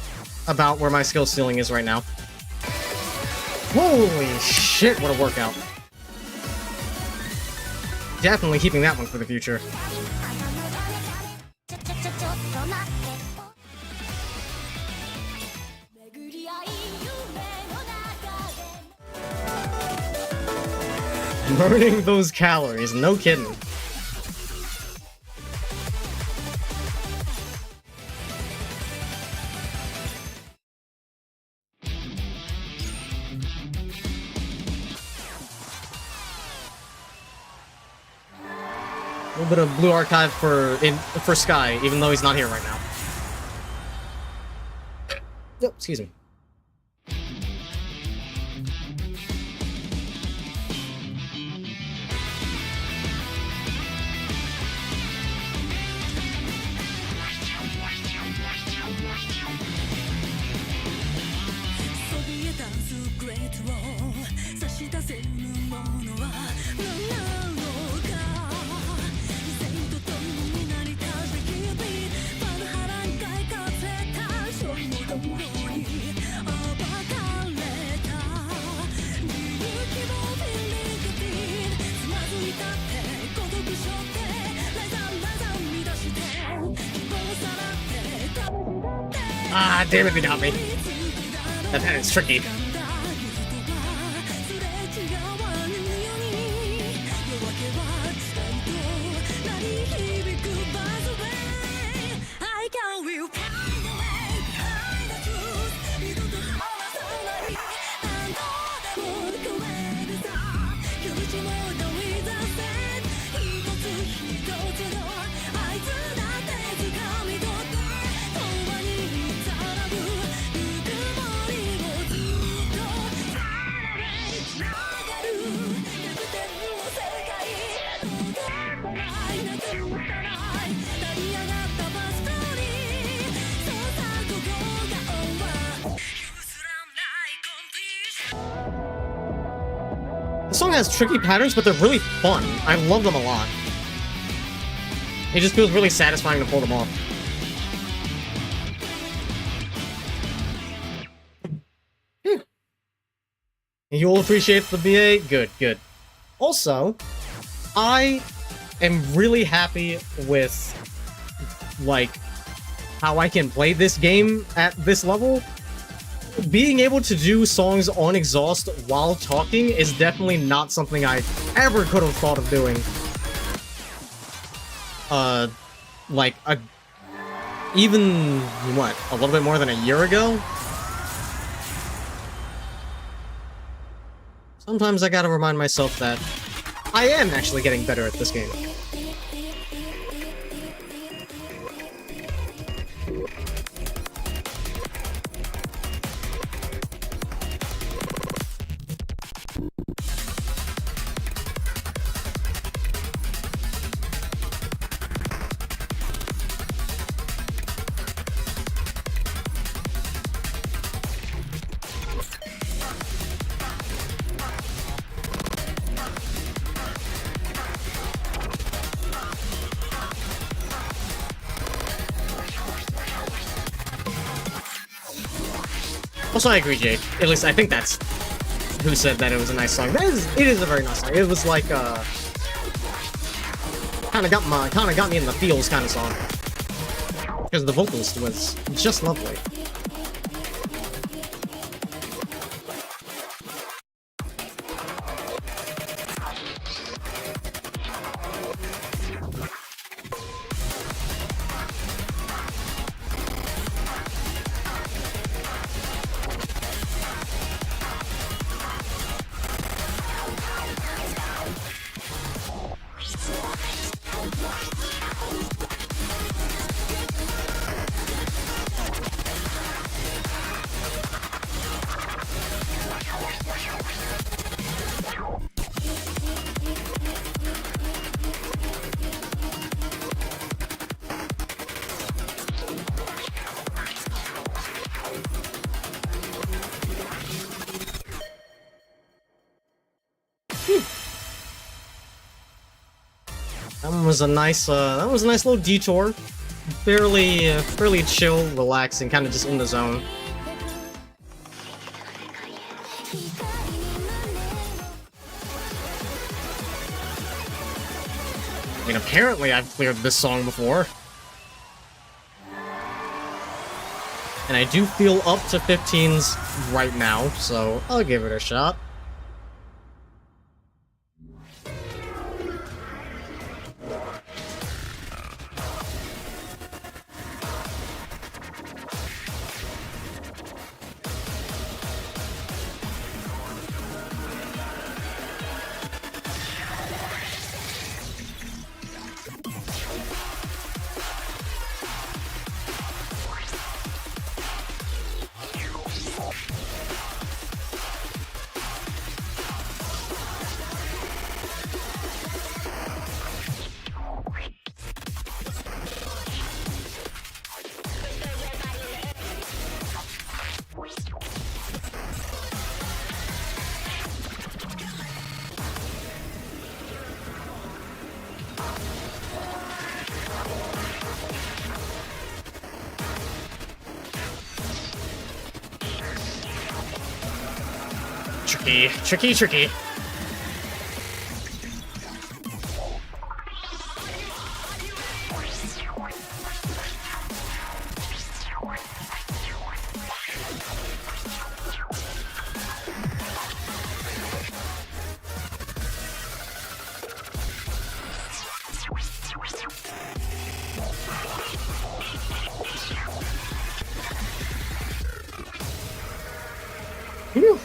about where my skill ceiling is right now. Holy shit, what a workout. Definitely keeping that one for the future. Burning those calories, no kidding. A little bit of Blue Archive for Sky, even though he's not here right now. Oh, excuse me. Ah, damn it, they got me. That is tricky. The song has tricky patterns, but they're really fun. I love them a lot. It just feels really satisfying to pull them off. Whew. You'll appreciate the BA? Good, good. Also, I am really happy with, like, how I can play this game at this level. Being able to do songs on exhaust while talking is definitely not something I ever could have thought of doing. Even, what, a little bit more than a year ago? Sometimes I gotta remind myself that I am actually getting better at this game. Also, I agree, Jake. At least I think that's who said that it was a nice song. It is a very nice song. It was like kind of got me in the feels kind of song, because the vocalist was just lovely. That was a nice little detour. fairly chill, relaxing, kind of just in the zone. I mean, apparently I've cleared this song before. And I do feel up to 15s right now, so I'll give it a shot. Tricky. Whew.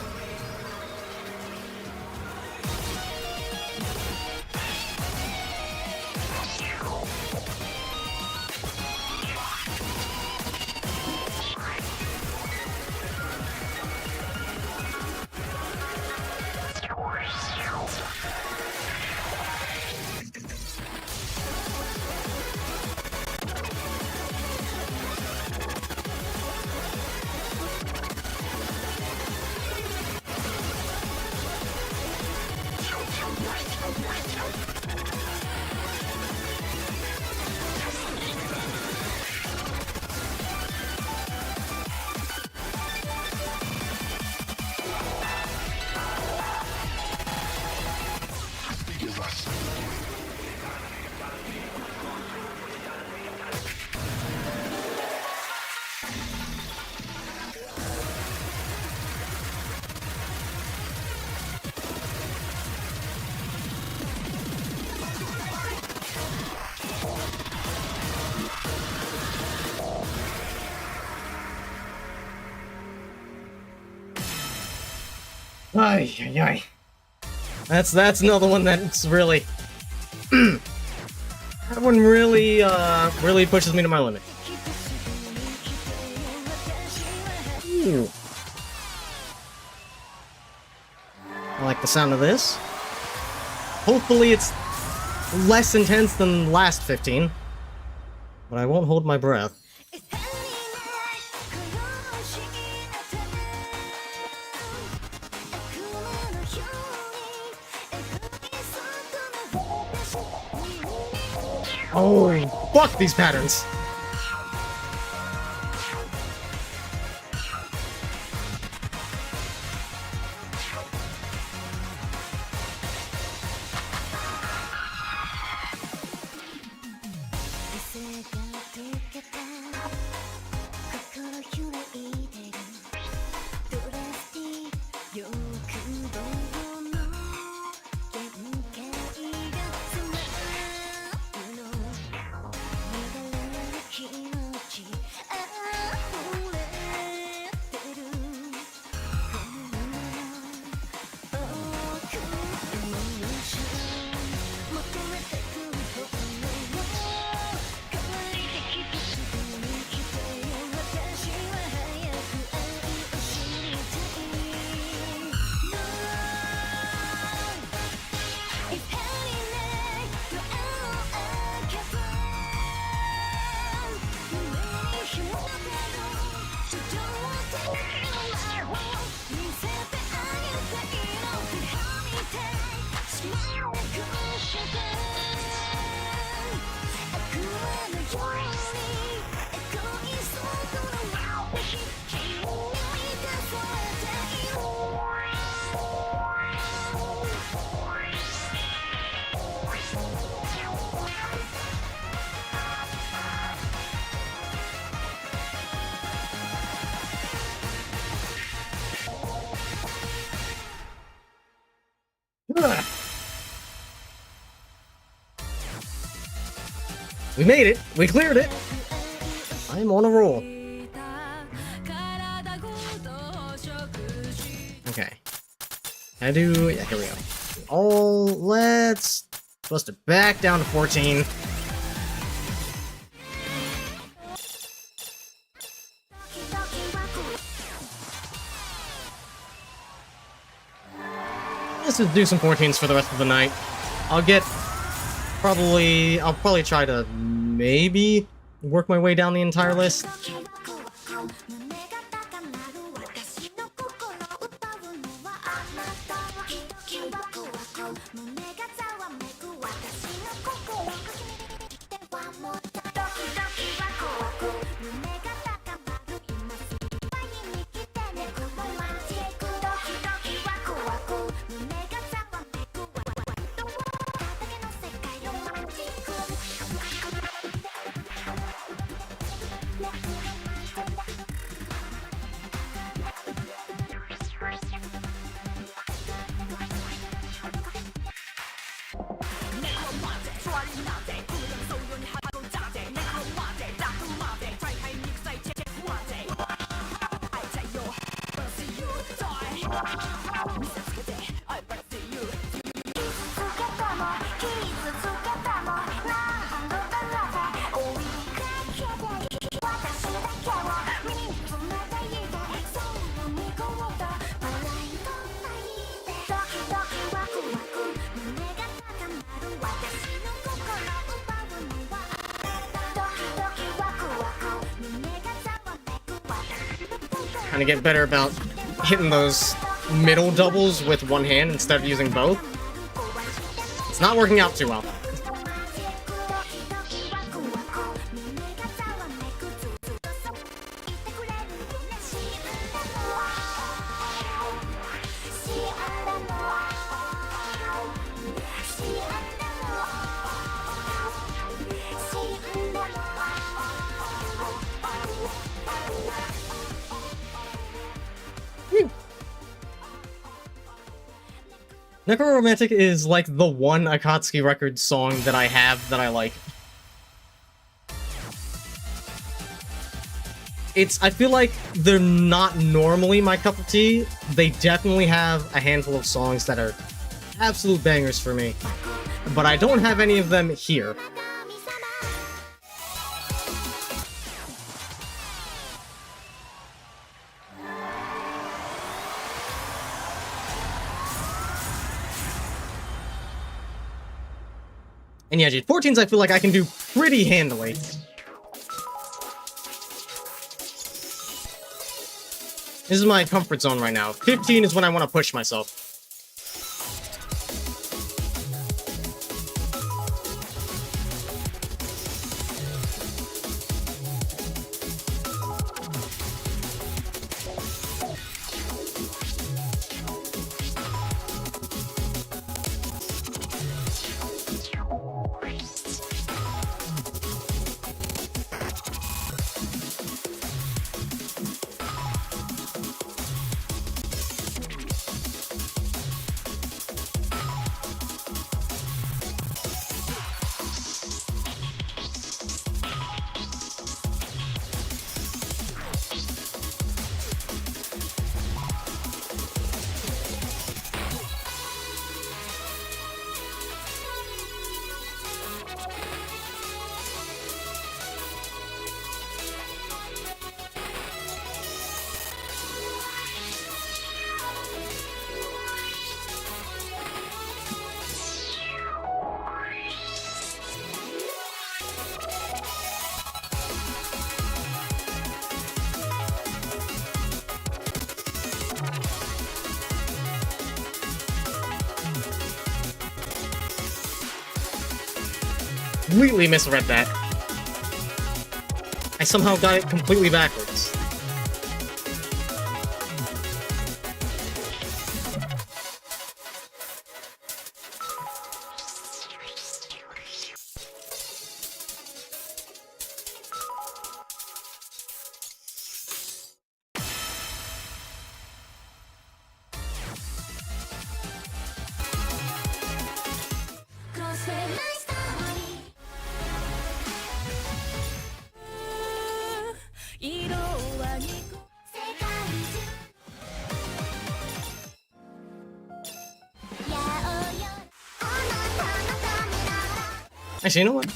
Ay. That's another one that's really that one really pushes me to my limit. Ooh. I like the sound of this. Hopefully it's less intense than the last 15, but I won't hold my breath. Oh, fuck these patterns! We made it. We cleared it. I'm on a roll. Okay. I do... Yeah, here we go. Oh, let's... Bust it back down to 14. Let's just do some 14s for the rest of the night. I'll probably try to maybe work my way down the entire list. Trying to get better about hitting those middle doubles with one hand instead of using both. It's not working out too well. Necroromantic is like the one Akatsuki Records song that I have that I like. I feel like they're not normally my cup of tea. They definitely have a handful of songs that are absolute bangers for me. But I don't have any of them here. And yeah, dude, 14s I feel like I can do pretty handily. This is my comfort zone right now. 15 is when I want to push myself. Completely misread that. I somehow got it completely backwards. Actually, you know what?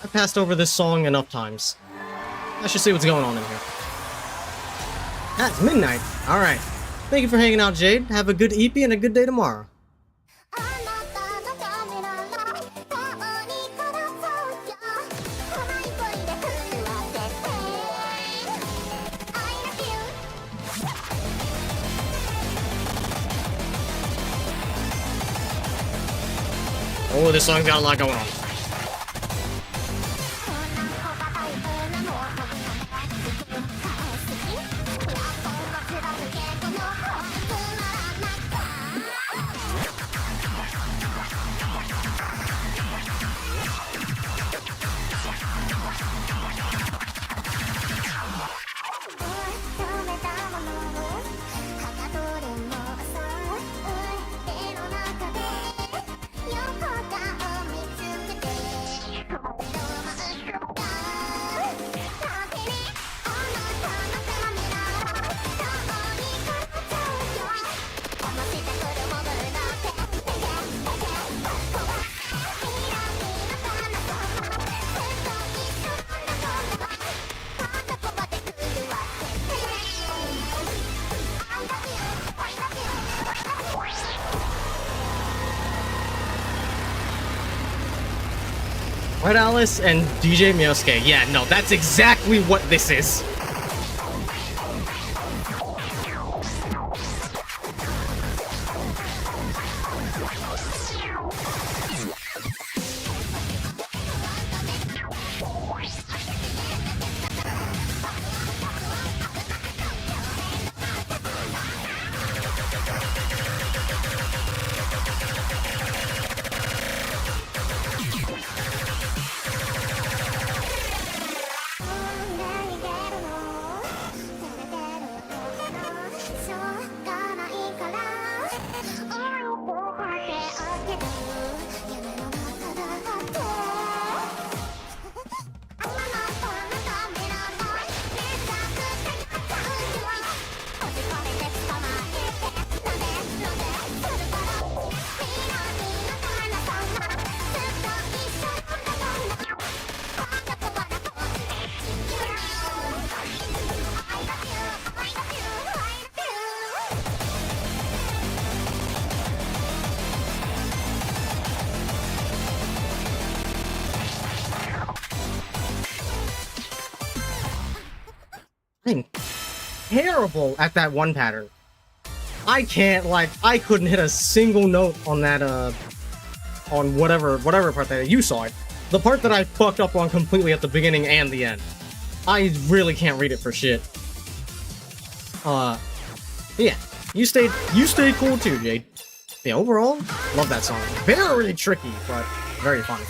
I passed over this song enough times. I should see what's going on in here. That's midnight. Alright. Thank you for hanging out, Jade. Have a good EP and a good day tomorrow. Oh, this song's got a lot going on. Red Alice and DJ Myosuke. Yeah, no, that's exactly what this is. I'm terrible at that one pattern. I can't, like, I couldn't hit a single note on that, on whatever part that you saw it. The part that I fucked up on completely at the beginning and the end. I really can't read it for shit. Yeah, you stayed cool too, Jade. Yeah, overall, love that song. Very tricky, but very fun.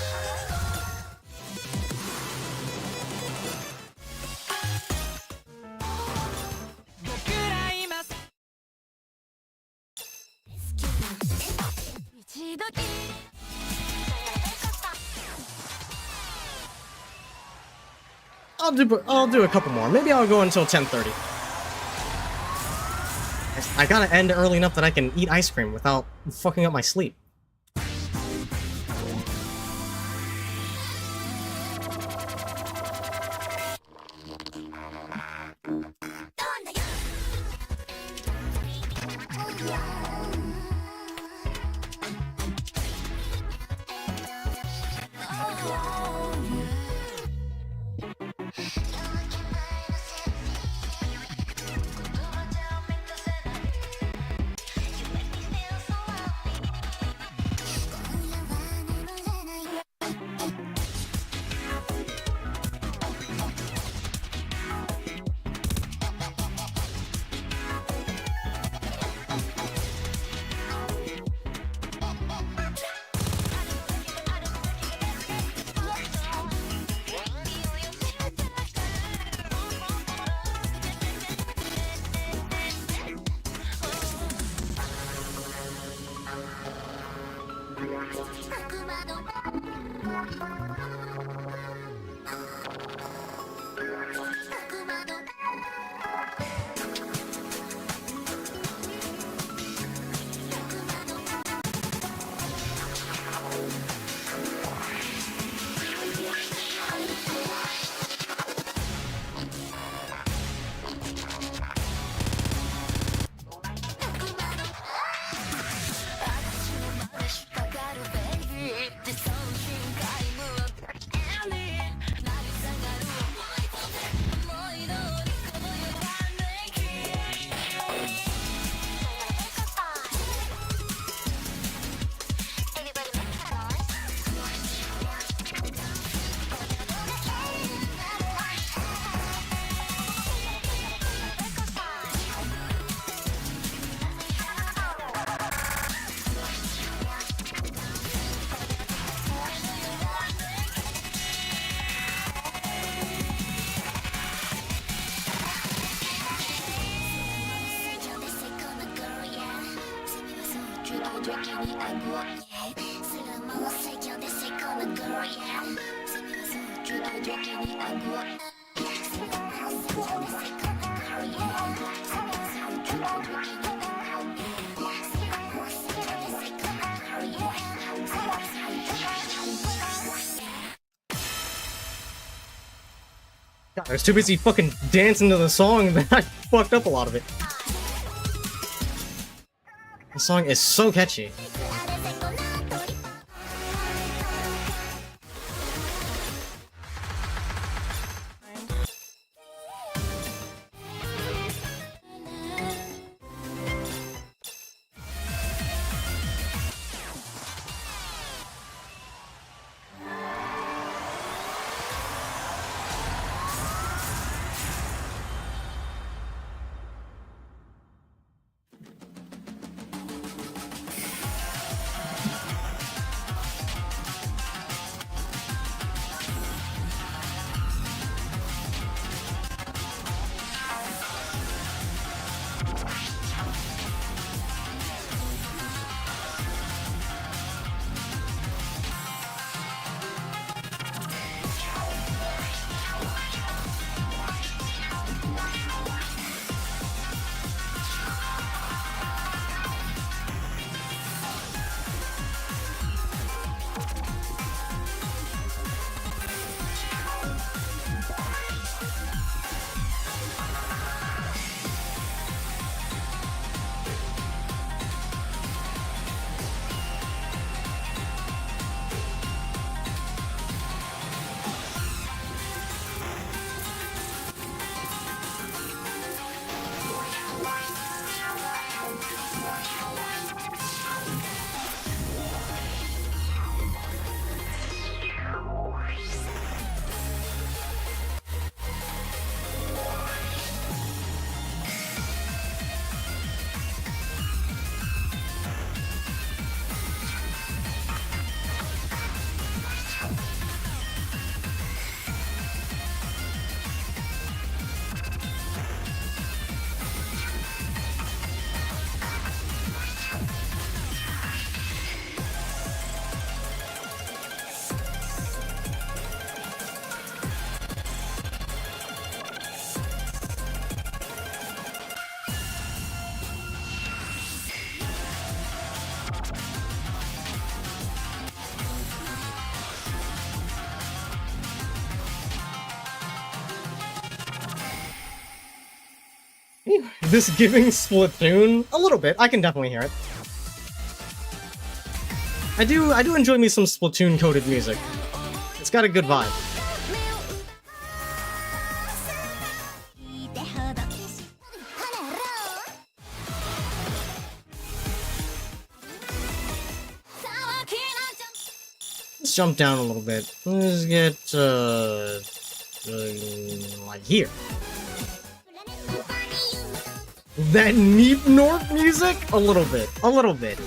I'll do a couple more. Maybe I'll go until 10:30. I gotta end early enough that I can eat ice cream without fucking up my sleep. God, I was too busy fucking dancing to the song that I fucked up a lot of it. The song is so catchy. This giving Splatoon? A little bit. I can definitely hear it. I do enjoy me some Splatoon-coded music. It's got a good vibe. Let's jump down a little bit. Let's get, like here. That Neep Norp music? A little bit. A little bit.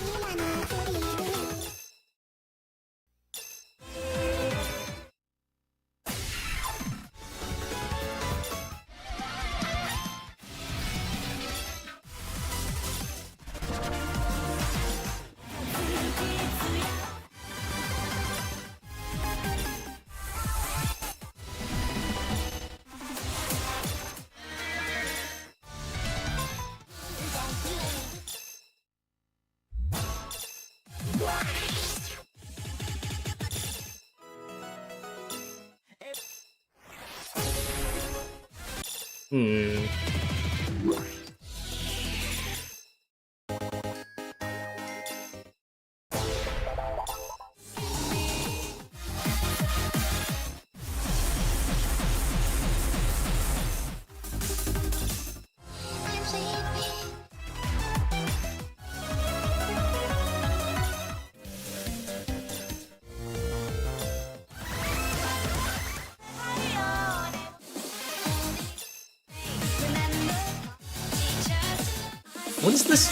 What is this?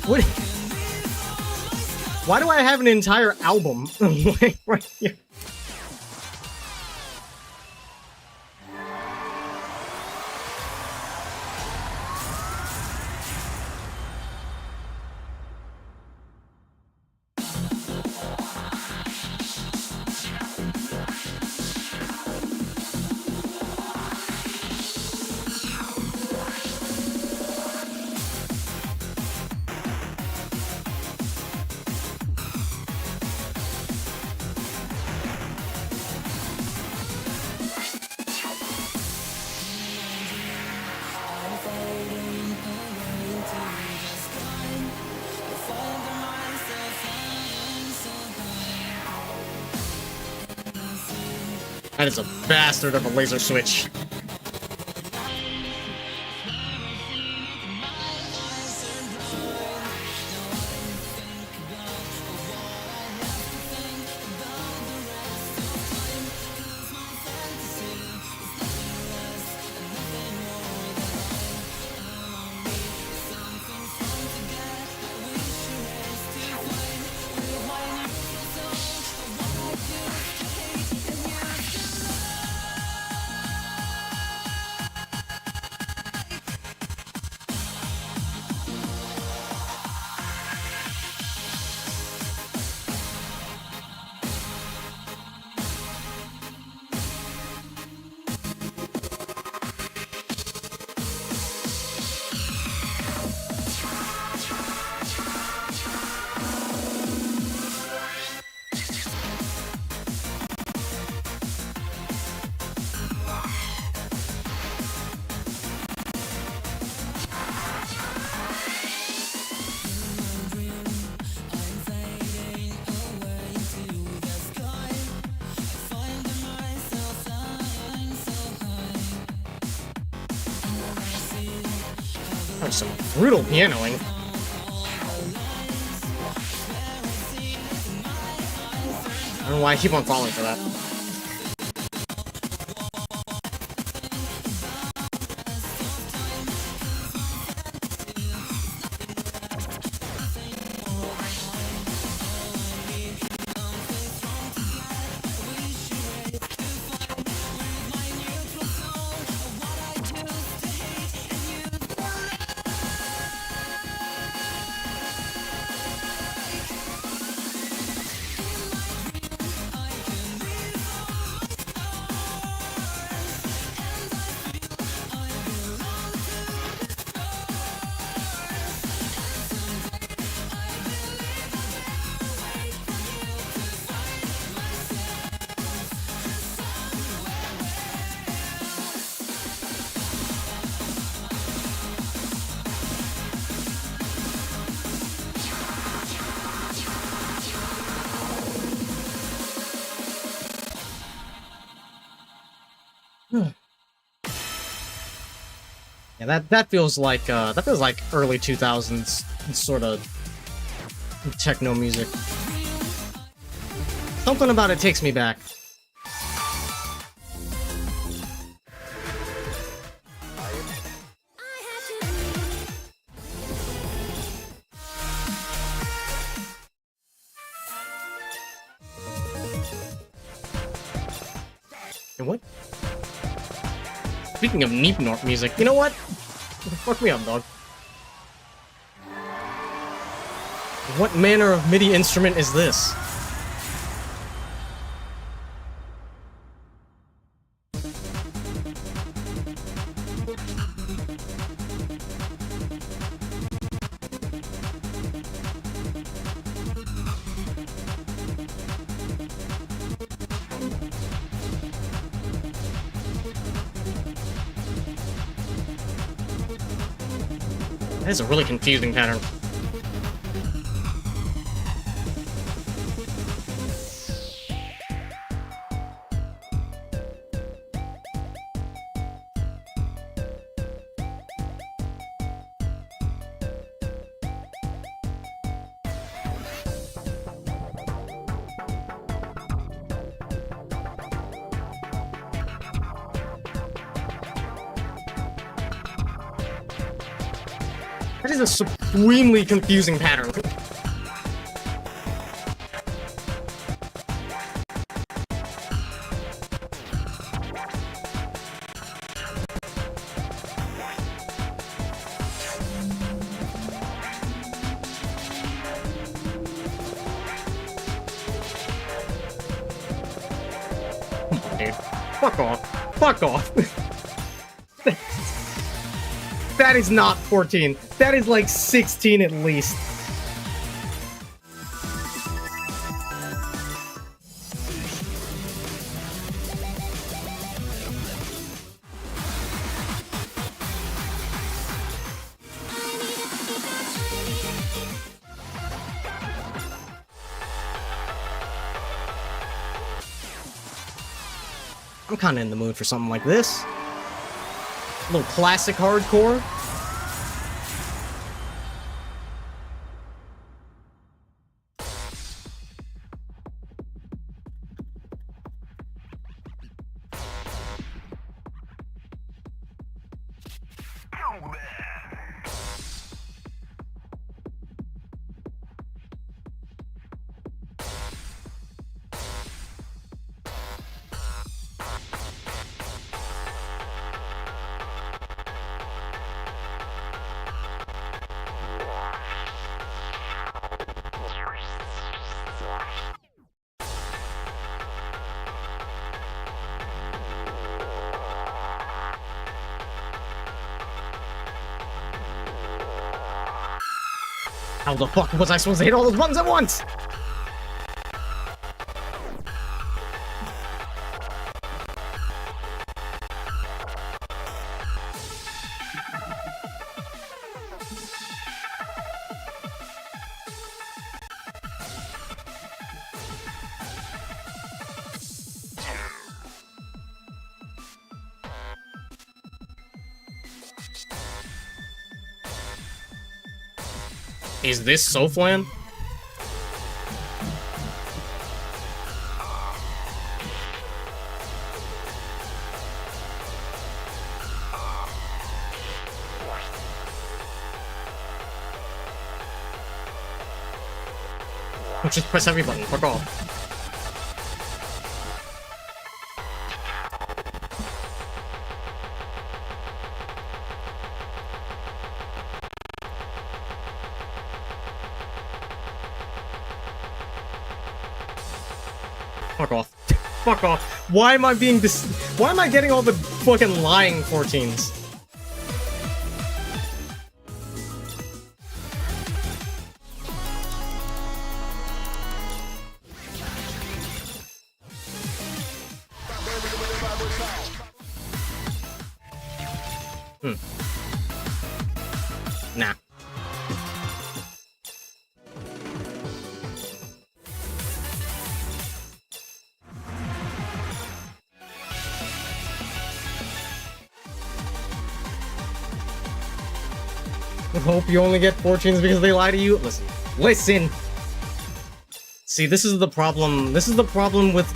What? Why do I have an entire album right here? That is a bastard of a laser switch. That was some brutal pianoing. I don't know why I keep on falling for that. Yeah, that feels like early 2000s sort of techno music. Something about it takes me back. And what? Speaking of Neepnorp music, you know what? Fuck me up, dog. What manner of MIDI instrument is this? That is a really confusing pattern. That is a supremely confusing pattern. Come on, dude. Fuck off. Fuck off. That is not 14. That is like 16 at least. I'm kind of in the mood for something like this. A little classic hardcore. How the fuck was I supposed to hit all those buttons at once? Is this Soflan? Just press every button, fuck off. Fuck off. Fuck off. Why am I being why am I getting all the fucking lying 14s? Nah. Hope you only get 14s because they lie to you. Listen. Listen! See, this is the problem. This is the problem with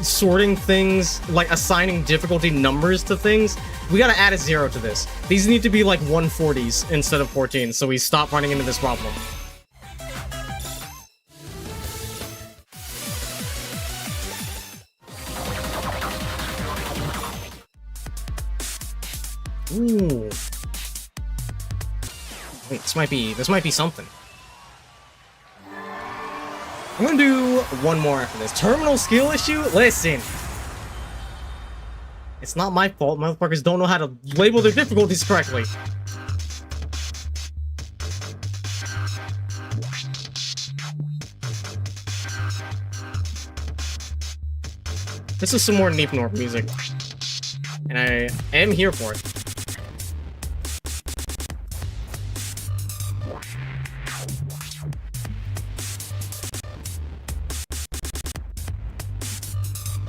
sorting things, like assigning difficulty numbers to things. We gotta add a 0 to this. These need to be like 140s instead of 14s, so we stop running into this problem. Ooh. Wait, this might be something. I'm gonna do one more after this. Terminal skill issue? Listen. It's not my fault. Motherfuckers don't know how to label their difficulties correctly. This is some more Neepnorp music. And I am here for it.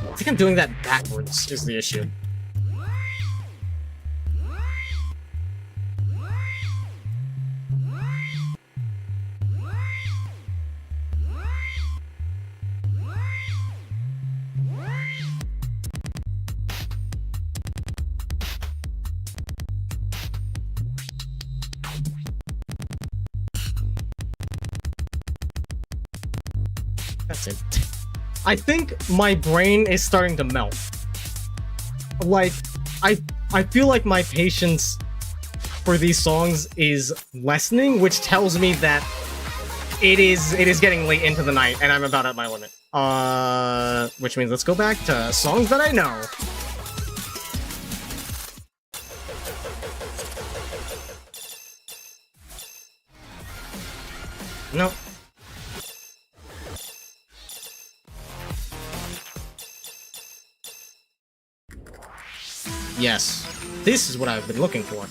I think I'm doing that backwards, is the issue. That's it. I think my brain is starting to melt. Like, I feel like my patience for these songs is lessening, which tells me that it is getting late into the night and I'm about at my limit. Which means let's go back to songs that I know. Nope. Yes, this is what I've been looking for.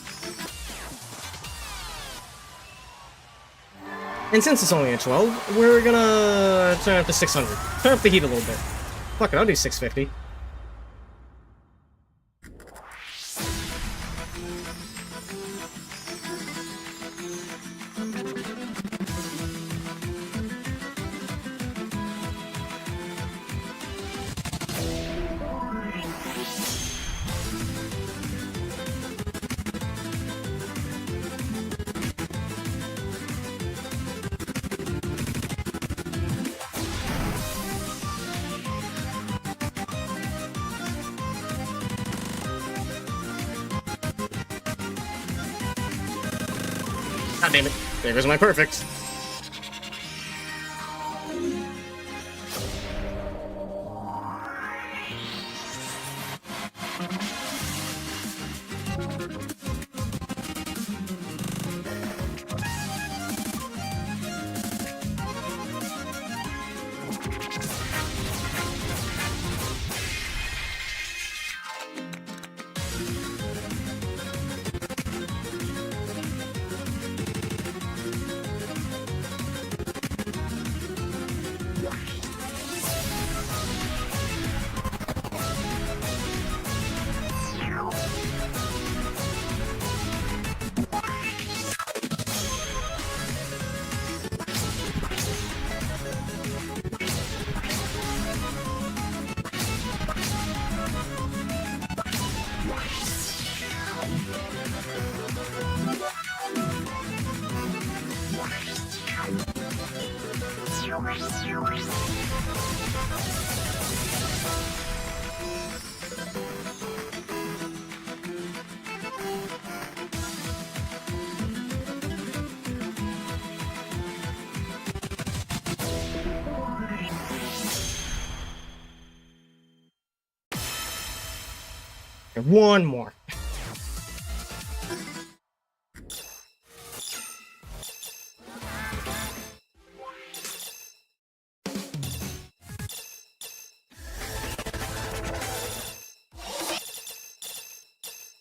And since it's only a 12, we're gonna turn up to 600. Turn up the heat a little bit. Fuck it, I'll do 650. God damn it. There goes my perfect. One more.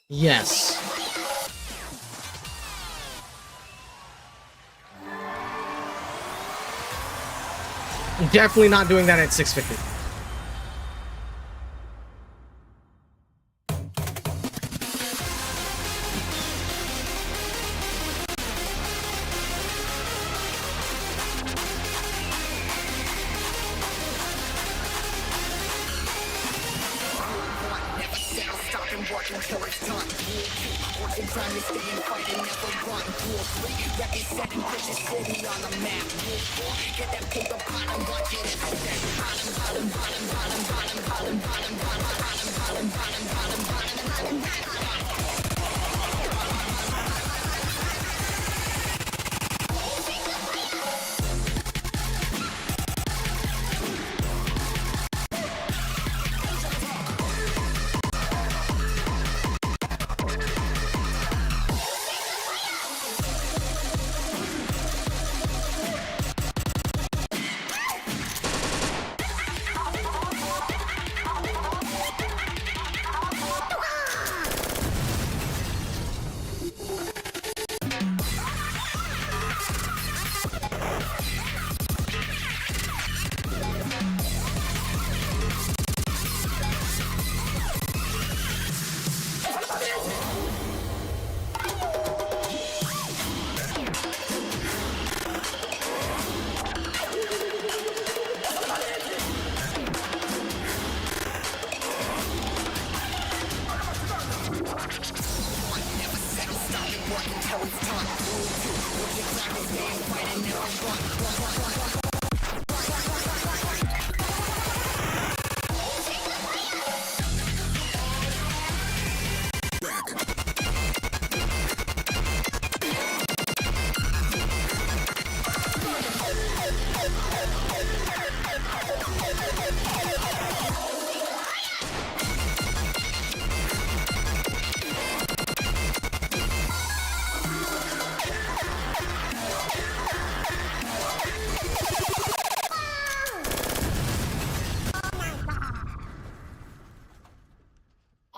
Yes. Definitely not doing that at 650.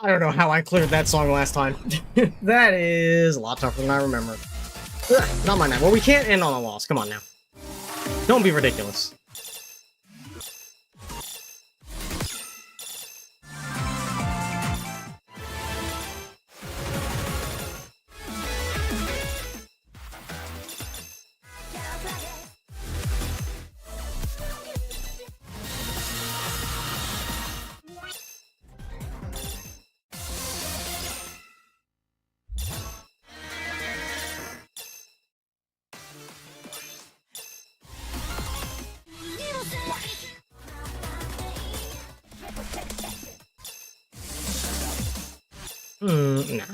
I don't know how I cleared that song last time. That is a lot tougher than I remember. Ugh, not mind that. Well, we can't end on a loss. Come on now. Don't be ridiculous. Nah.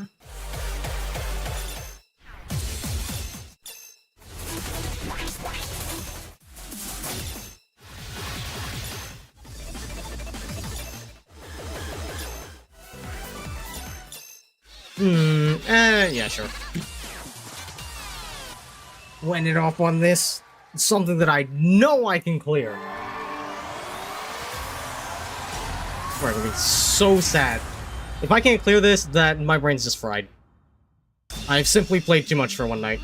Yeah, sure. We'll end it off on this. Something that I know I can clear. We're gonna be so sad. If I can't clear this, then my brain's just fried. I've simply played too much for one night.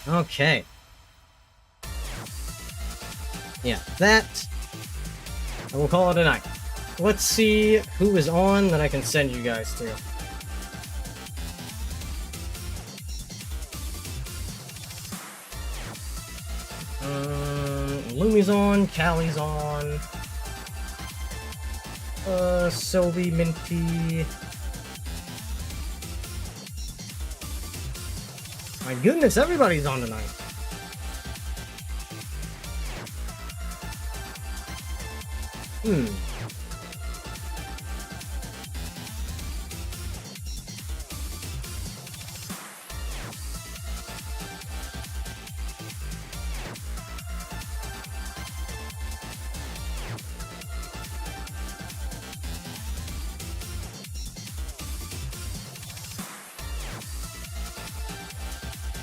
Okay. Yeah, that. I will call it a night. Let's see who is on that I can send you guys to. Lumi's on, Callie's on. Sylvie, Minty. My goodness, everybody's on tonight.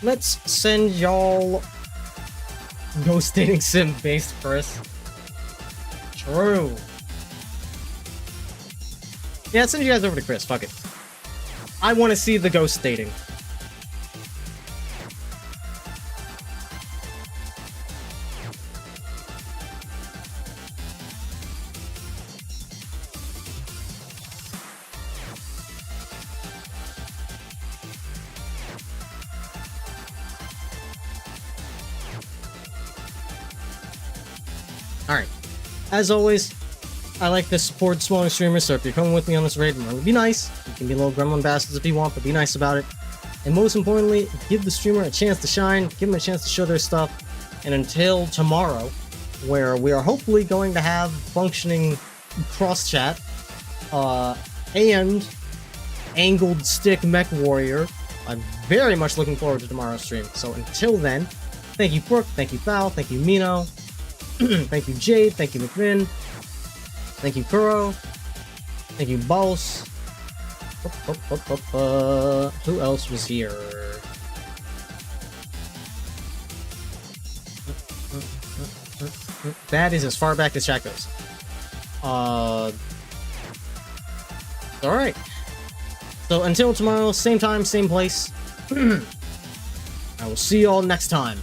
Let's send y'all Ghost Dating Sim based first. True. Yeah, let's send you guys over to Chris. Fuck it. I want to see the ghost dating. Alright. As always, I like to support smaller streamers, so if you're coming with me on this raid, remember, be nice. You can be little gremlin bastards if you want, but be nice about it. And most importantly, give the streamer a chance to shine, give them a chance to show their stuff. And until tomorrow, where we are hopefully going to have functioning cross-chat, and Angled Stick Mech Warrior, I'm very much looking forward to tomorrow's stream. So until then, thank you Brooke, thank you Val, thank you Mino, thank you Jade, thank you McVin, thank you Kuro, thank you Boss. Who else was here? That is as far back as chat goes. Alright. So until tomorrow, same time, same place. I will see y'all next time.